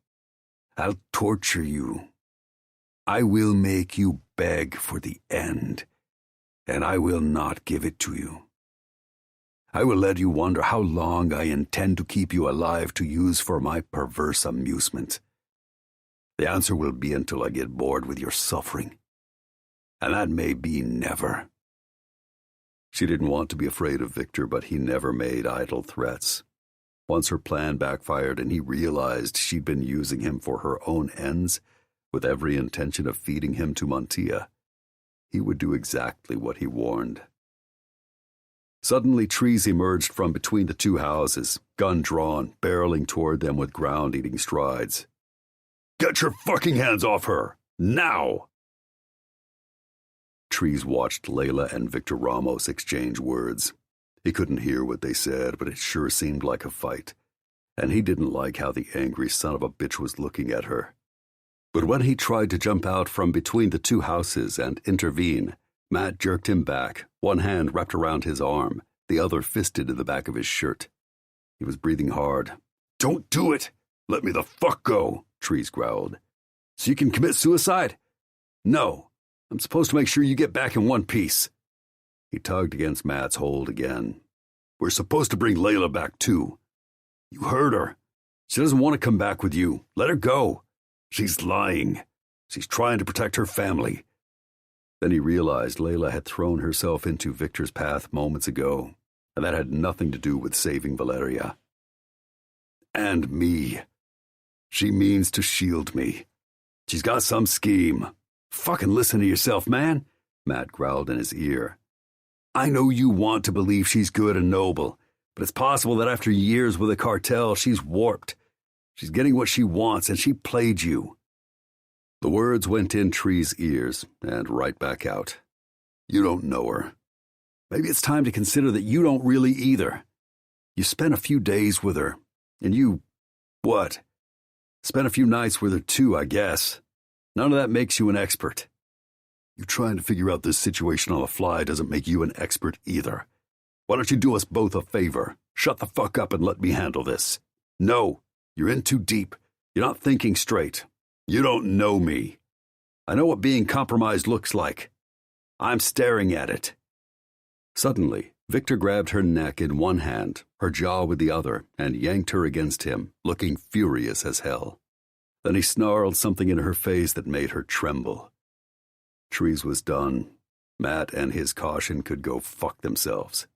I'll torture you. I will make you beg for the end, and I will not give it to you. I will let you wonder how long I intend to keep you alive to use for my perverse amusement. The answer will be until I get bored with your suffering, and that may be never." She didn't want to be afraid of Victor, but he never made idle threats. Once her plan backfired and he realized she'd been using him for her own ends, with every intention of feeding him to Mantilla, he would do exactly what he warned. Suddenly, Trees emerged from between the two houses, gun drawn, barreling toward them with ground-eating strides. "Get your fucking hands off her! Now!" Trees watched Layla and Victor Ramos exchange words. He couldn't hear what they said, but it sure seemed like a fight, and he didn't like how the angry son of a bitch was looking at her. But when he tried to jump out from between the two houses and intervene, Matt jerked him back, one hand wrapped around his arm, the other fisted in the back of his shirt. He was breathing hard. "Don't do it! Let me the fuck go!" Trees growled. "So you can commit suicide?" "No. I'm supposed to make sure you get back in one piece." He tugged against Matt's hold again. "We're supposed to bring Layla back, too. You heard her. She doesn't want to come back with you. Let her go. She's lying. She's trying to protect her family." Then he realized Layla had thrown herself into Victor's path moments ago, and that had nothing to do with saving Valeria. "And me. She means to shield me. She's got some scheme. Fucking listen to yourself, man," Matt growled in his ear. "I know you want to believe she's good and noble, but it's possible that after years with the cartel, she's warped. She's getting what she wants, and she played you." The words went in Tree's ears and right back out. "You don't know her. Maybe it's time to consider that you don't really either. You spent a few days with her, and you, what? Spent a few nights with her too, I guess. None of that makes you an expert. You trying to figure out this situation on the fly doesn't make you an expert either. Why don't you do us both a favor? Shut the fuck up and let me handle this. No, you're in too deep. You're not thinking straight. You don't know me. I know what being compromised looks like. I'm staring at it." Suddenly, Victor grabbed her neck in one hand, her jaw with the other, and yanked her against him, looking furious as hell. Then he snarled something in her face that made her tremble. Trees was done. Matt and his caution could go fuck themselves.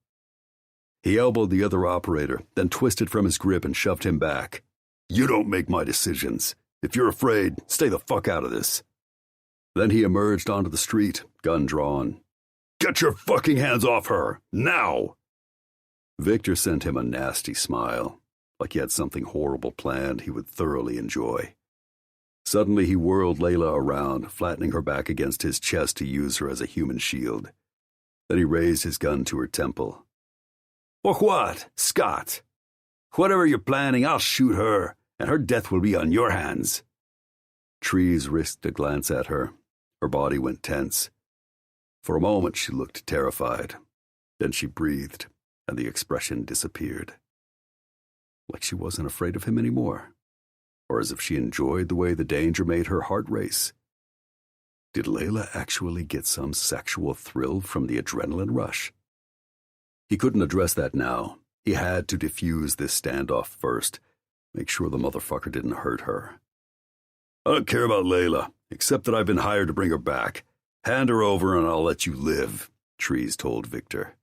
He elbowed the other operator, then twisted from his grip and shoved him back. "You don't make my decisions. If you're afraid, stay the fuck out of this." Then he emerged onto the street, gun drawn. "Get your fucking hands off her, now!" Victor sent him a nasty smile, like he had something horrible planned he would thoroughly enjoy. Suddenly he whirled Layla around, flattening her back against his chest to use her as a human shield. Then he raised his gun to her temple. What, Scott? Whatever you're planning, I'll shoot her, and her death will be on your hands." Trees risked a glance at her. Her body went tense. For a moment she looked terrified. Then she breathed, and the expression disappeared. Like she wasn't afraid of him anymore, or as if she enjoyed the way the danger made her heart race. Did Layla actually get some sexual thrill from the adrenaline rush? He couldn't address that now. He had to defuse this standoff first, make sure the motherfucker didn't hurt her. "I don't care about Layla, except that I've been hired to bring her back. Hand her over and I'll let you live," Trees told Victor.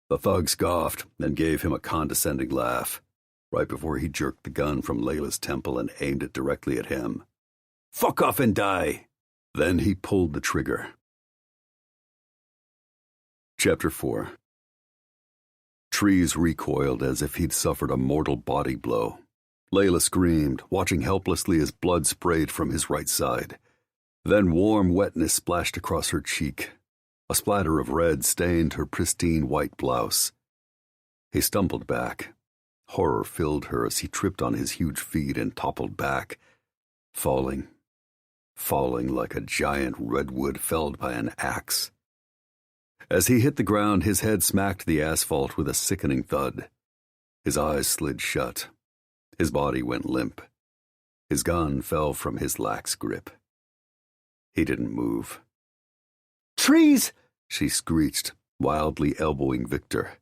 The thug scoffed, then gave him a condescending laugh, right before he jerked the gun from Layla's temple and aimed it directly at him. "Fuck off and die!" Then he pulled the trigger. Chapter 4. Trees recoiled as if he'd suffered a mortal body blow. Layla screamed, watching helplessly as blood sprayed from his right side. Then warm wetness splashed across her cheek. A splatter of red stained her pristine white blouse. He stumbled back. Horror filled her as he tripped on his huge feet and toppled back, falling like a giant redwood felled by an axe. As he hit the ground, his head smacked the asphalt with a sickening thud. His eyes slid shut. His body went limp. His gun fell from his lax grip. He didn't move. "Trees!" she screeched, wildly elbowing Victor.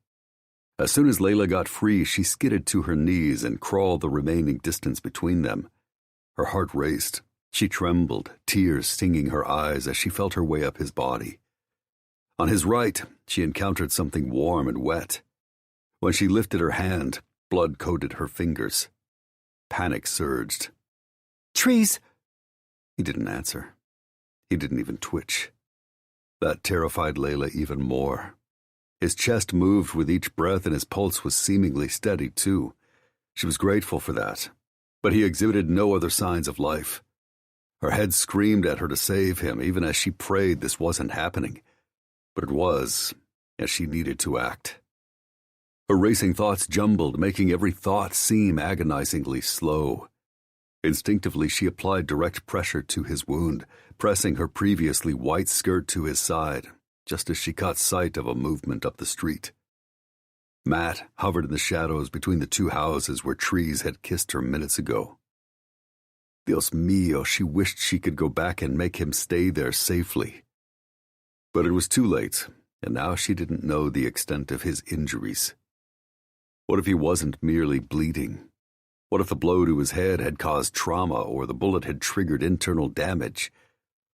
As soon as Layla got free, she skidded to her knees and crawled the remaining distance between them. Her heart raced. She trembled, tears stinging her eyes as she felt her way up his body. On his right, she encountered something warm and wet. When she lifted her hand, blood coated her fingers. Panic surged. "Trees!" He didn't answer. He didn't even twitch. That terrified Layla even more. His chest moved with each breath and his pulse was seemingly steady, too. She was grateful for that. But he exhibited no other signs of life. Her head screamed at her to save him, even as she prayed this wasn't happening. But it was, and she needed to act. Her racing thoughts jumbled, making every thought seem agonizingly slow. Instinctively, she applied direct pressure to his wound, pressing her previously white skirt to his side, just as she caught sight of a movement up the street. Matt hovered in the shadows between the two houses where Trees had kissed her minutes ago. Dios mío, she wished she could go back and make him stay there safely. But it was too late, and now she didn't know the extent of his injuries. What if he wasn't merely bleeding? What if the blow to his head had caused trauma, or the bullet had triggered internal damage?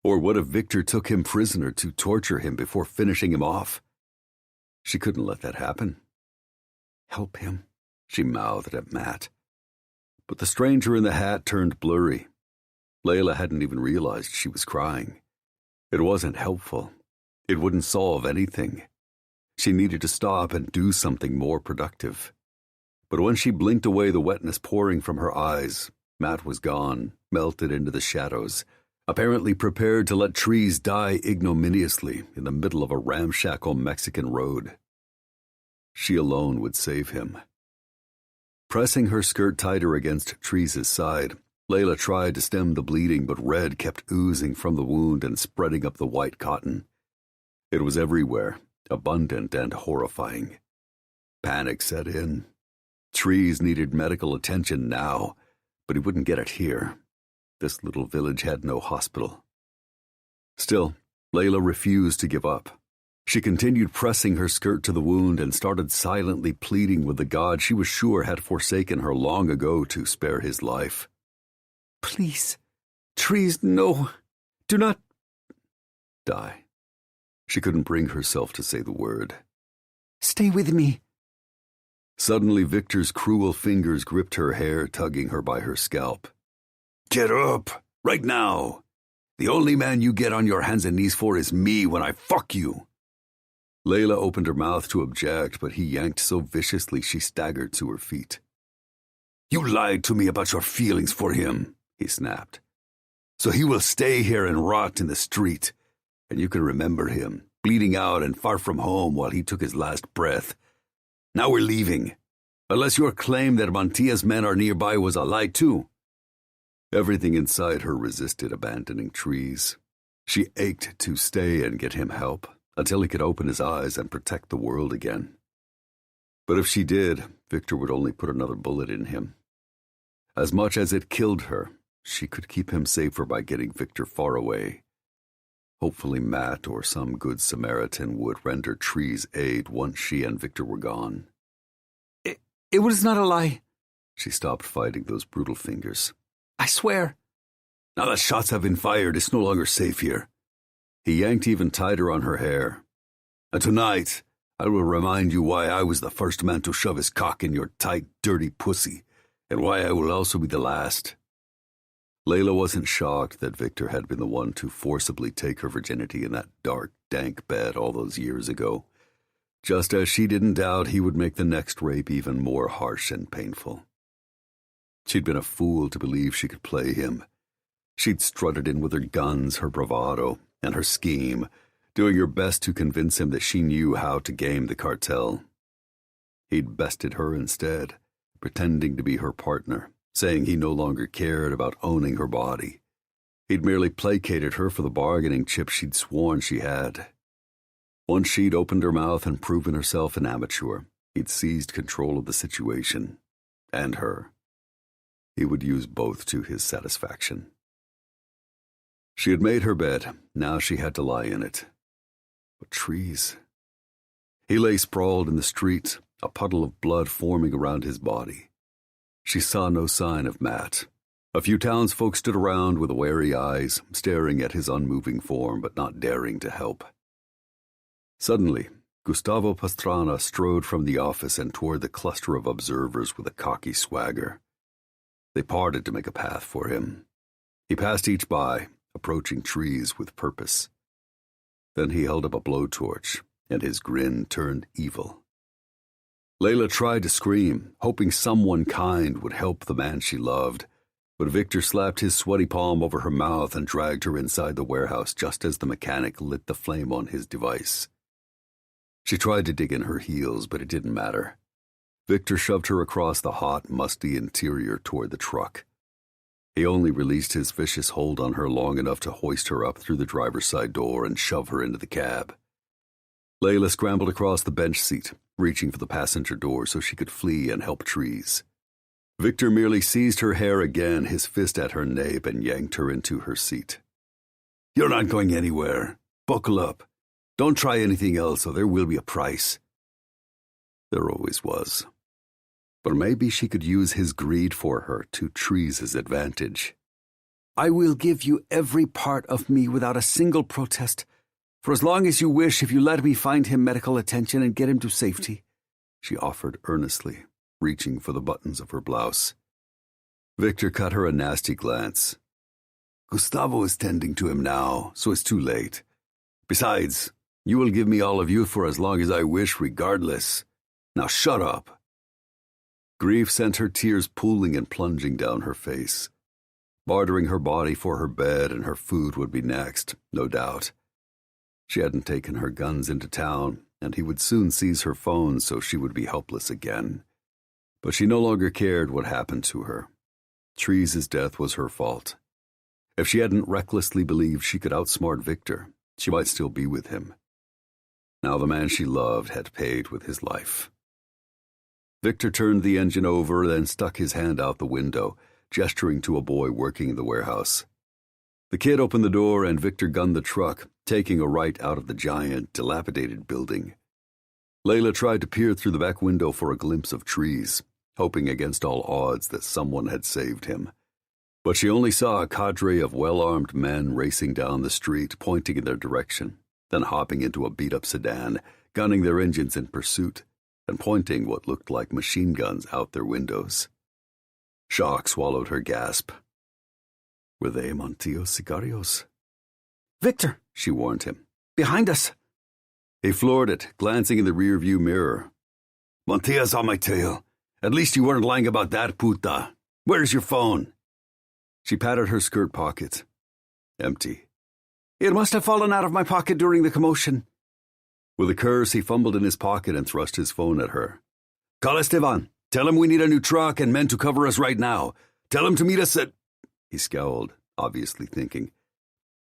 Or what if Victor took him prisoner to torture him before finishing him off? She couldn't let that happen. "Help him," she mouthed at Matt. But the stranger in the hat turned blurry. Layla hadn't even realized she was crying. It wasn't helpful. It wouldn't solve anything. She needed to stop and do something more productive. But when she blinked away the wetness pouring from her eyes, Matt was gone, melted into the shadows, apparently prepared to let Trees die ignominiously in the middle of a ramshackle Mexican road. She alone would save him. Pressing her skirt tighter against Trees' side, Layla tried to stem the bleeding, but red kept oozing from the wound and spreading up the white cotton. It was everywhere, abundant and horrifying. Panic set in. Trees needed medical attention now, but he wouldn't get it here. This little village had no hospital. Still, Layla refused to give up. She continued pressing her skirt to the wound and started silently pleading with the god she was sure had forsaken her long ago to spare his life. Please, trees, no, do not die. She couldn't bring herself to say the word. Stay with me. Suddenly, Victor's cruel fingers gripped her hair, tugging her by her scalp. Get up, right now. The only man you get on your hands and knees for is me when I fuck you. Layla opened her mouth to object, but he yanked so viciously she staggered to her feet. You lied to me about your feelings for him, he snapped. So he will stay here and rot in the street, and you can remember him, bleeding out and far from home while he took his last breath. Now we're leaving, unless your claim that Montia's men are nearby was a lie too. Everything inside her resisted abandoning Trees. She ached to stay and get him help, until he could open his eyes and protect the world again. But if she did, Victor would only put another bullet in him. As much as it killed her, she could keep him safer by getting Victor far away. Hopefully Matt or some good Samaritan would render Trees aid once she and Victor were gone. It was not a lie. She stopped fighting those brutal fingers. I swear. Now that shots have been fired, it's no longer safe here. He yanked even tighter on her hair. And tonight, I will remind you why I was the first man to shove his cock in your tight, dirty pussy, and why I will also be the last. Layla wasn't shocked that Victor had been the one to forcibly take her virginity in that dark, dank bed all those years ago, just as she didn't doubt he would make the next rape even more harsh and painful. She'd been a fool to believe she could play him. She'd strutted in with her guns, her bravado, and her scheme, doing her best to convince him that she knew how to game the cartel. He'd bested her instead, pretending to be her partner, saying he no longer cared about owning her body. He'd merely placated her for the bargaining chip she'd sworn she had. Once she'd opened her mouth and proven herself an amateur, he'd seized control of the situation, and her. He would use both to his satisfaction. She had made her bed, now she had to lie in it. But Trees. He lay sprawled in the street, a puddle of blood forming around his body. She saw no sign of Matt. A few townsfolk stood around with wary eyes, staring at his unmoving form but not daring to help. Suddenly, Gustavo Pastrana strode from the office and toward the cluster of observers with a cocky swagger. They parted to make a path for him. He passed each by, approaching Trees with purpose. Then he held up a blowtorch, and his grin turned evil. Layla tried to scream, hoping someone kind would help the man she loved, but Victor slapped his sweaty palm over her mouth and dragged her inside the warehouse just as the mechanic lit the flame on his device. She tried to dig in her heels, but it didn't matter. Victor shoved her across the hot, musty interior toward the truck. He only released his vicious hold on her long enough to hoist her up through the driver's side door and shove her into the cab. Layla scrambled across the bench seat, reaching for the passenger door so she could flee and help Trees. Victor merely seized her hair again, his fist at her nape, and yanked her into her seat. You're not going anywhere. Buckle up. Don't try anything else, or there will be a price. There always was. But maybe she could use his greed for her to Trees' advantage. I will give you every part of me without a single protest, for as long as you wish, if you let me find him medical attention and get him to safety, she offered earnestly, reaching for the buttons of her blouse. Victor cut her a nasty glance. Gustavo is tending to him now, so it's too late. Besides, you will give me all of you for as long as I wish regardless. Now shut up. Grief sent her tears pooling and plunging down her face. Bartering her body for her bed and her food would be next, no doubt. She hadn't taken her guns into town, and he would soon seize her phone so she would be helpless again. But she no longer cared what happened to her. Trees' death was her fault. If she hadn't recklessly believed she could outsmart Victor, she might still be with him. Now the man she loved had paid with his life. Victor turned the engine over, then stuck his hand out the window, gesturing to a boy working in the warehouse. The kid opened the door and Victor gunned the truck, taking a right out of the giant, dilapidated building. Layla tried to peer through the back window for a glimpse of trees, hoping against all odds that someone had saved him. But she only saw a cadre of well-armed men racing down the street, pointing in their direction, then hopping into a beat-up sedan, gunning their engines in pursuit, and pointing what looked like machine guns out their windows. Shock swallowed her gasp. Were they Montijo's sicarios? "Victor," she warned him. "behind us." He floored it, glancing in the rearview mirror. "Montijo's on my tail. At least you weren't lying about that, puta. Where's your phone?" She patted her skirt pocket. Empty. "It must have fallen out of my pocket during the commotion." With a curse, he fumbled in his pocket and thrust his phone at her. "Call Esteban. Tell him we need a new truck and men to cover us right now. Tell him to meet us at—" He scowled, obviously thinking.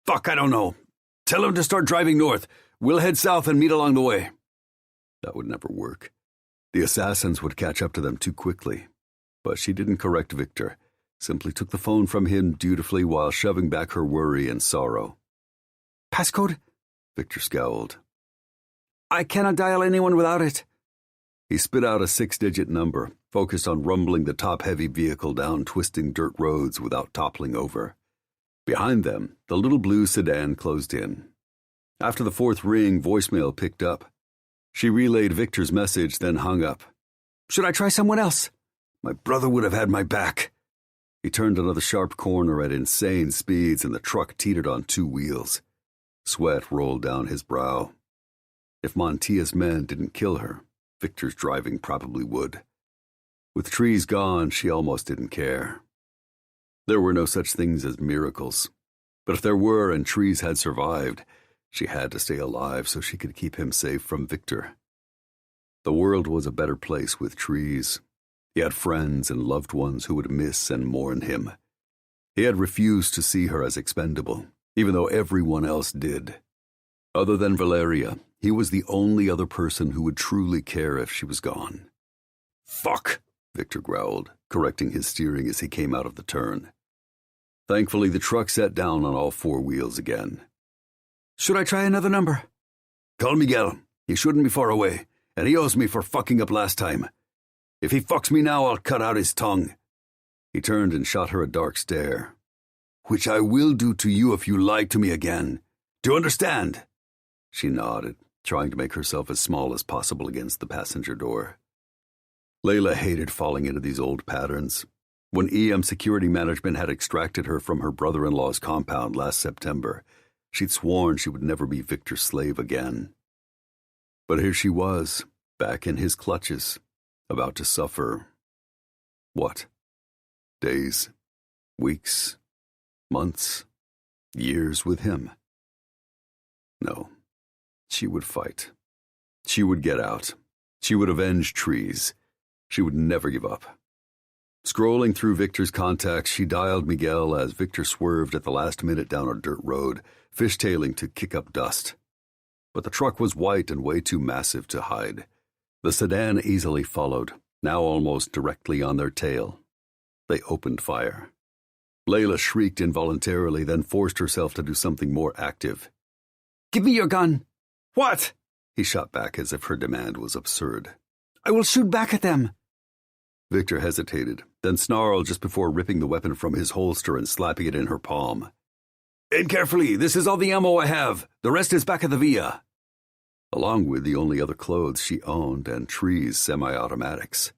"Fuck, I don't know. Tell him to start driving north. We'll head south and meet along the way." That would never work. The assassins would catch up to them too quickly. But she didn't correct Victor, simply took the phone from him dutifully while shoving back her worry and sorrow. "Passcode?" Victor scowled. "I cannot dial anyone without it." He spit out a 6-digit number, focused on rumbling the top-heavy vehicle down twisting dirt roads without toppling over. Behind them, the little blue sedan closed in. After the 4th ring, voicemail picked up. She relayed Victor's message, then hung up. "Should I try someone else?" My brother would have had my back. He turned another sharp corner at insane speeds, and the truck teetered on 2 wheels. Sweat rolled down his brow. If Montijo's men didn't kill her, Victor's driving probably would. With trees gone, she almost didn't care. There were no such things as miracles. But if there were and trees had survived, she had to stay alive so she could keep him safe from Victor. The world was a better place with trees. He had friends and loved ones who would miss and mourn him. He had refused to see her as expendable, even though everyone else did. Other than Valeria, he was the only other person who would truly care if she was gone. "Fuck!" Victor growled, correcting his steering as he came out of the turn. Thankfully, the truck sat down on all 4 wheels again. "Should I try another number?" "Call Miguel. He shouldn't be far away, and he owes me for fucking up last time. If he fucks me now, I'll cut out his tongue." He turned and shot her a dark stare. "Which I will do to you if you lie to me again. Do you understand?" She nodded, trying to make herself as small as possible against the passenger door. Layla hated falling into these old patterns. When EM Security Management had extracted her from her brother-in-law's compound last September, she'd sworn she would never be Victor's slave again. But here she was, back in his clutches, about to suffer. What? Days, weeks, months, years with him? No, she would fight. She would get out. She would avenge trees. She would never give up. Scrolling through Victor's contacts, she dialed Miguel as Victor swerved at the last minute down a dirt road, fishtailing to kick up dust. But the truck was white and way too massive to hide. The sedan easily followed, now almost directly on their tail. They opened fire. Layla shrieked involuntarily, then forced herself to do something more active. "Give me your gun." "What?" He shot back as if her demand was absurd. "I will shoot back at them." Victor hesitated, then snarled just before ripping the weapon from his holster and slapping it in her palm. "Aim carefully. This is all the ammo I have. The rest is back at the villa." Along with the only other clothes she owned and Tree's semi-automatics.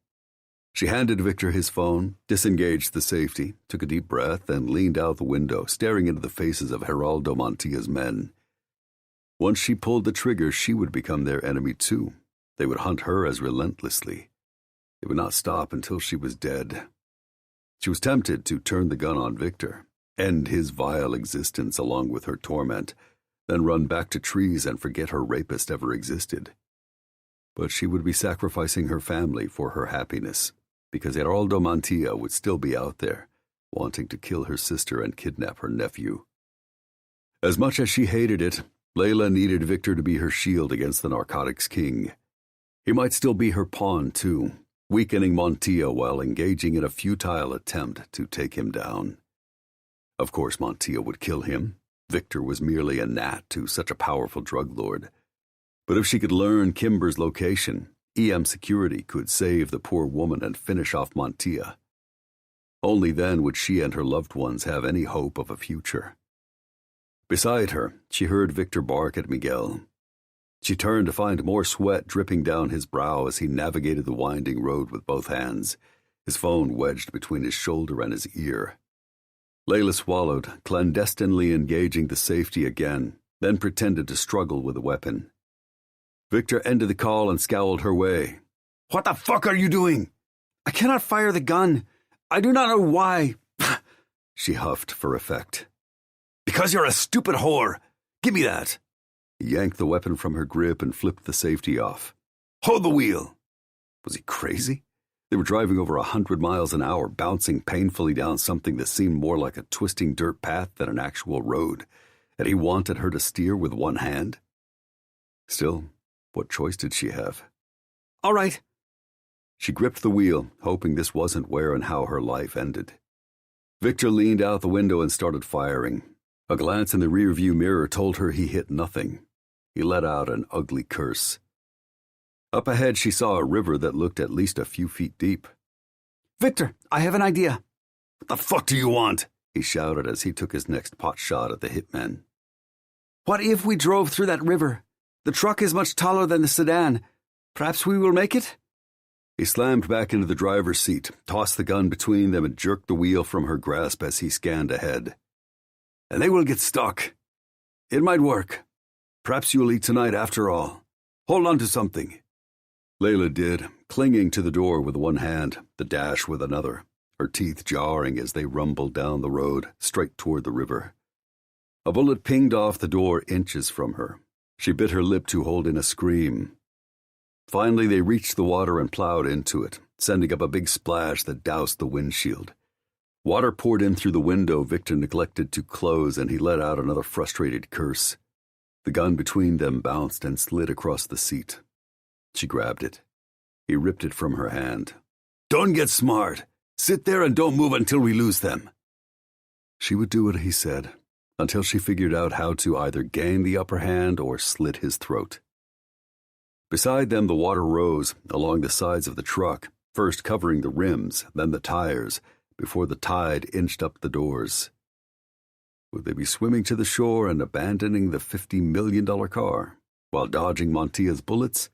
She handed Victor his phone, disengaged the safety, took a deep breath, and leaned out the window, staring into the faces of Geraldo Montijo's men. Once she pulled the trigger, she would become their enemy too. They would hunt her as relentlessly. They would not stop until she was dead. She was tempted to turn the gun on Victor, end his vile existence along with her torment, then run back to Trees and forget her rapist ever existed. But she would be sacrificing her family for her happiness, because Geraldo Montijo would still be out there, wanting to kill her sister and kidnap her nephew. As much as she hated it, Layla needed Victor to be her shield against the narcotics king. He might still be her pawn, too, weakening Montijo while engaging in a futile attempt to take him down. Of course, Montijo would kill him. Victor was merely a gnat to such a powerful drug lord. But if she could learn Kimber's location, EM Security could save the poor woman and finish off Mafia. Only then would she and her loved ones have any hope of a future. Beside her, she heard Victor bark at Miguel. She turned to find more sweat dripping down his brow as he navigated the winding road with both hands, his phone wedged between his shoulder and his ear. Layla swallowed, clandestinely engaging the safety again, then pretended to struggle with the weapon. Victor ended the call and scowled her way. "What the fuck are you doing? I cannot fire the gun. I do not know why." She huffed for effect. "Because you're a stupid whore. Give me that." He yanked the weapon from her grip and flipped the safety off. "Hold the wheel." Was he crazy? They were driving over 100 miles an hour, bouncing painfully down something that seemed more like a twisting dirt path than an actual road, and he wanted her to steer with one hand? Still, what choice did she have? "All right." She gripped the wheel, hoping this wasn't where and how her life ended. Victor leaned out the window and started firing. A glance in the rearview mirror told her he hit nothing. He let out an ugly curse. Up ahead, she saw a river that looked at least a few feet deep. "Victor, I have an idea." "What the fuck do you want?" he shouted as he took his next pot shot at the hitman. "What if we drove through that river? The truck is much taller than the sedan. Perhaps we will make it?" He slammed back into the driver's seat, tossed the gun between them, and jerked the wheel from her grasp as he scanned ahead. "And they will get stuck. It might work. Perhaps you will eat tonight after all. Hold on to something." Layla did, clinging to the door with one hand, the dash with another, her teeth jarring as they rumbled down the road, straight toward the river. A bullet pinged off the door inches from her. She bit her lip to hold in a scream. Finally, they reached the water and plowed into it, sending up a big splash that doused the windshield. Water poured in through the window Victor neglected to close, and he let out another frustrated curse. The gun between them bounced and slid across the seat. She grabbed it. He ripped it from her hand. "Don't get smart. Sit there and don't move until we lose them." She would do it, he said, until she figured out how to either gain the upper hand or slit his throat. Beside them, the water rose along the sides of the truck, first covering the rims, then the tires, before the tide inched up the doors. Would they be swimming to the shore and abandoning the $50 million car while dodging Mafia's bullets?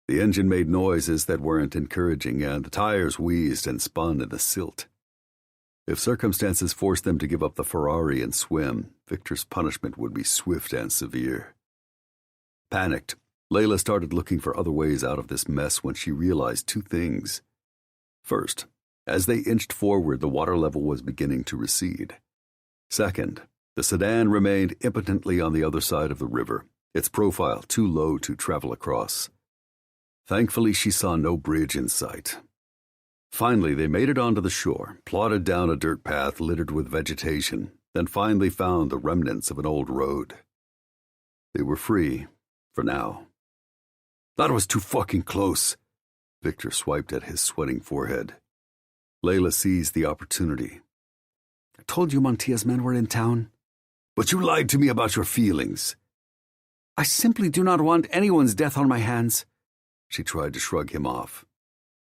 The engine made noises that weren't encouraging, and the tires wheezed and spun in the silt. If circumstances forced them to give up the Ferrari and swim, Victor's punishment would be swift and severe. Panicked, Layla started looking for other ways out of this mess when she realized two things. First, as they inched forward, the water level was beginning to recede. Second, the sedan remained impotently on the other side of the river, its profile too low to travel across. Thankfully, she saw no bridge in sight. Finally, they made it onto the shore, plodded down a dirt path littered with vegetation, then finally found the remnants of an old road. They were free, for now. "That was too fucking close." Victor swiped at his sweating forehead. Layla seized the opportunity. "I told you Mafia's men were in town." "But you lied to me about your feelings." "I simply do not want anyone's death on my hands." She tried to shrug him off.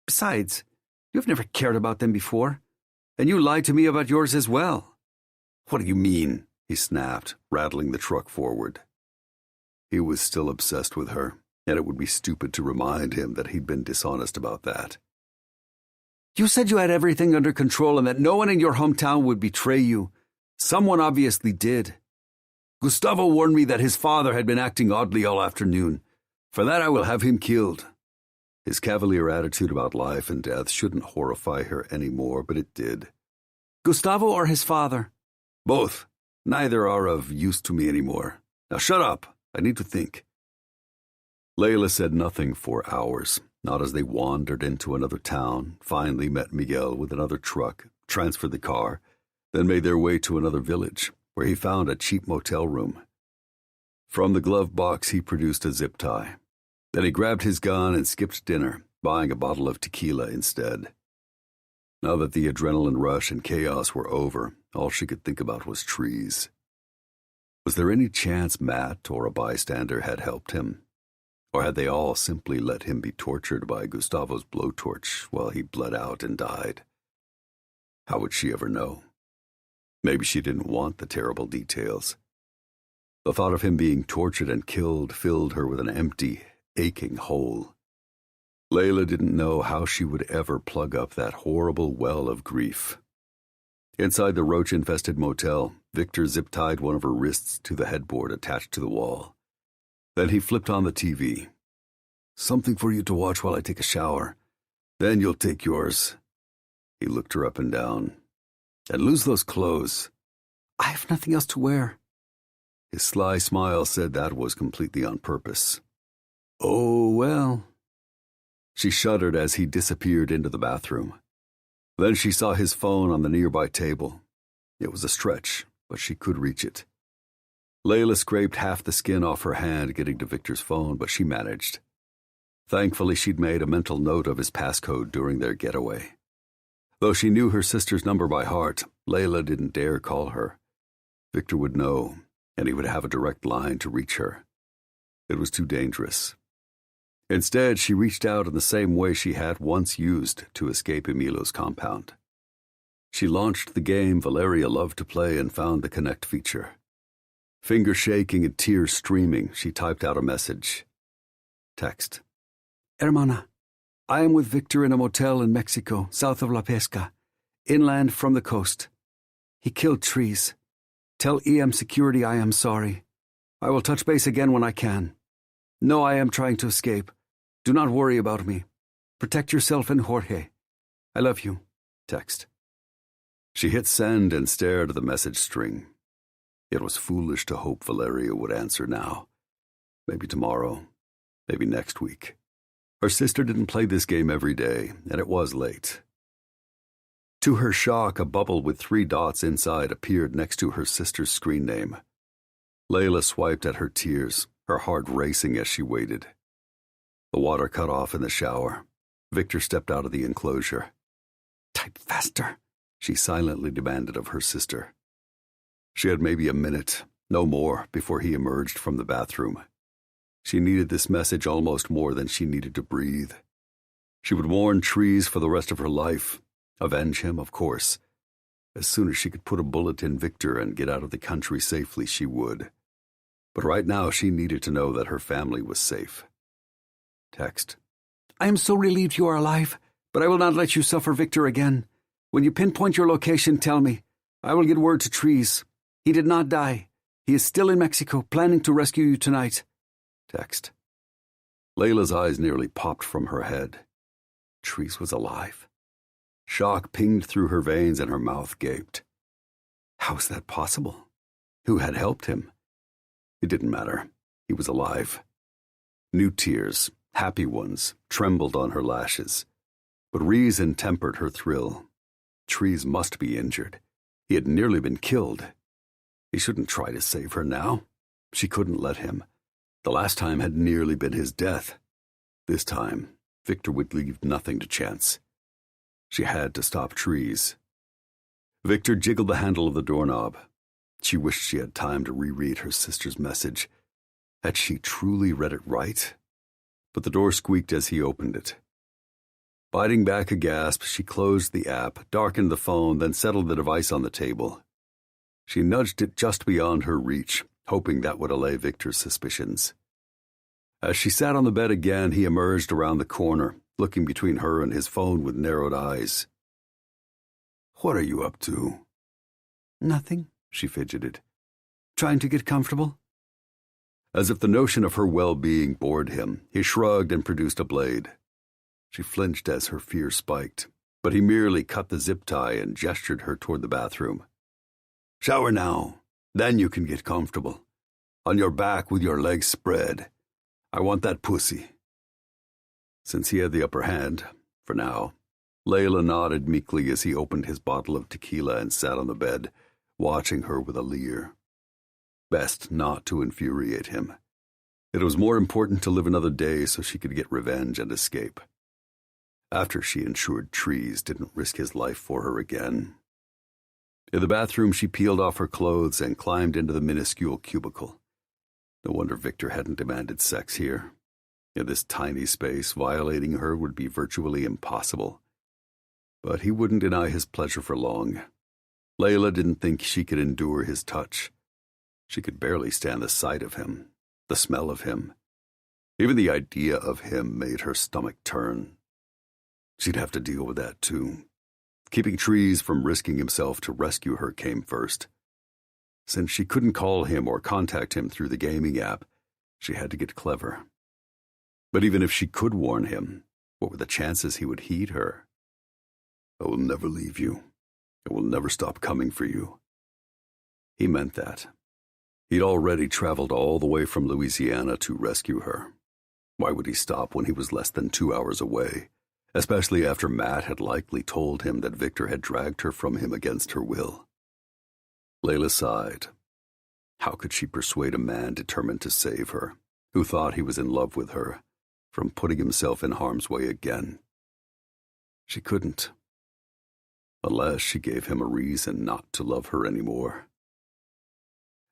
"Besides, you've never cared about them before, and you lied to me about yours as well." "What do you mean?" he snapped, rattling the truck forward. He was still obsessed with her, and it would be stupid to remind him that he'd been dishonest about that. "You said you had everything under control and that no one in your hometown would betray you. Someone obviously did. Gustavo warned me that his father had been acting oddly all afternoon. For that I will have him killed." His cavalier attitude about life and death shouldn't horrify her anymore, but it did. "Gustavo or his father?" "Both. Neither are of use to me anymore. Now shut up. I need to think." Layla said nothing for hours, not as they wandered into another town, finally met Miguel with another truck, transferred the car, then made their way to another village, where he found a cheap motel room. From the glove box, he produced a zip tie. Then he grabbed his gun and skipped dinner, buying a bottle of tequila instead. Now that the adrenaline rush and chaos were over, all she could think about was trees. Was there any chance Matt or a bystander had helped him? Or had they all simply let him be tortured by Gustavo's blowtorch while he bled out and died? How would she ever know? Maybe she didn't want the terrible details. The thought of him being tortured and killed filled her with an empty, aching hole. Layla didn't know how she would ever plug up that horrible well of grief. Inside the roach-infested motel, Victor zip-tied one of her wrists to the headboard attached to the wall. Then he flipped on the TV. "Something for you to watch while I take a shower. Then you'll take yours." He looked her up and down. "And lose those clothes." "I have nothing else to wear." His sly smile said that was completely on purpose. "Oh, well." She shuddered as he disappeared into the bathroom. Then she saw his phone on the nearby table. It was a stretch, but she could reach it. Layla scraped half the skin off her hand getting to Victor's phone, but she managed. Thankfully, she'd made a mental note of his passcode during their getaway. Though she knew her sister's number by heart, Layla didn't dare call her. Victor would know, and he would have a direct line to reach her. It was too dangerous. Instead, she reached out in the same way she had once used to escape Emilo's compound. She launched the game Valeria loved to play and found the connect feature. Fingers shaking and tears streaming, she typed out a message. Text. "Hermana, I am with Victor in a motel in Mexico, south of La Pesca, inland from the coast. He killed trees. Tell EM Security I am sorry. I will touch base again when I can. No, I am trying to escape. Do not worry about me. Protect yourself and Jorge. I love you." Text. She hit send and stared at the message string. It was foolish to hope Valeria would answer now. Maybe tomorrow. Maybe next week. Her sister didn't play this game every day, and it was late. To her shock, a bubble with 3 dots inside appeared next to her sister's screen name. Layla swiped at her tears, her heart racing as she waited. The water cut off in the shower. Victor stepped out of the enclosure. "Type faster," she silently demanded of her sister. She had maybe a minute, no more, before he emerged from the bathroom. She needed this message almost more than she needed to breathe. She would warn trees for the rest of her life, avenge him, of course. As soon as she could put a bullet in Victor and get out of the country safely, she would. But right now she needed to know that her family was safe. Text. "I am so relieved you are alive, but I will not let you suffer Victor again. When you pinpoint your location, tell me. I will get word to Trees. He did not die. He is still in Mexico, planning to rescue you tonight." Text. Layla's eyes nearly popped from her head. Trees was alive. Shock pinged through her veins and her mouth gaped. How was that possible? Who had helped him? It didn't matter. He was alive. New tears, happy ones, trembled on her lashes. But reason tempered her thrill. Trees must be injured. He had nearly been killed. He shouldn't try to save her now. She couldn't let him. The last time had nearly been his death. This time, Victor would leave nothing to chance. She had to stop Trees. Victor jiggled the handle of the doorknob. She wished she had time to reread her sister's message. Had she truly read it right? But the door squeaked as he opened it. Biting back a gasp, she closed the app, darkened the phone, then settled the device on the table. She nudged it just beyond her reach, hoping that would allay Victor's suspicions. As she sat on the bed again, he emerged around the corner, looking between her and his phone with narrowed eyes. "What are you up to?" "Nothing," she fidgeted. "Trying to get comfortable." As if the notion of her well-being bored him, he shrugged and produced a blade. She flinched as her fear spiked, but he merely cut the zip tie and gestured her toward the bathroom. "Shower now, then you can get comfortable. On your back with your legs spread. I want that pussy." Since he had the upper hand, for now, Layla nodded meekly as he opened his bottle of tequila and sat on the bed, watching her with a leer. Best not to infuriate him. It was more important to live another day so she could get revenge and escape. After she ensured Trees didn't risk his life for her again. In the bathroom, she peeled off her clothes and climbed into the minuscule cubicle. No wonder Victor hadn't demanded sex here. In this tiny space, violating her would be virtually impossible. But he wouldn't deny his pleasure for long. Layla didn't think she could endure his touch. She could barely stand the sight of him, the smell of him. Even the idea of him made her stomach turn. She'd have to deal with that too. Keeping Trees from risking himself to rescue her came first. Since she couldn't call him or contact him through the gaming app, she had to get clever. But even if she could warn him, what were the chances he would heed her? "I will never leave you. I will never stop coming for you." He meant that. He'd already traveled all the way from Louisiana to rescue her. Why would he stop when he was less than 2 hours away, especially after Matt had likely told him that Victor had dragged her from him against her will? Layla sighed. How could she persuade a man determined to save her, who thought he was in love with her, from putting himself in harm's way again? She couldn't. Unless she gave him a reason not to love her anymore.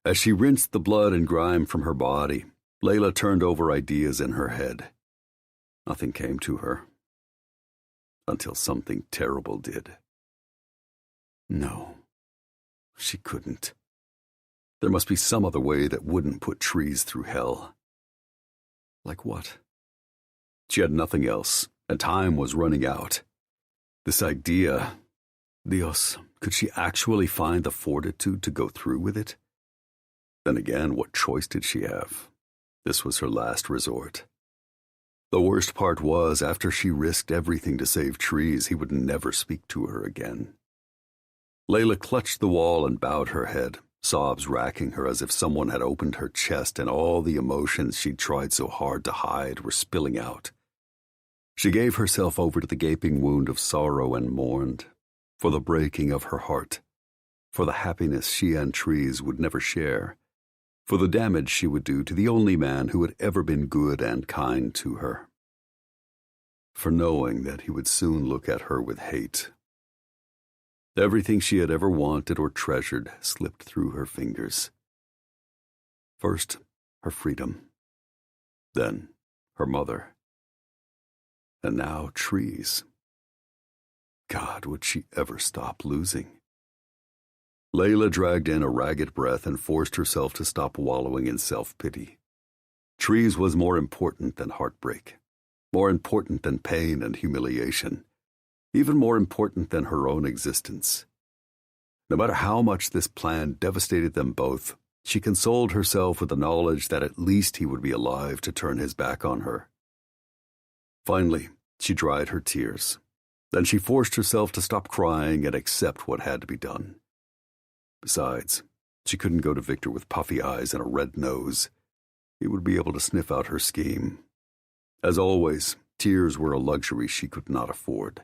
As she rinsed the blood and grime from her body, Layla turned over ideas in her head. Nothing came to her. Until something terrible did. No, she couldn't. There must be some other way that wouldn't put Trees through hell. Like what? She had nothing else, and time was running out. This idea... Dios, could she actually find the fortitude to go through with it? Then again, what choice did she have? This was her last resort. The worst part was, after she risked everything to save Trees, he would never speak to her again. Layla clutched the wall and bowed her head, sobs racking her as if someone had opened her chest and all the emotions she'd tried so hard to hide were spilling out. She gave herself over to the gaping wound of sorrow and mourned, for the breaking of her heart, for the happiness she and Trees would never share, for the damage she would do to the only man who had ever been good and kind to her, for knowing that he would soon look at her with hate. Everything she had ever wanted or treasured slipped through her fingers. First, her freedom. Then, her mother. And now, Trees. God, would she ever stop losing? Layla dragged in a ragged breath and forced herself to stop wallowing in self-pity. Trees was more important than heartbreak, more important than pain and humiliation, even more important than her own existence. No matter how much this plan devastated them both, she consoled herself with the knowledge that at least he would be alive to turn his back on her. Finally, she dried her tears. Then she forced herself to stop crying and accept what had to be done. Besides, she couldn't go to Victor with puffy eyes and a red nose. He would be able to sniff out her scheme. As always, tears were a luxury she could not afford.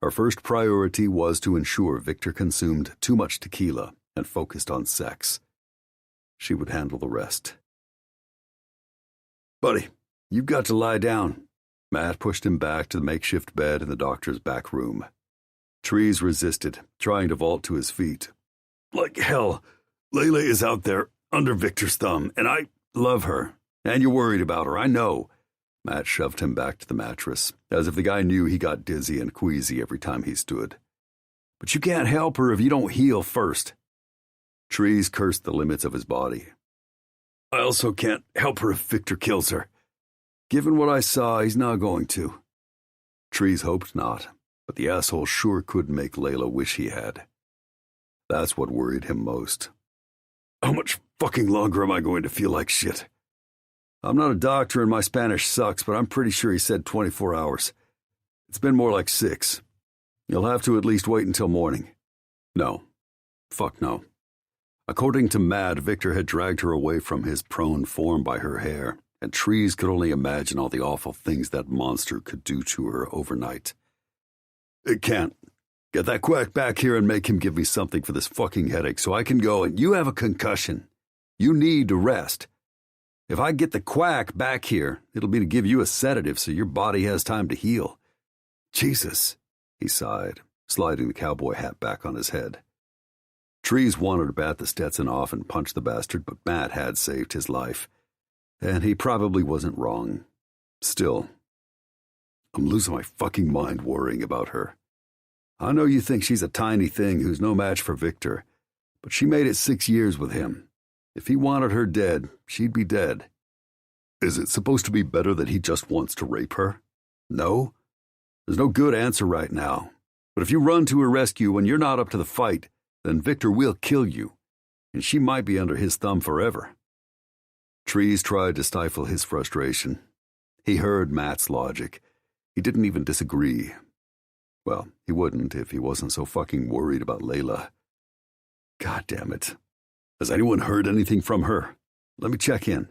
Her first priority was to ensure Victor consumed too much tequila and focused on sex. She would handle the rest. "Buddy, you've got to lie down." Matt pushed him back to the makeshift bed in the doctor's back room. Trees resisted, trying to vault to his feet. "Like hell, Layla is out there under Victor's thumb, and I love her. And you're worried about her, I know." Matt shoved him back to the mattress, as if the guy knew he got dizzy and queasy every time he stood. "But you can't help her if you don't heal first." Trees cursed the limits of his body. "I also can't help her if Victor kills her. Given what I saw, he's not going to." Trees hoped not, but the asshole sure could make Layla wish he had. That's what worried him most. "How much fucking longer am I going to feel like shit?" "I'm not a doctor and my Spanish sucks, but I'm pretty sure he said 24 hours. It's been more like 6. You'll have to at least wait until morning." "No. Fuck no." According to Mad, Victor had dragged her away from his prone form by her hair, and Trees could only imagine all the awful things that monster could do to her overnight. "It can't. Get that quack back here and make him give me something for this fucking headache so I can go, and you have a concussion. You need to rest. If I get the quack back here, it'll be to give you a sedative so your body has time to heal." "Jesus," he sighed, sliding the cowboy hat back on his head. Trees wanted to bat the Stetson off and punch the bastard, but Matt had saved his life, and he probably wasn't wrong. Still, I'm losing my fucking mind worrying about her. I know you think she's a tiny thing who's no match for Victor, but she made it 6 years with him. If he wanted her dead, she'd be dead. Is it supposed to be better that he just wants to rape her? No? There's no good answer right now. But if you run to her rescue when you're not up to the fight, then Victor will kill you, and she might be under his thumb forever. Trees tried to stifle his frustration. He heard Matt's logic. He didn't even disagree. Well, he wouldn't if he wasn't so fucking worried about Layla. God damn it. Has anyone heard anything from her? Let me check in.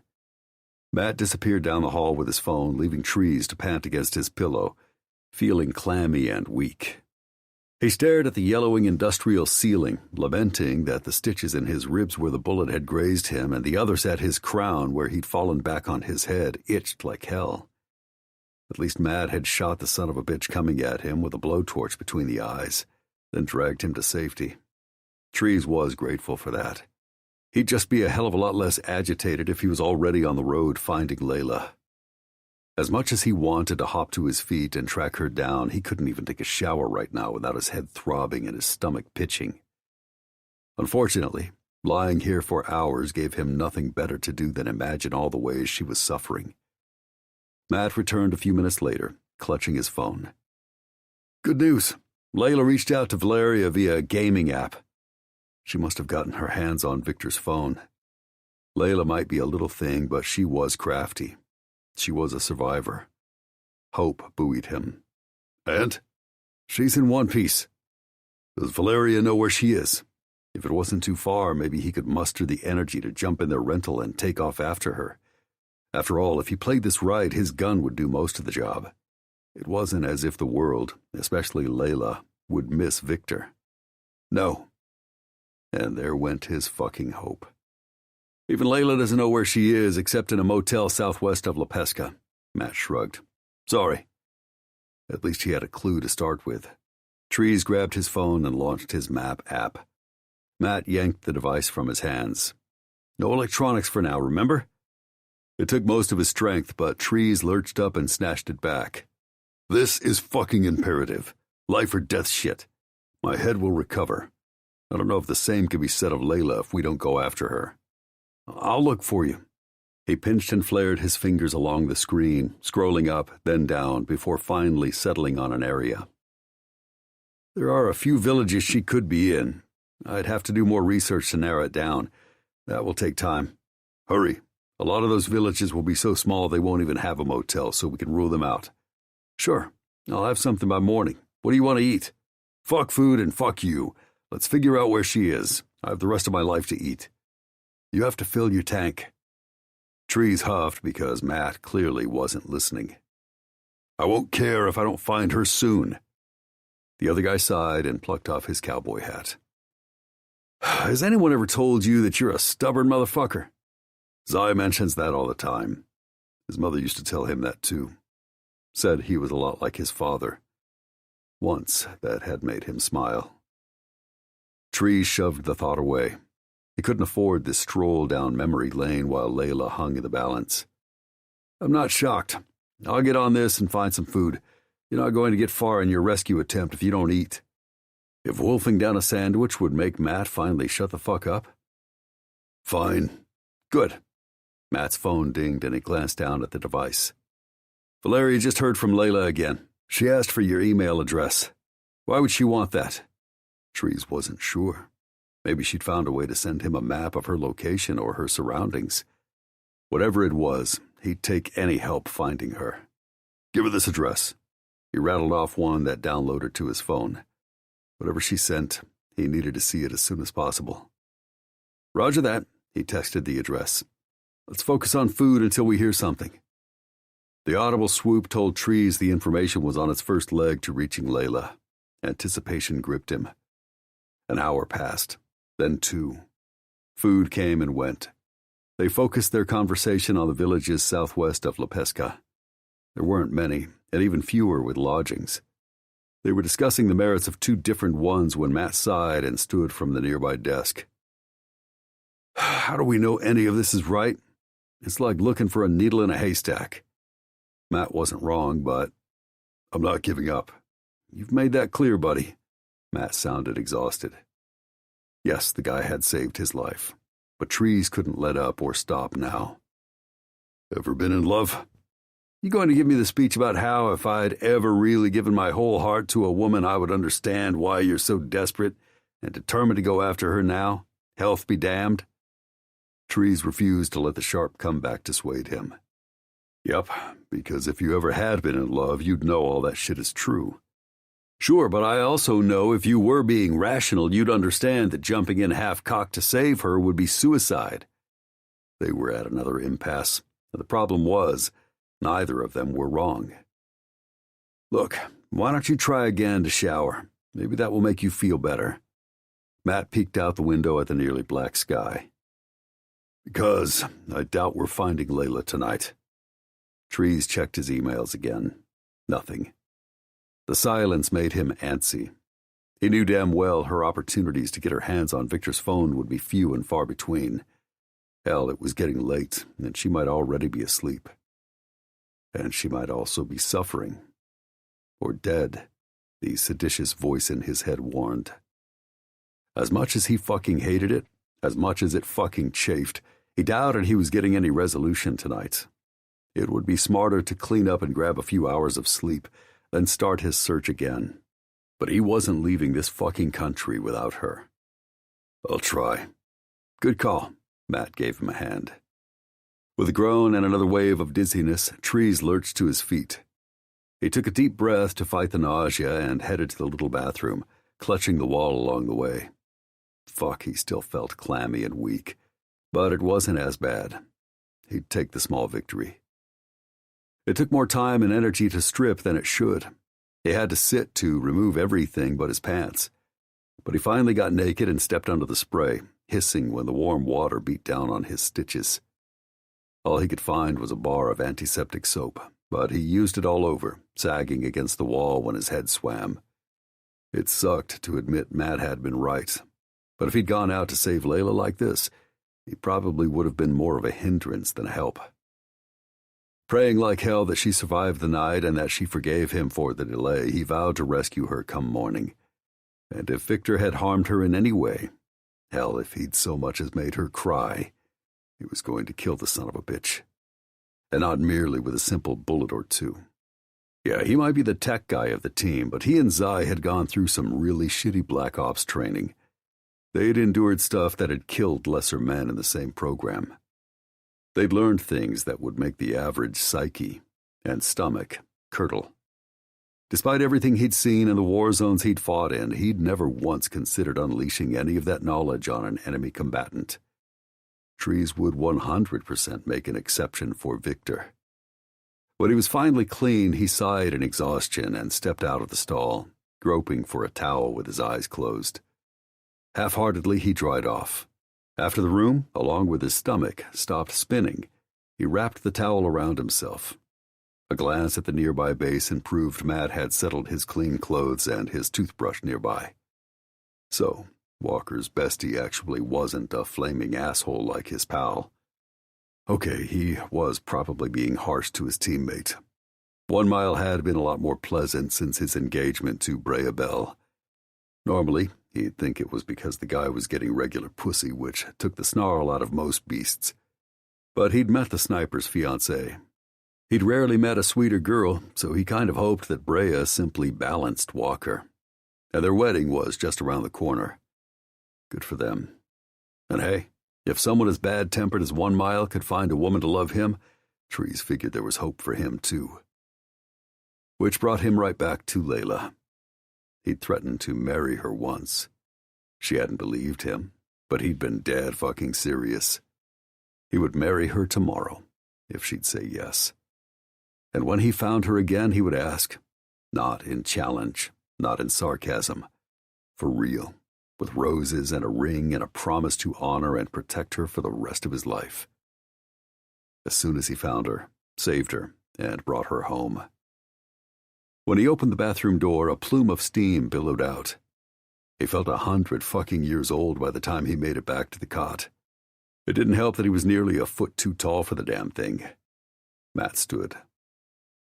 Matt disappeared down the hall with his phone, leaving Trees to pant against his pillow, feeling clammy and weak. He stared at the yellowing industrial ceiling, lamenting that the stitches in his ribs where the bullet had grazed him and the others at his crown where he'd fallen back on his head itched like hell. At least Matt had shot the son of a bitch coming at him with a blowtorch between the eyes, then dragged him to safety. Trees was grateful for that. He'd just be a hell of a lot less agitated if he was already on the road finding Layla. As much as he wanted to hop to his feet and track her down, he couldn't even take a shower right now without his head throbbing and his stomach pitching. Unfortunately, lying here for hours gave him nothing better to do than imagine all the ways she was suffering. Matt returned a few minutes later, clutching his phone. Good news. Layla reached out to Valeria via a gaming app. She must have gotten her hands on Victor's phone. Layla might be a little thing, but she was crafty. She was a survivor. Hope buoyed him. And? She's in one piece. Does Valeria know where she is? If it wasn't too far, maybe he could muster the energy to jump in their rental and take off after her. After all, if he played this right, his gun would do most of the job. It wasn't as if the world, especially Layla, would miss Victor. No. And there went his fucking hope. Even Layla doesn't know where she is except in a motel southwest of La Pesca. Matt shrugged. Sorry. At least he had a clue to start with. Trees grabbed his phone and launched his map app. Matt yanked the device from his hands. No electronics for now, remember? It took most of his strength, but Trees lurched up and snatched it back. This is fucking imperative. Life or death shit. My head will recover. I don't know if the same can be said of Layla if we don't go after her. I'll look for you. He pinched and flared his fingers along the screen, scrolling up, then down, before finally settling on an area. There are a few villages she could be in. I'd have to do more research to narrow it down. That will take time. Hurry. A lot of those villages will be so small they won't even have a motel, so we can rule them out. Sure. I'll have something by morning. What do you want to eat? Fuck food and fuck you. Let's figure out where she is. I have the rest of my life to eat. You have to fill your tank. Trees huffed because Matt clearly wasn't listening. I won't care if I don't find her soon. The other guy sighed and plucked off his cowboy hat. Has anyone ever told you that you're a stubborn motherfucker? Zai mentions that all the time. His mother used to tell him that too. Said he was a lot like his father. Once that had made him smile. Trees shoved the thought away. He couldn't afford this stroll down memory lane while Layla hung in the balance. I'm not shocked. I'll get on this and find some food. You're not going to get far in your rescue attempt if you don't eat. If wolfing down a sandwich would make Matt finally shut the fuck up? Fine. Good. Matt's phone dinged and he glanced down at the device. Valeria just heard from Layla again. She asked for your email address. Why would she want that? Trees wasn't sure. Maybe she'd found a way to send him a map of her location or her surroundings. Whatever it was, he'd take any help finding her. Give her this address. He rattled off one that downloaded to his phone. Whatever she sent, he needed to see it as soon as possible. Roger that, he texted the address. Let's focus on food until we hear something. The audible swoop told Trees the information was on its first leg to reaching Layla. Anticipation gripped him. An hour passed, then 2. Food came and went. They focused their conversation on the villages southwest of La Pesca. There weren't many, and even fewer with lodgings. They were discussing the merits of two different ones when Matt sighed and stood from the nearby desk. How do we know any of this is right? It's like looking for a needle in a haystack. Matt wasn't wrong, but I'm not giving up. You've made that clear, buddy. Matt sounded exhausted. Yes, the guy had saved his life, but Trees couldn't let up or stop now. Ever been in love? You going to give me the speech about how if I'd ever really given my whole heart to a woman, I would understand why you're so desperate and determined to go after her now? Health be damned. Trees refused to let the sharp comeback dissuade him. Yep, because if you ever had been in love, you'd know all that shit is true. Sure, but I also know if you were being rational, you'd understand that jumping in half-cocked to save her would be suicide. They were at another impasse, and the problem was, neither of them were wrong. Look, why don't you try again to shower? Maybe that will make you feel better. Matt peeked out the window at the nearly black sky. Because I doubt we're finding Layla tonight. Trees checked his emails again. Nothing. The silence made him antsy. He knew damn well her opportunities to get her hands on Victor's phone would be few and far between. Hell, it was getting late, and she might already be asleep. And she might also be suffering. Or dead, the seditious voice in his head warned. As much as he fucking hated it, as much as it fucking chafed, he doubted he was getting any resolution tonight. It would be smarter to clean up and grab a few hours of sleep, then start his search again. But he wasn't leaving this fucking country without her. I'll try. Good call. Matt gave him a hand. With a groan and another wave of dizziness, Trees lurched to his feet. He took a deep breath to fight the nausea and headed to the little bathroom, clutching the wall along the way. Fuck, he still felt clammy and weak, but it wasn't as bad. He'd take the small victory. It took more time and energy to strip than it should. He had to sit to remove everything but his pants. But he finally got naked and stepped under the spray, hissing when the warm water beat down on his stitches. All he could find was a bar of antiseptic soap, but he used it all over, sagging against the wall when his head swam. It sucked to admit Matt had been right, but if he'd gone out to save Layla like this, he probably would have been more of a hindrance than a help. Praying like hell that she survived the night and that she forgave him for the delay, he vowed to rescue her come morning. And if Victor had harmed her in any way, hell, if he'd so much as made her cry, he was going to kill the son of a bitch. And not merely with a simple bullet or two. Yeah, he might be the tech guy of the team, but he and Zai had gone through some really shitty Black Ops training. They'd endured stuff that had killed lesser men in the same program. They'd learned things that would make the average psyche and stomach curdle. Despite everything he'd seen in the war zones he'd fought in, he'd never once considered unleashing any of that knowledge on an enemy combatant. Trees would 100% make an exception for Victor. When he was finally clean, he sighed in exhaustion and stepped out of the stall, groping for a towel with his eyes closed. Half-heartedly, he dried off. After the room, along with his stomach, stopped spinning, he wrapped the towel around himself. A glance at the nearby basin proved Matt had settled his clean clothes and his toothbrush nearby. So, Walker's bestie actually wasn't a flaming asshole like his pal. Okay, he was probably being harsh to his teammate. 1 Mile had been a lot more pleasant since his engagement to Brea Bell. Normally, he'd think it was because the guy was getting regular pussy, which took the snarl out of most beasts. But he'd met the sniper's fiancée. He'd rarely met a sweeter girl, so he kind of hoped that Brea simply balanced Walker. And their wedding was just around the corner. Good for them. And hey, if someone as bad-tempered as 1 Mile could find a woman to love him, Trees figured there was hope for him, too. Which brought him right back to Layla. He'd threatened to marry her once. She hadn't believed him, but he'd been dead fucking serious. He would marry her tomorrow, if she'd say yes. And when he found her again, he would ask, not in challenge, not in sarcasm, for real, with roses and a ring and a promise to honor and protect her for the rest of his life. As soon as he found her, saved her, and brought her home. When he opened the bathroom door, a plume of steam billowed out. He felt 100 fucking years old by the time he made it back to the cot. It didn't help that he was nearly a foot too tall for the damn thing. Matt stood.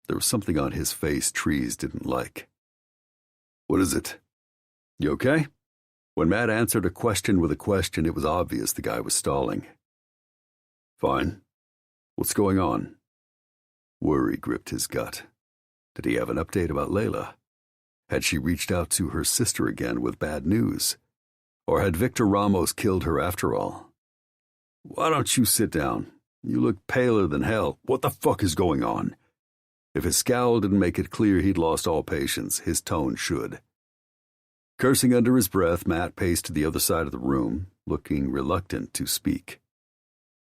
There was something on his face Trees didn't like. "What is it? You okay?" When Matt answered a question with a question, it was obvious the guy was stalling. "Fine. What's going on?" Worry gripped his gut. Did he have an update about Layla? Had she reached out to her sister again with bad news? Or had Victor Ramos killed her after all? "Why don't you sit down? You look paler than hell. What the fuck is going on?" If his scowl didn't make it clear he'd lost all patience, his tone should. Cursing under his breath, Matt paced to the other side of the room, looking reluctant to speak.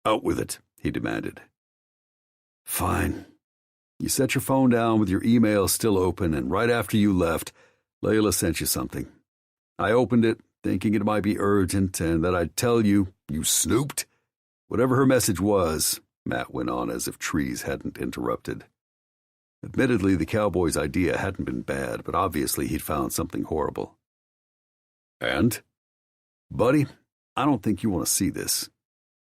"Out with it," he demanded. "Fine. You set your phone down with your email still open, and right after you left, Layla sent you something. I opened it, thinking it might be urgent and that I'd tell you. You snooped? Whatever her message was," Matt went on as if Trees hadn't interrupted. Admittedly, the cowboy's idea hadn't been bad, but obviously he'd found something horrible. "And?" "Buddy, I don't think you want to see this."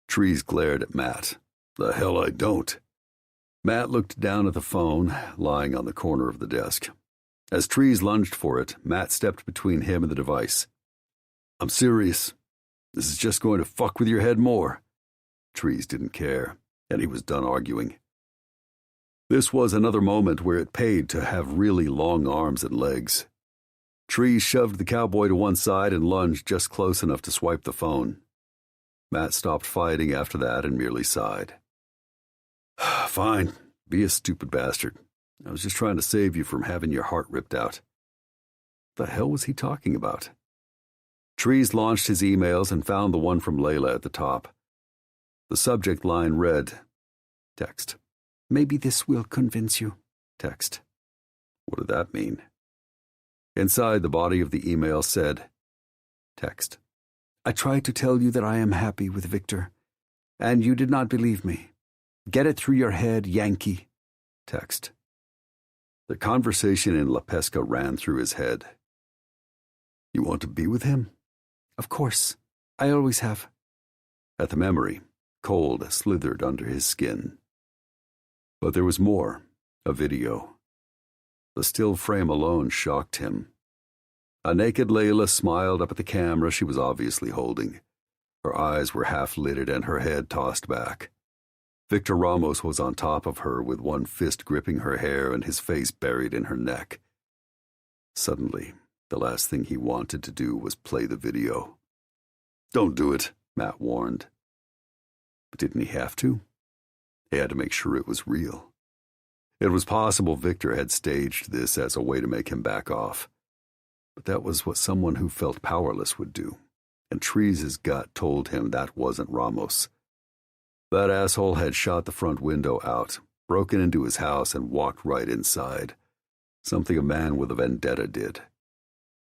Trees glared at Matt. "The hell I don't." Matt looked down at the phone, lying on the corner of the desk. As Trees lunged for it, Matt stepped between him and the device. "I'm serious. This is just going to fuck with your head more." Trees didn't care, and he was done arguing. This was another moment where it paid to have really long arms and legs. Trees shoved the cowboy to one side and lunged just close enough to swipe the phone. Matt stopped fighting after that and merely sighed. "Fine, be a stupid bastard. I was just trying to save you from having your heart ripped out." The hell was he talking about? Trees launched his emails and found the one from Layla at the top. The subject line read, text. "Maybe this will convince you." Text. What did that mean? Inside, the body of the email said, text. "I tried to tell you that I am happy with Victor, and you did not believe me. Get it through your head, Yankee." Text. The conversation in La Pesca ran through his head. "You want to be with him?" "Of course. I always have." At the memory, cold slithered under his skin. But there was more, a video. The still frame alone shocked him. A naked Layla smiled up at the camera she was obviously holding. Her eyes were half-lidded and her head tossed back. Victor Ramos was on top of her with one fist gripping her hair and his face buried in her neck. Suddenly, the last thing he wanted to do was play the video. "Don't do it," Matt warned. But didn't he have to? He had to make sure it was real. It was possible Victor had staged this as a way to make him back off. But that was what someone who felt powerless would do, and Trees' gut told him that wasn't Ramos. That asshole had shot the front window out, broken into his house, and walked right inside. Something a man with a vendetta did.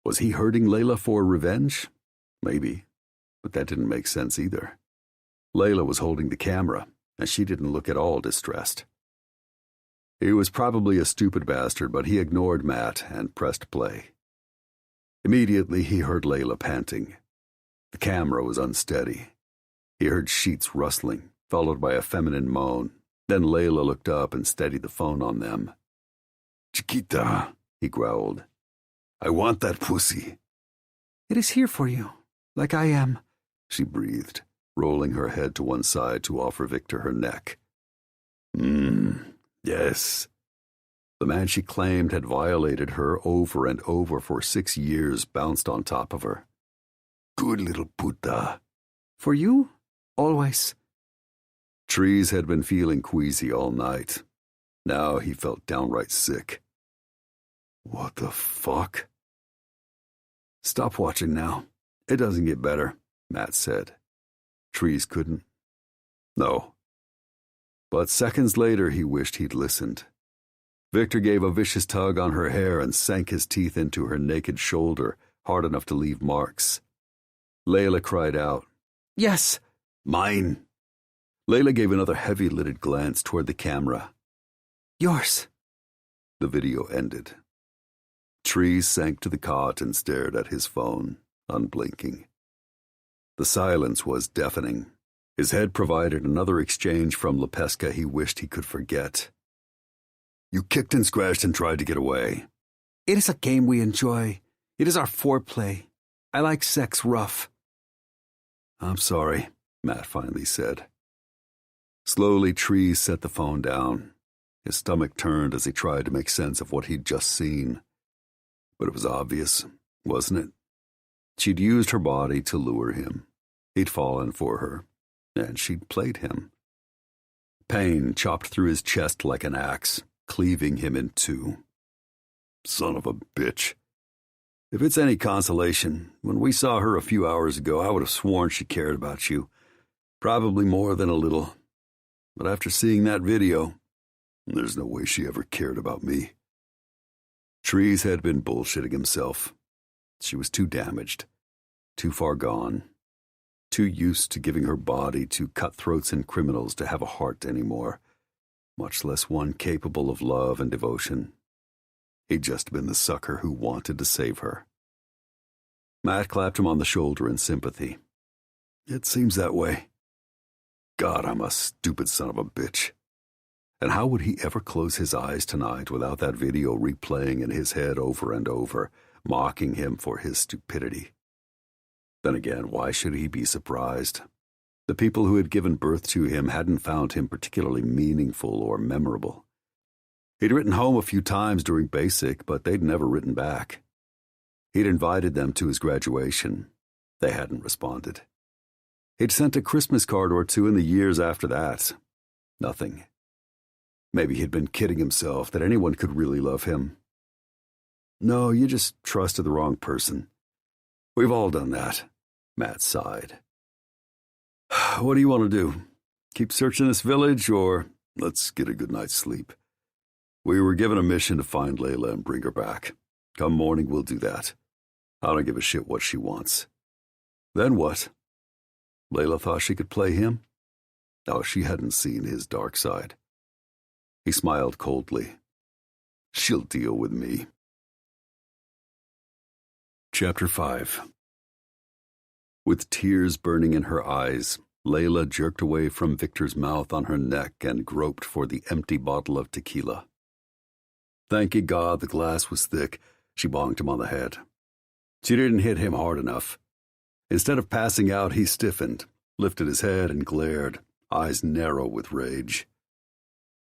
Was he hurting Layla for revenge? Maybe, but that didn't make sense either. Layla was holding the camera, and she didn't look at all distressed. He was probably a stupid bastard, but he ignored Matt and pressed play. Immediately, he heard Layla panting. The camera was unsteady. He heard sheets rustling, followed by a feminine moan. Then Layla looked up and steadied the phone on them. "Chiquita," he growled. "I want that pussy." "It is here for you, like I am," she breathed, rolling her head to one side to offer Victor her neck. Yes." The man she claimed had violated her over and over for 6 years bounced on top of her. "Good little puta." "For you? Always." Trees had been feeling queasy all night. Now he felt downright sick. What the fuck? "Stop watching now. It doesn't get better," Matt said. Trees couldn't. No. But seconds later he wished he'd listened. Victor gave a vicious tug on her hair and sank his teeth into her naked shoulder, hard enough to leave marks. Layla cried out, "Yes, mine." Layla gave another heavy-lidded glance toward the camera. "Yours." The video ended. Trees sank to the cot and stared at his phone, unblinking. The silence was deafening. His head provided another exchange from Lepeska he wished he could forget. You kicked and scratched and tried to get away. It is a game we enjoy. It is our foreplay. I like sex rough. I'm sorry, Matt finally said. Slowly, Trees set the phone down. His stomach turned as he tried to make sense of what he'd just seen. But it was obvious, wasn't it? She'd used her body to lure him. He'd fallen for her, and she'd played him. Pain chopped through his chest like an axe, cleaving him in two. Son of a bitch. If it's any consolation, when we saw her a few hours ago, I would have sworn she cared about you. Probably more than a little. But after seeing that video, there's no way she ever cared about me. Trees had been bullshitting himself. She was too damaged, too far gone, too used to giving her body to cutthroats and criminals to have a heart anymore, much less one capable of love and devotion. He'd just been the sucker who wanted to save her. Matt clapped him on the shoulder in sympathy. It seems that way. God, I'm a stupid son of a bitch. And how would he ever close his eyes tonight without that video replaying in his head over and over, mocking him for his stupidity? Then again, why should he be surprised? The people who had given birth to him hadn't found him particularly meaningful or memorable. He'd written home a few times during basic, but they'd never written back. He'd invited them to his graduation. They hadn't responded. He'd sent a Christmas card or two in the years after that. Nothing. Maybe he'd been kidding himself that anyone could really love him. No, you just trusted the wrong person. We've all done that, Matt sighed. What do you want to do? Keep searching this village, or let's get a good night's sleep? We were given a mission to find Layla and bring her back. Come morning, we'll do that. I don't give a shit what she wants. Then what? Layla thought she could play him? Oh, she hadn't seen his dark side. He smiled coldly. She'll deal with me. Chapter 5. With tears burning in her eyes, Layla jerked away from Victor's mouth on her neck and groped for the empty bottle of tequila. Thank God the glass was thick. She bonked him on the head. She didn't hit him hard enough. Instead of passing out, he stiffened, lifted his head and glared, eyes narrow with rage.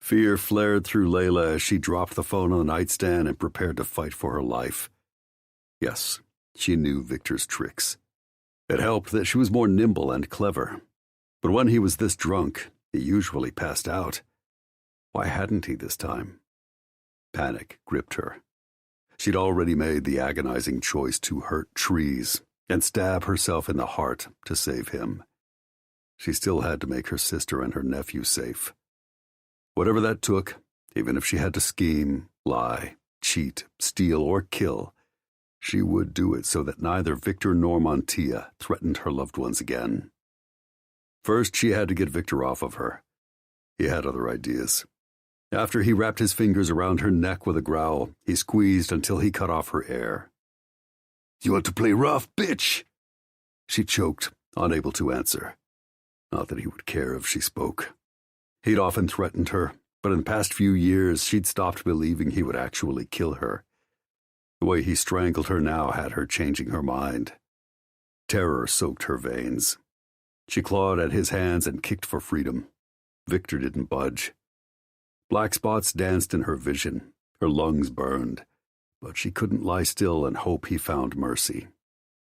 Fear flared through Layla as she dropped the phone on the nightstand and prepared to fight for her life. Yes, she knew Victor's tricks. It helped that she was more nimble and clever. But when he was this drunk, he usually passed out. Why hadn't he this time? Panic gripped her. She'd already made the agonizing choice to hurt Trees and stab herself in the heart to save him. She still had to make her sister and her nephew safe. Whatever that took, even if she had to scheme, lie, cheat, steal, or kill, she would do it so that neither Victor nor Montia threatened her loved ones again. First, she had to get Victor off of her. He had other ideas. After he wrapped his fingers around her neck with a growl, he squeezed until he cut off her air. You want to play rough, bitch? She choked, unable to answer. Not that he would care if she spoke. He'd often threatened her, but in the past few years she'd stopped believing he would actually kill her. The way he strangled her now had her changing her mind. Terror soaked her veins. She clawed at his hands and kicked for freedom. Victor didn't budge. Black spots danced in her vision. Her lungs burned. But she couldn't lie still and hope he found mercy.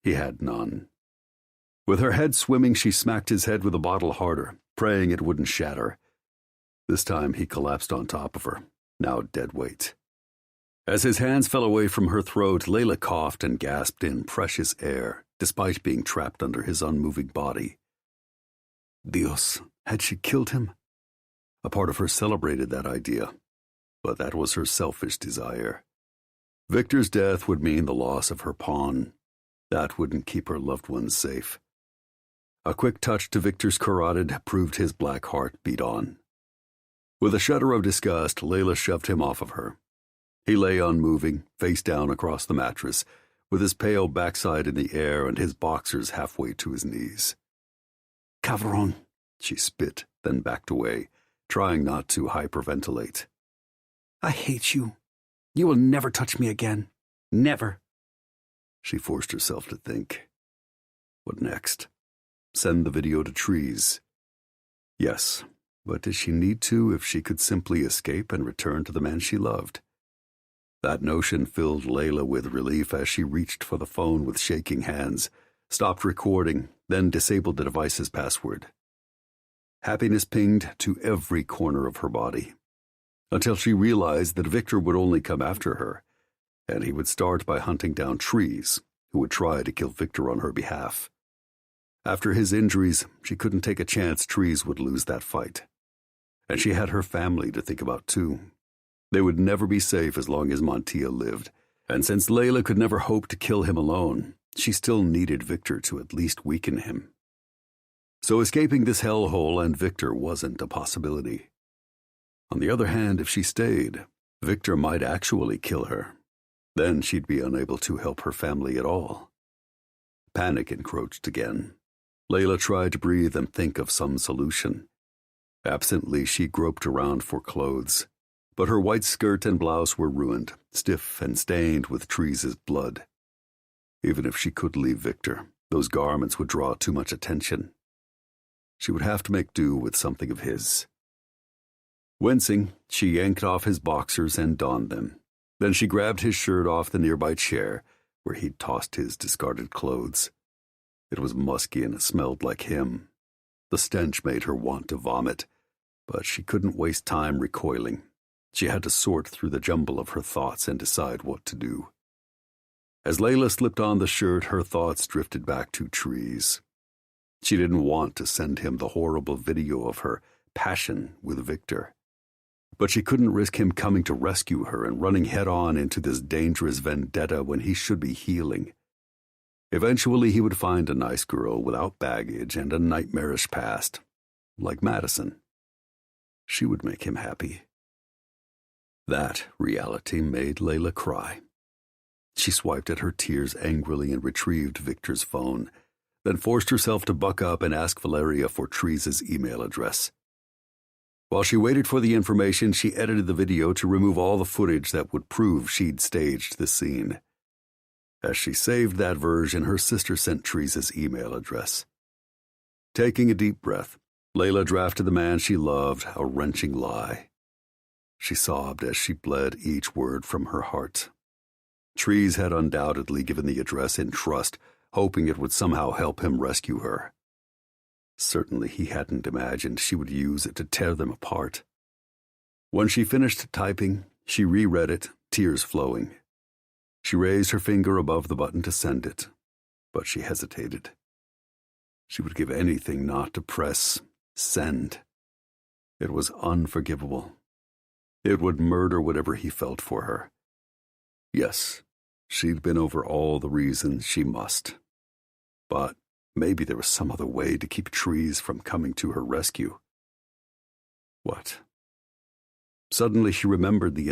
He had none. With her head swimming, she smacked his head with the bottle harder, praying it wouldn't shatter. This time he collapsed on top of her, now dead weight. As his hands fell away from her throat, Layla coughed and gasped in precious air, despite being trapped under his unmoving body. Dios, had she killed him? A part of her celebrated that idea, but that was her selfish desire. Victor's death would mean the loss of her pawn. That wouldn't keep her loved ones safe. A quick touch to Victor's carotid proved his black heart beat on. With a shudder of disgust, Layla shoved him off of her. He lay unmoving, face down across the mattress, with his pale backside in the air and his boxers halfway to his knees. Cabron, she spit, then backed away, trying not to hyperventilate. I hate you. You will never touch me again. Never. She forced herself to think. What next? Send the video to Trees? Yes, but did she need to if she could simply escape and return to the man she loved? That notion filled Layla with relief as she reached for the phone with shaking hands, stopped recording, then disabled the device's password. Happiness pinged to every corner of her body, until she realized that Victor would only come after her, and he would start by hunting down Trees, who would try to kill Victor on her behalf. After his injuries, she couldn't take a chance Trees would lose that fight. And she had her family to think about too. They would never be safe as long as Montia lived, and since Layla could never hope to kill him alone, she still needed Victor to at least weaken him. So escaping this hellhole and Victor wasn't a possibility. On the other hand, if she stayed, Victor might actually kill her. Then she'd be unable to help her family at all. Panic encroached again. Layla tried to breathe and think of some solution. Absently, she groped around for clothes, but her white skirt and blouse were ruined, stiff and stained with Trees' blood. Even if she could leave Victor, those garments would draw too much attention. She would have to make do with something of his. Wincing, she yanked off his boxers and donned them. Then she grabbed his shirt off the nearby chair, where he'd tossed his discarded clothes. It was musky and it smelled like him. The stench made her want to vomit, but she couldn't waste time recoiling. She had to sort through the jumble of her thoughts and decide what to do. As Layla slipped on the shirt, her thoughts drifted back to Trees. She didn't want to send him the horrible video of her passion with Victor. But she couldn't risk him coming to rescue her and running head-on into this dangerous vendetta when he should be healing. Eventually he would find a nice girl without baggage and a nightmarish past, like Madison. She would make him happy. That reality made Layla cry. She swiped at her tears angrily and retrieved Victor's phone, then forced herself to buck up and ask Valeria for Trees' email address. While she waited for the information, she edited the video to remove all the footage that would prove she'd staged the scene. As she saved that version, her sister sent Trees' email address. Taking a deep breath, Layla drafted the man she loved a wrenching lie. She sobbed as she bled each word from her heart. Trees had undoubtedly given the address in trust, hoping it would somehow help him rescue her. Certainly he hadn't imagined she would use it to tear them apart. When she finished typing, she reread it, tears flowing. She raised her finger above the button to send it, but she hesitated. She would give anything not to press send. It was unforgivable. It would murder whatever he felt for her. Yes, she'd been over all the reasons she must. But maybe there was some other way to keep Trees from coming to her rescue. What? Suddenly she remembered the